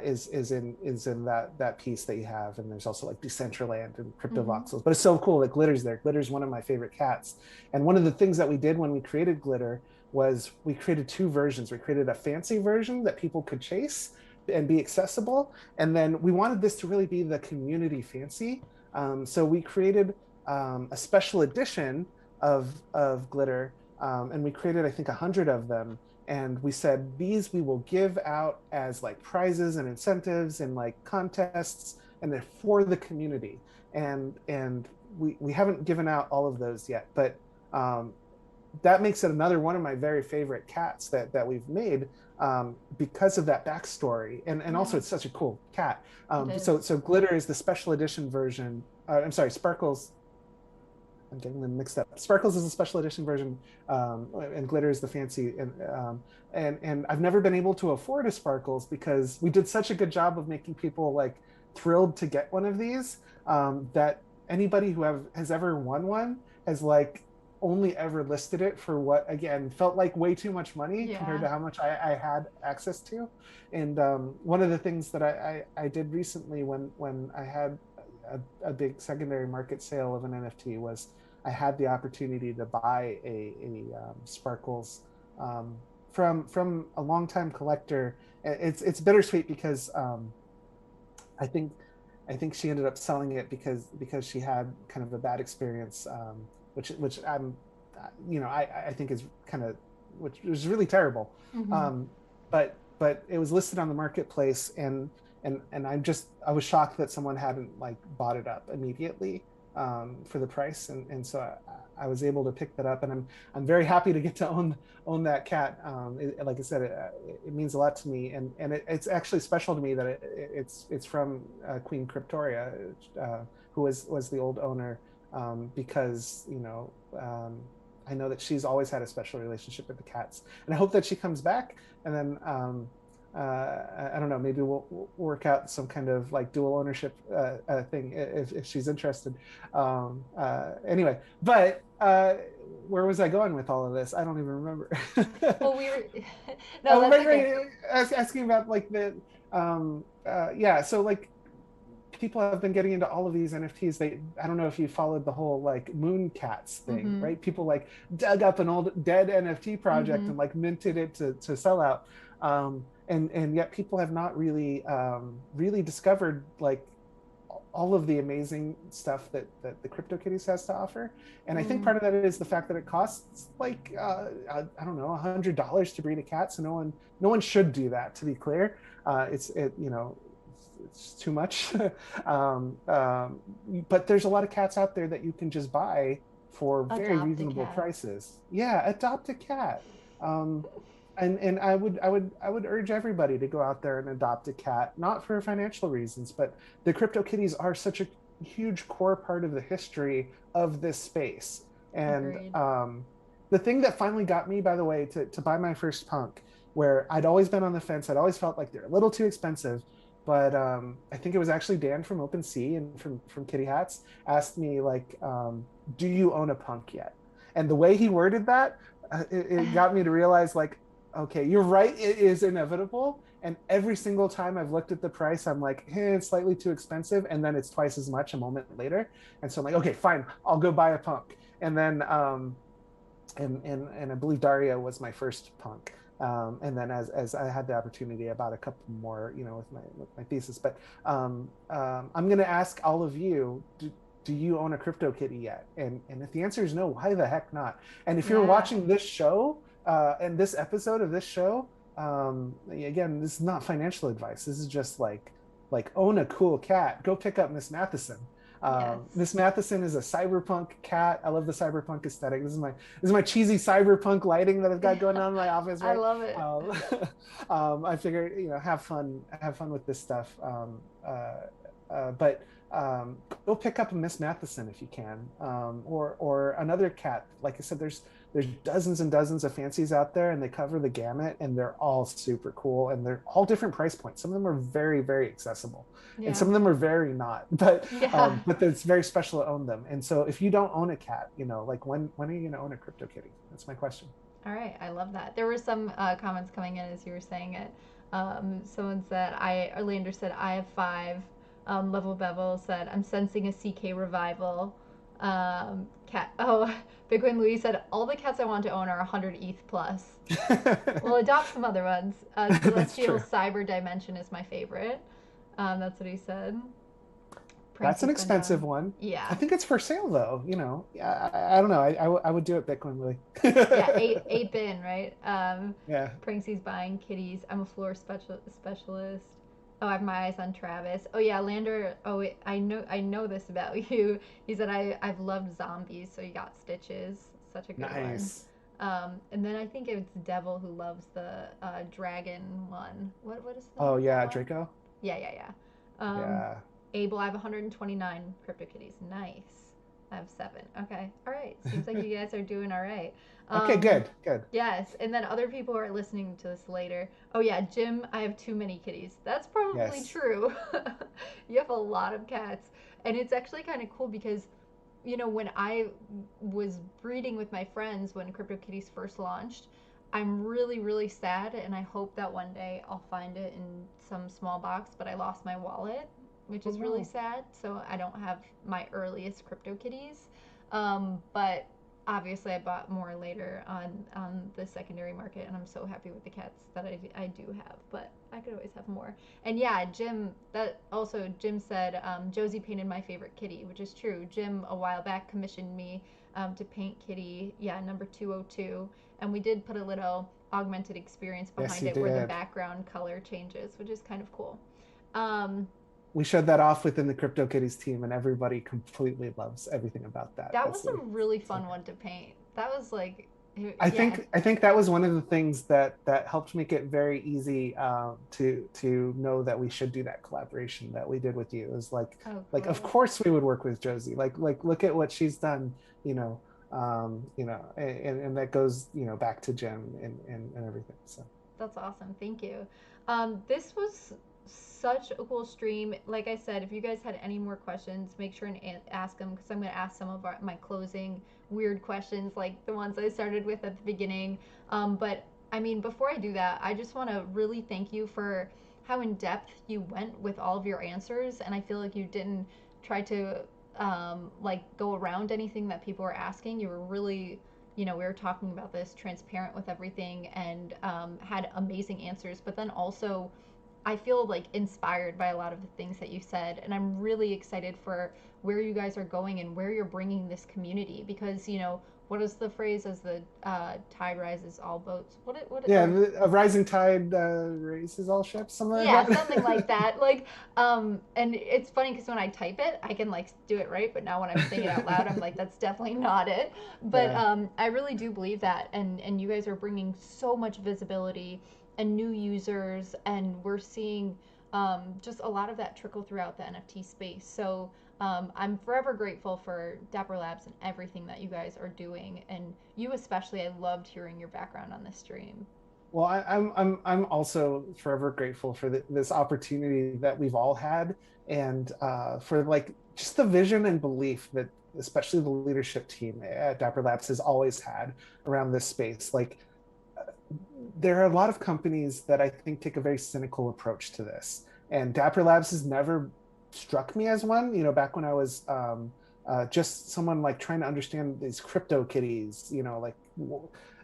is in that piece that you have, and there's also like Decentraland and Mm-hmm. Cryptovoxels. But it's so cool that glitter's there. Glitter's one of my favorite cats, and one of the things that we did when we created glitter was we created two versions. We created a fancy version that people could chase and be accessible, and then we wanted this to really be the community fancy. So we created a special edition of glitter, and we created I think 100 of them, and we said these we will give out as like prizes and incentives and like contests, and they're for the community. And we haven't given out all of those yet, but that makes it another one of my very favorite cats that we've made, because of that backstory, and Yeah, also it's such a cool cat. it So is. glitter is the special edition version. I'm sorry, sparkles, I'm getting them mixed up. Sparkles is a special edition version, and Glitter is the fancy. And I've never been able to afford a Sparkles because we did such a good job of making people like thrilled to get one of these, that anybody who has ever won one has like only ever listed it for what again felt like way too much money compared Yeah. to how much I had access to. And one of the things that I did recently when I had a big secondary market sale of an NFT was I had the opportunity to buy a Sparkles, from a longtime collector. It's bittersweet because I think I think she ended up selling it because she had kind of a bad experience, which I'm, I think is kind of, which was really terrible. Mm-hmm. But it was listed on the marketplace, and I was shocked that someone hadn't like bought it up immediately for the price, and so I was able to pick that up, and I'm very happy to get to own that cat. Like I said, it means a lot to me, and it's actually special to me that it's from Queen Cryptoria, who was the old owner, because I know that she's always had a special relationship with the cats, and I hope that she comes back, and then I don't know, maybe we'll work out some kind of like dual ownership thing if she's interested. Anyway, but where was I going with all of this? I don't even remember. Well, we were. No, Oh, that's right, okay. right. Asking about like yeah. So like people have been getting into all of these NFTs. I don't know if you followed the whole like moon cats thing, Mm-hmm. right? People like dug up an old dead NFT project Mm-hmm. and like minted it to sell out. And yet people have not really discovered like all of the amazing stuff that the Cryptokitties has to offer. And I think Mm. part of that is the fact that it costs like I don't know, $100 to breed a cat. So no one should do that. To be clear, it's too much. um, um, but there's a lot of cats out there that you can just buy for very Adopt a reasonable cat. prices. Yeah, adopt a cat. Um, and I would urge everybody to go out there and adopt a cat, not for financial reasons, but the Cryptokitties are such a huge core part of the history of this space. And Agreed. the thing that finally got me, by the way, to buy my first punk, where I'd always been on the fence, I'd always felt like they're a little too expensive. But I think it was actually Dan from OpenSea and from Kitty Hats asked me like, "Do you own a punk yet?" And the way he worded that, it got me to realize like, okay, you're right, it is inevitable. And every single time I've looked at the price, I'm like, hey, it's slightly too expensive, and then it's twice as much a moment later. And so I'm like, okay, fine, I'll go buy a punk. And then and I believe Daria was my first punk. And then as I had the opportunity, I bought a couple more, with my thesis. But I'm going to ask all of you: do you own a CryptoKitty yet? And if the answer is no, why the heck not? And if you're Yeah. watching this show and this episode of this show, again, this is not financial advice. This is just like own a cool cat. Go pick up Miss Matheson. Yes. Miss Matheson is a cyberpunk cat. I love the cyberpunk aesthetic. This is my cheesy cyberpunk lighting that I've got going on in my office, I right? love it. I figured, have fun with this stuff. But go pick up a Miss Matheson if you can, or another cat. Like I said, there's dozens and dozens of fancies out there, and they cover the gamut, and they're all super cool, and they're all different price points. Some of them are very, very accessible, and Yeah. some of them are very not. But Yeah. it's very special to own them. And so if you don't own a cat, like when are you going to own a CryptoKitty? That's my question. All right. I love that. There were some comments coming in as you were saying it. Someone said, Lander said, I have five. Level Bevel said, I'm sensing a CK revival. Cat. Oh, Bitcoin Louis said, all the cats I want to own are 100 ETH plus. Well, adopt some other ones. That's Celestial true. Cyber Dimension is my favorite. That's what he said. That's an Pranksy's been expensive down. one. I Yeah. think it's for sale though. I don't know. I would do it Bitcoin Willie. Yeah, eight bin, right? Yeah. Pranksy's buying kitties. I'm a floor specialist. Oh, I have my eyes on Travis. Oh yeah, Lander. Oh, wait, I know this about you. He said I've loved zombies, so you got Stitches. Such a good one. Nice. And then I think it's Devil who loves the dragon one. What is Oh that yeah, one? Draco. Yeah, yeah, yeah. Um, Yeah. Abel, I have 129 Cryptokitties. Nice. I have seven. Okay. All right. Seems like you guys are doing all right. Okay, Um, good, good. yes. And then other people are listening to this later. Oh, yeah. Jim, I have too many kitties. That's probably Yes. true. You have a lot of cats. And it's actually kind of cool because, when I was breeding with my friends when CryptoKitties first launched, I'm really, really sad. And I hope that one day I'll find it in some small box, but I lost my wallet, which Oh is really no. sad. So I don't have my earliest CryptoKitties. But obviously I bought more later on the secondary market, and I'm so happy with the cats that I do have, but I could always have more. And yeah, Jim said Josie painted my favorite kitty, which is true. Jim a while back commissioned me to paint Kitty, yeah, number 202, and we did put a little augmented experience Yes, behind you it where the did. background color changes, which is kind of cool. um, We showed that off within the Cryptokitties team, and everybody completely loves everything about that. that That's was a really so fun great. one to paint. That was like, I yeah. think I think that was one of the things that helped make it very easy to know that we should do that collaboration that we did with you. Is Oh, like of cool. course we would work with Josie. Like look at what she's done. And that goes back to Jim and everything. So That's awesome. Thank you. This was such a cool stream. Like I said, if you guys had any more questions, make sure and ask them, because I'm going to ask some of my closing weird questions, like the ones I started with at the beginning. But I mean, before I do that, I just want to really thank you for how in depth you went with all of your answers. And I feel like you didn't try to like go around anything that people were asking. You were really, we were talking about this, transparent with everything, and had amazing answers. But then also, I feel like inspired by a lot of the things that you said, and I'm really excited for where you guys are going and where you're bringing this community. Because what is the phrase? As the tide rises, all boats. yeah, Or a rising tide raises all ships, something like yeah, something like that. that. Like, and it's funny because when I type it, I can like do it right, but now when I'm saying it out loud, I'm like, that's definitely not it. But Yeah. I really do believe that, and you guys are bringing so much visibility and new users, and we're seeing just a lot of that trickle throughout the NFT space. So I'm forever grateful for Dapper Labs and everything that you guys are doing, and you especially. I loved hearing your background on this stream. Well, I'm also forever grateful for this opportunity that we've all had, and for like just the vision and belief that especially the leadership team at Dapper Labs has always had around this space. Like there are a lot of companies that I think take a very cynical approach to this, and Dapper Labs has never struck me as one. Back when I was just someone like trying to understand these crypto kitties,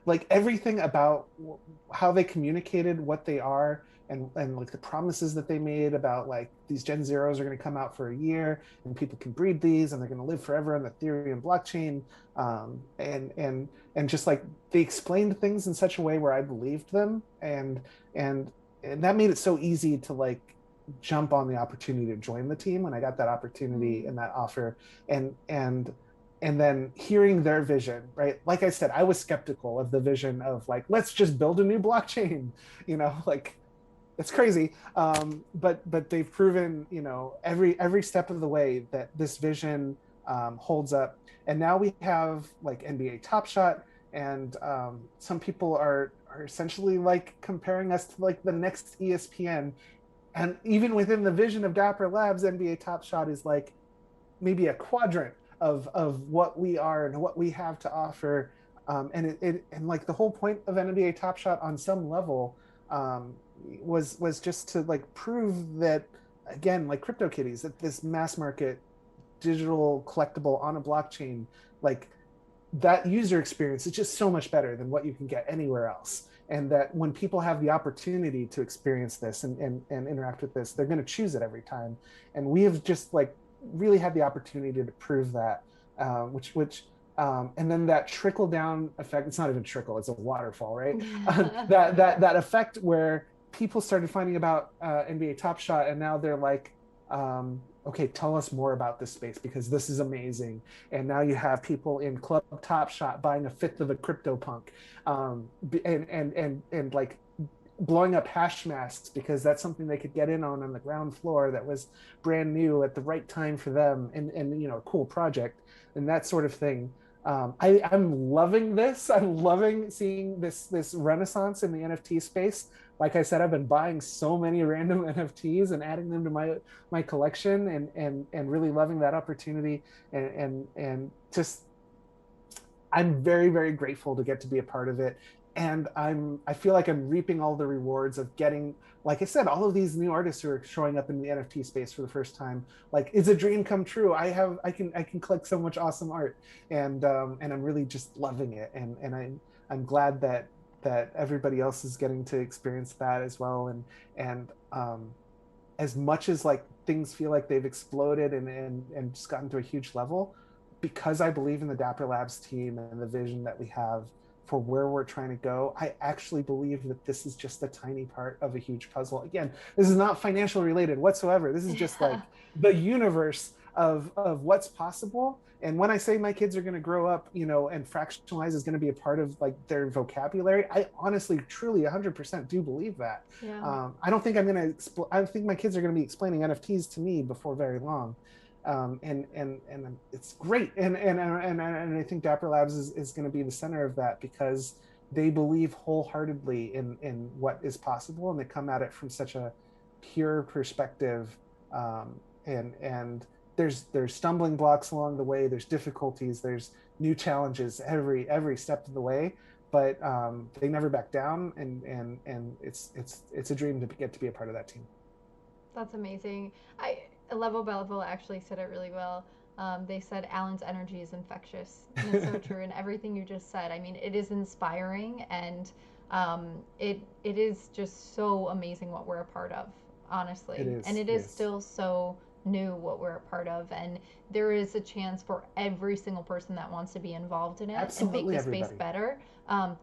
like everything about how they communicated what they are, and like the promises that they made about like these Gen Zeros are going to come out for a year and people can breed these and they're going to live forever on the Ethereum blockchain, and just like they explained things in such a way where I believed them, and that made it so easy to like jump on the opportunity to join the team when I got that opportunity Mm. and that offer, and then hearing their vision, right? Like I said, I was skeptical of the vision of like, let's just build a new blockchain, like it's crazy. But they've proven, every step of the way that this vision holds up. And now we have like NBA Top Shot, and some people are essentially like comparing us to like the next ESPN. And even within the vision of Dapper Labs, NBA Top Shot is like maybe a quadrant of what we are and what we have to offer. And like the whole point of NBA Top Shot on some level was just to like prove that, again, like Cryptokitties, that this mass market digital collectible on a blockchain, like that user experience is just so much better than what you can get anywhere else. And that when people have the opportunity to experience this and interact with this, they're going to choose it every time. And we have just like really had the opportunity to prove that, and then that trickle down effect, it's not even trickle, it's a waterfall, right? That effect where people started finding about NBA Top Shot, and now they're like, okay, tell us more about this space because this is amazing. And now you have people in Club Top Shot buying a fifth of a CryptoPunk, and like blowing up hash masks because that's something they could get in on the ground floor that was brand new at the right time for them, and a cool project and that sort of thing. I'm loving this. I'm loving seeing this renaissance in the NFT space. Like I said, I've been buying so many random NFTs and adding them to my collection, and really loving that opportunity, and just I'm very, very grateful to get to be a part of it. and I feel like I'm reaping all the rewards of getting, like I said, all of these new artists who are showing up in the NFT space for the first time. Like, it's a dream come true. I can collect so much awesome art, and I'm really just loving it, and I'm glad that everybody else is getting to experience that as well. And as much as like things feel like they've exploded and just gotten to a huge level, because I believe in the Dapper Labs team and the vision that we have for where we're trying to go, I actually believe that this is just a tiny part of a huge puzzle. Again, this is not financial related whatsoever. This is just Yeah. like the universe of what's possible. And when I say my kids are going to grow up, and fractionalize is going to be a part of like their vocabulary, I honestly, truly, 100% do believe that. Yeah. I don't think I'm going to. I think my kids are going to be explaining NFTs to me before very long, and it's great. And I think Dapper Labs is going to be the center of that, because they believe wholeheartedly in what is possible, and they come at it from such a pure perspective. And there's stumbling blocks along the way. There's difficulties. There's new challenges every step of the way, but they never back down, and it's a dream to get to be a part of that team. That's amazing. I Level by Level actually said it really well. They said Alan's energy is infectious, and it's so true. And everything you just said, I mean, it is inspiring, and it is just so amazing what we're a part of, It honestly. And is. it It is is. still so new what we're a part of, and there is a chance for every single person that wants to be involved in it and make Absolutely the space everybody. better.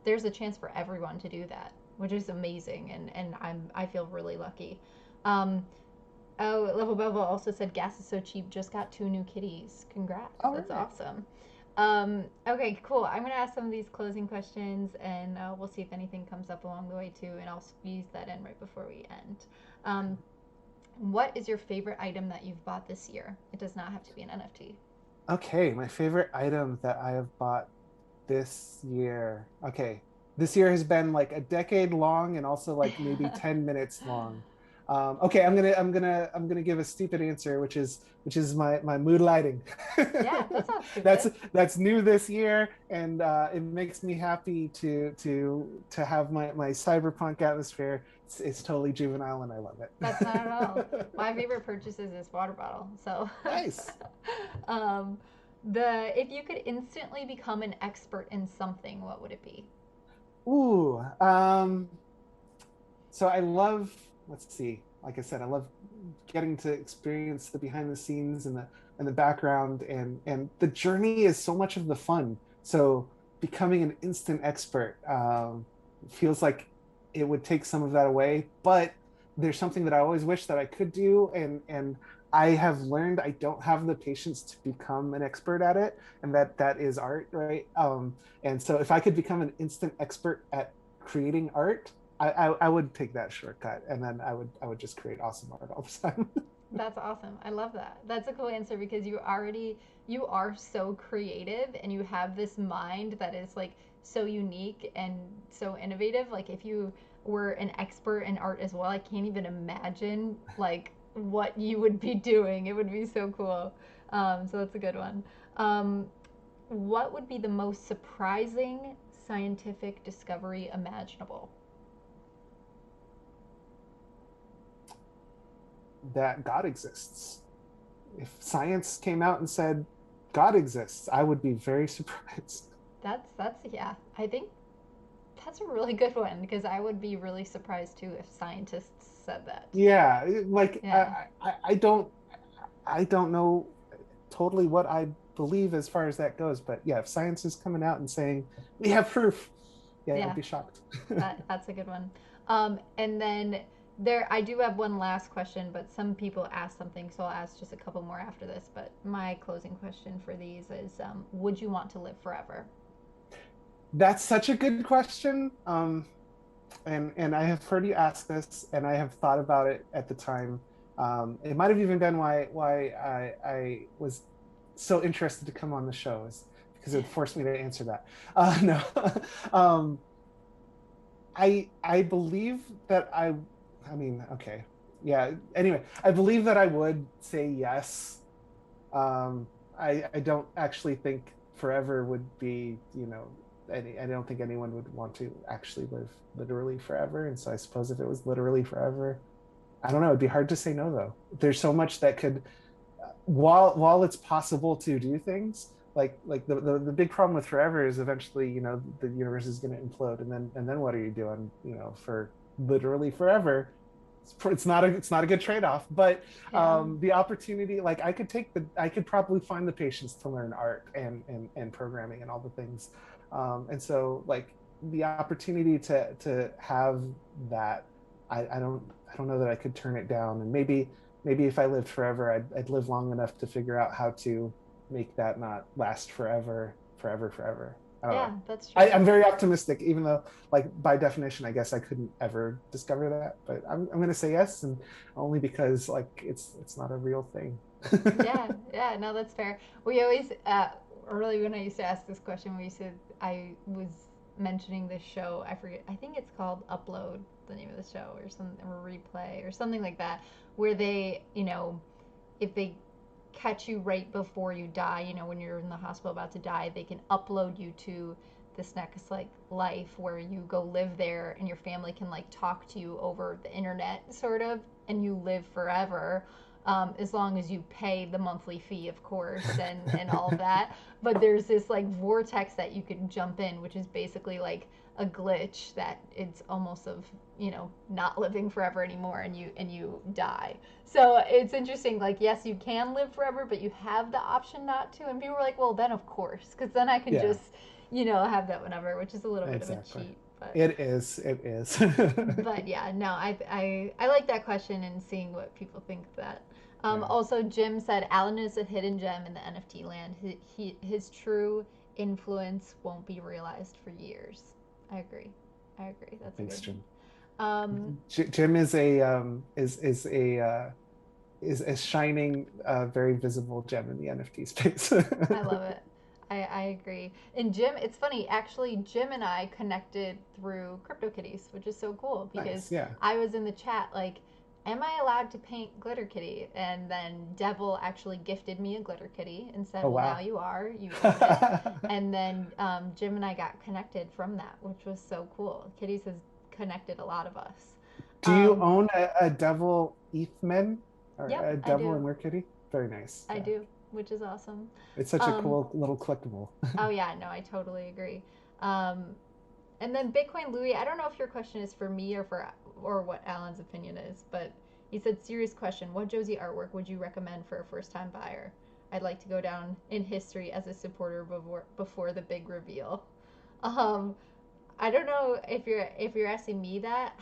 There's a chance for everyone to do that, which is amazing, and I feel really lucky. Um, Oh, Level Bevel also said gas is so cheap. Just got 2 new kitties. Congrats. All That's right. awesome. Okay, cool. I'm gonna ask some of these closing questions, and we'll see if anything comes up along the way too, and I'll squeeze that in right before we end. Um, what is your favorite item that you've bought this year? It does not have to be an NFT. Okay, my favorite item that I have bought this year. Okay, this year has been like a decade long, and also like maybe 10 minutes long. Okay, I'm gonna give a stupid answer, which is my mood lighting. Yeah, that's not that's stupid. that's new this year, and it makes me happy to have my cyberpunk atmosphere. It's totally juvenile, and I love That's not at all. it. My favorite purchases is water bottle. So, Nice. um, the if you could instantly become an expert in something, what would it be? Ooh, so I love, let's see, like I said, I love getting to experience the behind the scenes and the background, and the journey is so much of the fun. So becoming an instant expert feels like it would take some of that away, but there's something that I always wish that I could do, and I have learned I don't have the patience to become an expert at it, and that is art, right? And so if I could become an instant expert at creating art, I would take that shortcut, and then I would just create awesome art all the time. That's awesome. I love that. That's a cool answer because you are so creative and you have this mind that is like so unique and so innovative. Like if you were an expert in art as well, I can't even imagine like what you would be doing. It would be so cool. So that's a good one. Um, what would be the most surprising scientific discovery imaginable? That God exists. If science came out and said God exists, I would be very surprised. That's yeah. I think that's a really good one because I would be really surprised too if scientists said that. Yeah, like Yeah. I don't know totally what I believe as far as that goes, but yeah, if science is coming out and saying we have proof, yeah, I'd Yeah. be shocked. That's a good one. And then I do have one last question, but some people ask something, so I'll ask just a couple more after this. But my closing question for these is, would you want to live forever? That's such a good question. And I have heard you ask this, and I have thought about it at the time. It might have even been why I was so interested to come on the show, is because it forced me to answer that. No, um, I believe that I mean, okay, yeah. Anyway, I believe that I would say yes. I don't actually think forever would be, I don't think anyone would want to actually live literally forever. And so I suppose if it was literally forever, I don't know, it'd be hard to say no though. There's so much that could, while it's possible to do things, like the big problem with forever is eventually, the universe is going to implode, and then what are you doing, for literally forever? It's not a good trade-off, but Yeah. the opportunity, like I could probably find the patience to learn art and programming and all the things, and so like the opportunity to have that, I don't know that I could turn it down. And maybe if I lived forever, I'd live long enough to figure out how to make that not last forever, forever, forever. I don't Yeah, know. that's true. I'm very optimistic, even though, like, by definition, I guess I couldn't ever discover that. But I'm going to say yes, and only because like it's not a real thing. Yeah, yeah, no, that's fair. We always, early when I used to ask this question, I was mentioning this show. I forget. I think it's called Upload, the name of the show, or something, or Replay, or something like that, where they, if they catch you right before you die, when you're in the hospital about to die, they can upload you to this next like life where you go live there and your family can like talk to you over the internet sort of, and you live forever, as long as you pay the monthly fee, of course, and all of that. But there's this like vortex that you can jump in, which is basically like a glitch that it's almost of not living forever anymore, and you die. So it's interesting. Like, yes, you can live forever, but you have the option not to. And people were like, well, then of course, because then I can Yeah, just have that whenever, which is a little bit of a exactly. cheat, but. It is. It is. But yeah, no, I like that question and seeing what people think of that. Yeah. Also, Jim said Alan is a hidden gem in the NFT land. His true influence won't be realized for years. I agree. I agree. That's a Thanks, good one. Jim. Um, Jim is a shining, very visible gem in the NFT space. I love it. I agree. And Jim, it's funny, actually, Jim and I connected through Cryptokitties, which is so cool because Nice, yeah. I was in the chat like, am I allowed to paint glitter kitty? And then Devil actually gifted me a glitter kitty and said, Oh well, now wow. you are, you own it. And then Jim and I got connected from that, which was so cool. Kitties has connected a lot of us. Do you Um, own a devil Ethmen or yep, a I devil do. and Kitty? Very nice. I Yeah. do, which is awesome. It's such a Um, cool little collectible. oh yeah, no, I totally agree. Um, and then Bitcoin Louis, I don't know if your question is for me or what Alan's opinion is, but he said, serious question. What Josie artwork would you recommend for a first time buyer? I'd like to go down in history as a supporter before the big reveal. Um, I don't know if you're asking me that.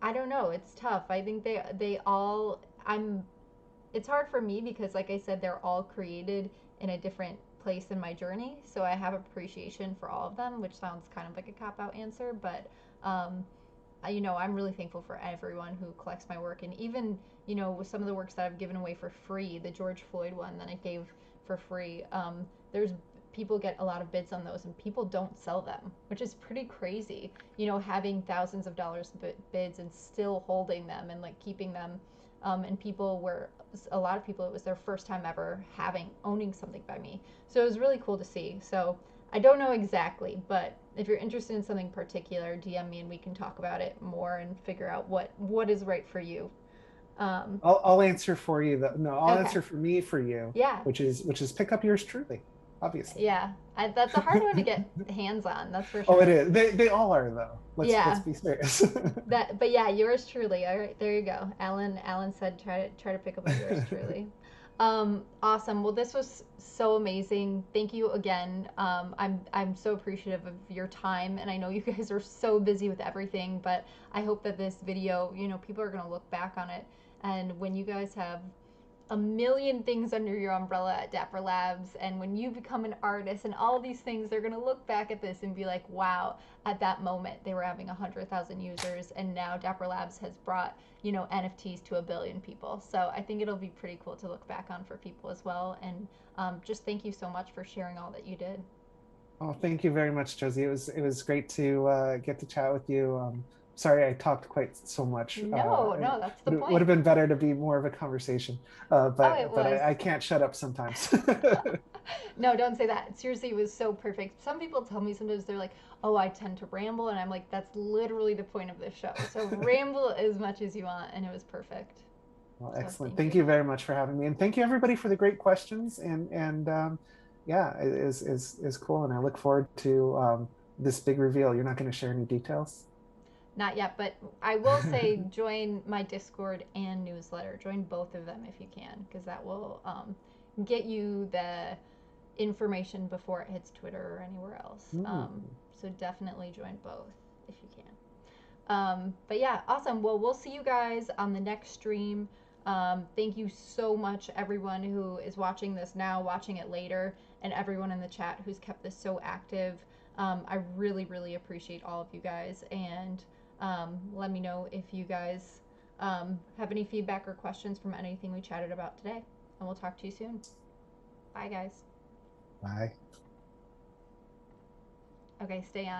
I don't know. It's tough. I think they all I'm it's hard for me because like I said they're all created in a different place in my journey, so I have appreciation for all of them, which sounds kind of like a cop out answer, but um I'm really thankful for everyone who collects my work, and even with some of the works that I've given away for free, the George Floyd one that I gave for free, there's people get a lot of bids on those and people don't sell them, which is pretty crazy, having thousands of dollars bids and still holding them and like keeping them, and people were a lot of people, it was their first time ever owning something by me, so it was really cool to see. So I don't know exactly, but if you're interested in something particular, DM me and we can talk about it more and figure out what is right for you. Um, I'll answer for you though. No, I'll okay. answer for me for you, Yeah. which is pick up yours truly, obviously. Yeah. That's a hard one to get hands on. That's for Oh, it sure. is. They all are though. Let's Yeah. be serious. But yeah, yours truly. All right, there you go. Alan said try to pick up a yours truly. Awesome. Well, this was so amazing. Thank you again. I'm so appreciative of your time, and I know you guys are so busy with everything, but I hope that this video, people are gonna look back on it, and when you guys have a million things under your umbrella at Dapper Labs, and when you become an artist and all these things, they're gonna look back at this and be like, wow, at that moment they were having 100,000 users, and now Dapper Labs has brought NFTs to a billion people. So I think it'll be pretty cool to look back on for people as well. And just thank you so much for sharing all that you did. Oh, thank you very much, Josie. It was great to get to chat with you. Sorry I talked quite so much. No, no, that's the Would have point. been better to be more of a conversation, Oh, it but was. I can't shut up sometimes. No, don't say that. Seriously, it was so perfect. Some people tell me sometimes they're like, "Oh, I tend to ramble," and I'm like, "That's literally the point of this show." So ramble as much as you want, and it was perfect. Well, So excellent. thank Thank you. you very much for having me, and thank you everybody for the great questions. And yeah, it is cool, and I look forward to this big reveal. You're not going to share any details. Not yet, but I will say join my Discord and newsletter. Join both of them if you can, because that will get you the information before it hits Twitter or anywhere else. Mm. So definitely join both if you can. But yeah, awesome. Well, we'll see you guys on the next stream. Thank you so much, everyone who is watching this now, watching it later, and everyone in the chat who's kept this so active. I really, really appreciate all of you guys. And let me know if you guys have any feedback or questions from anything we chatted about today. And we'll talk to you soon. Bye, guys. Bye. Okay, stay on.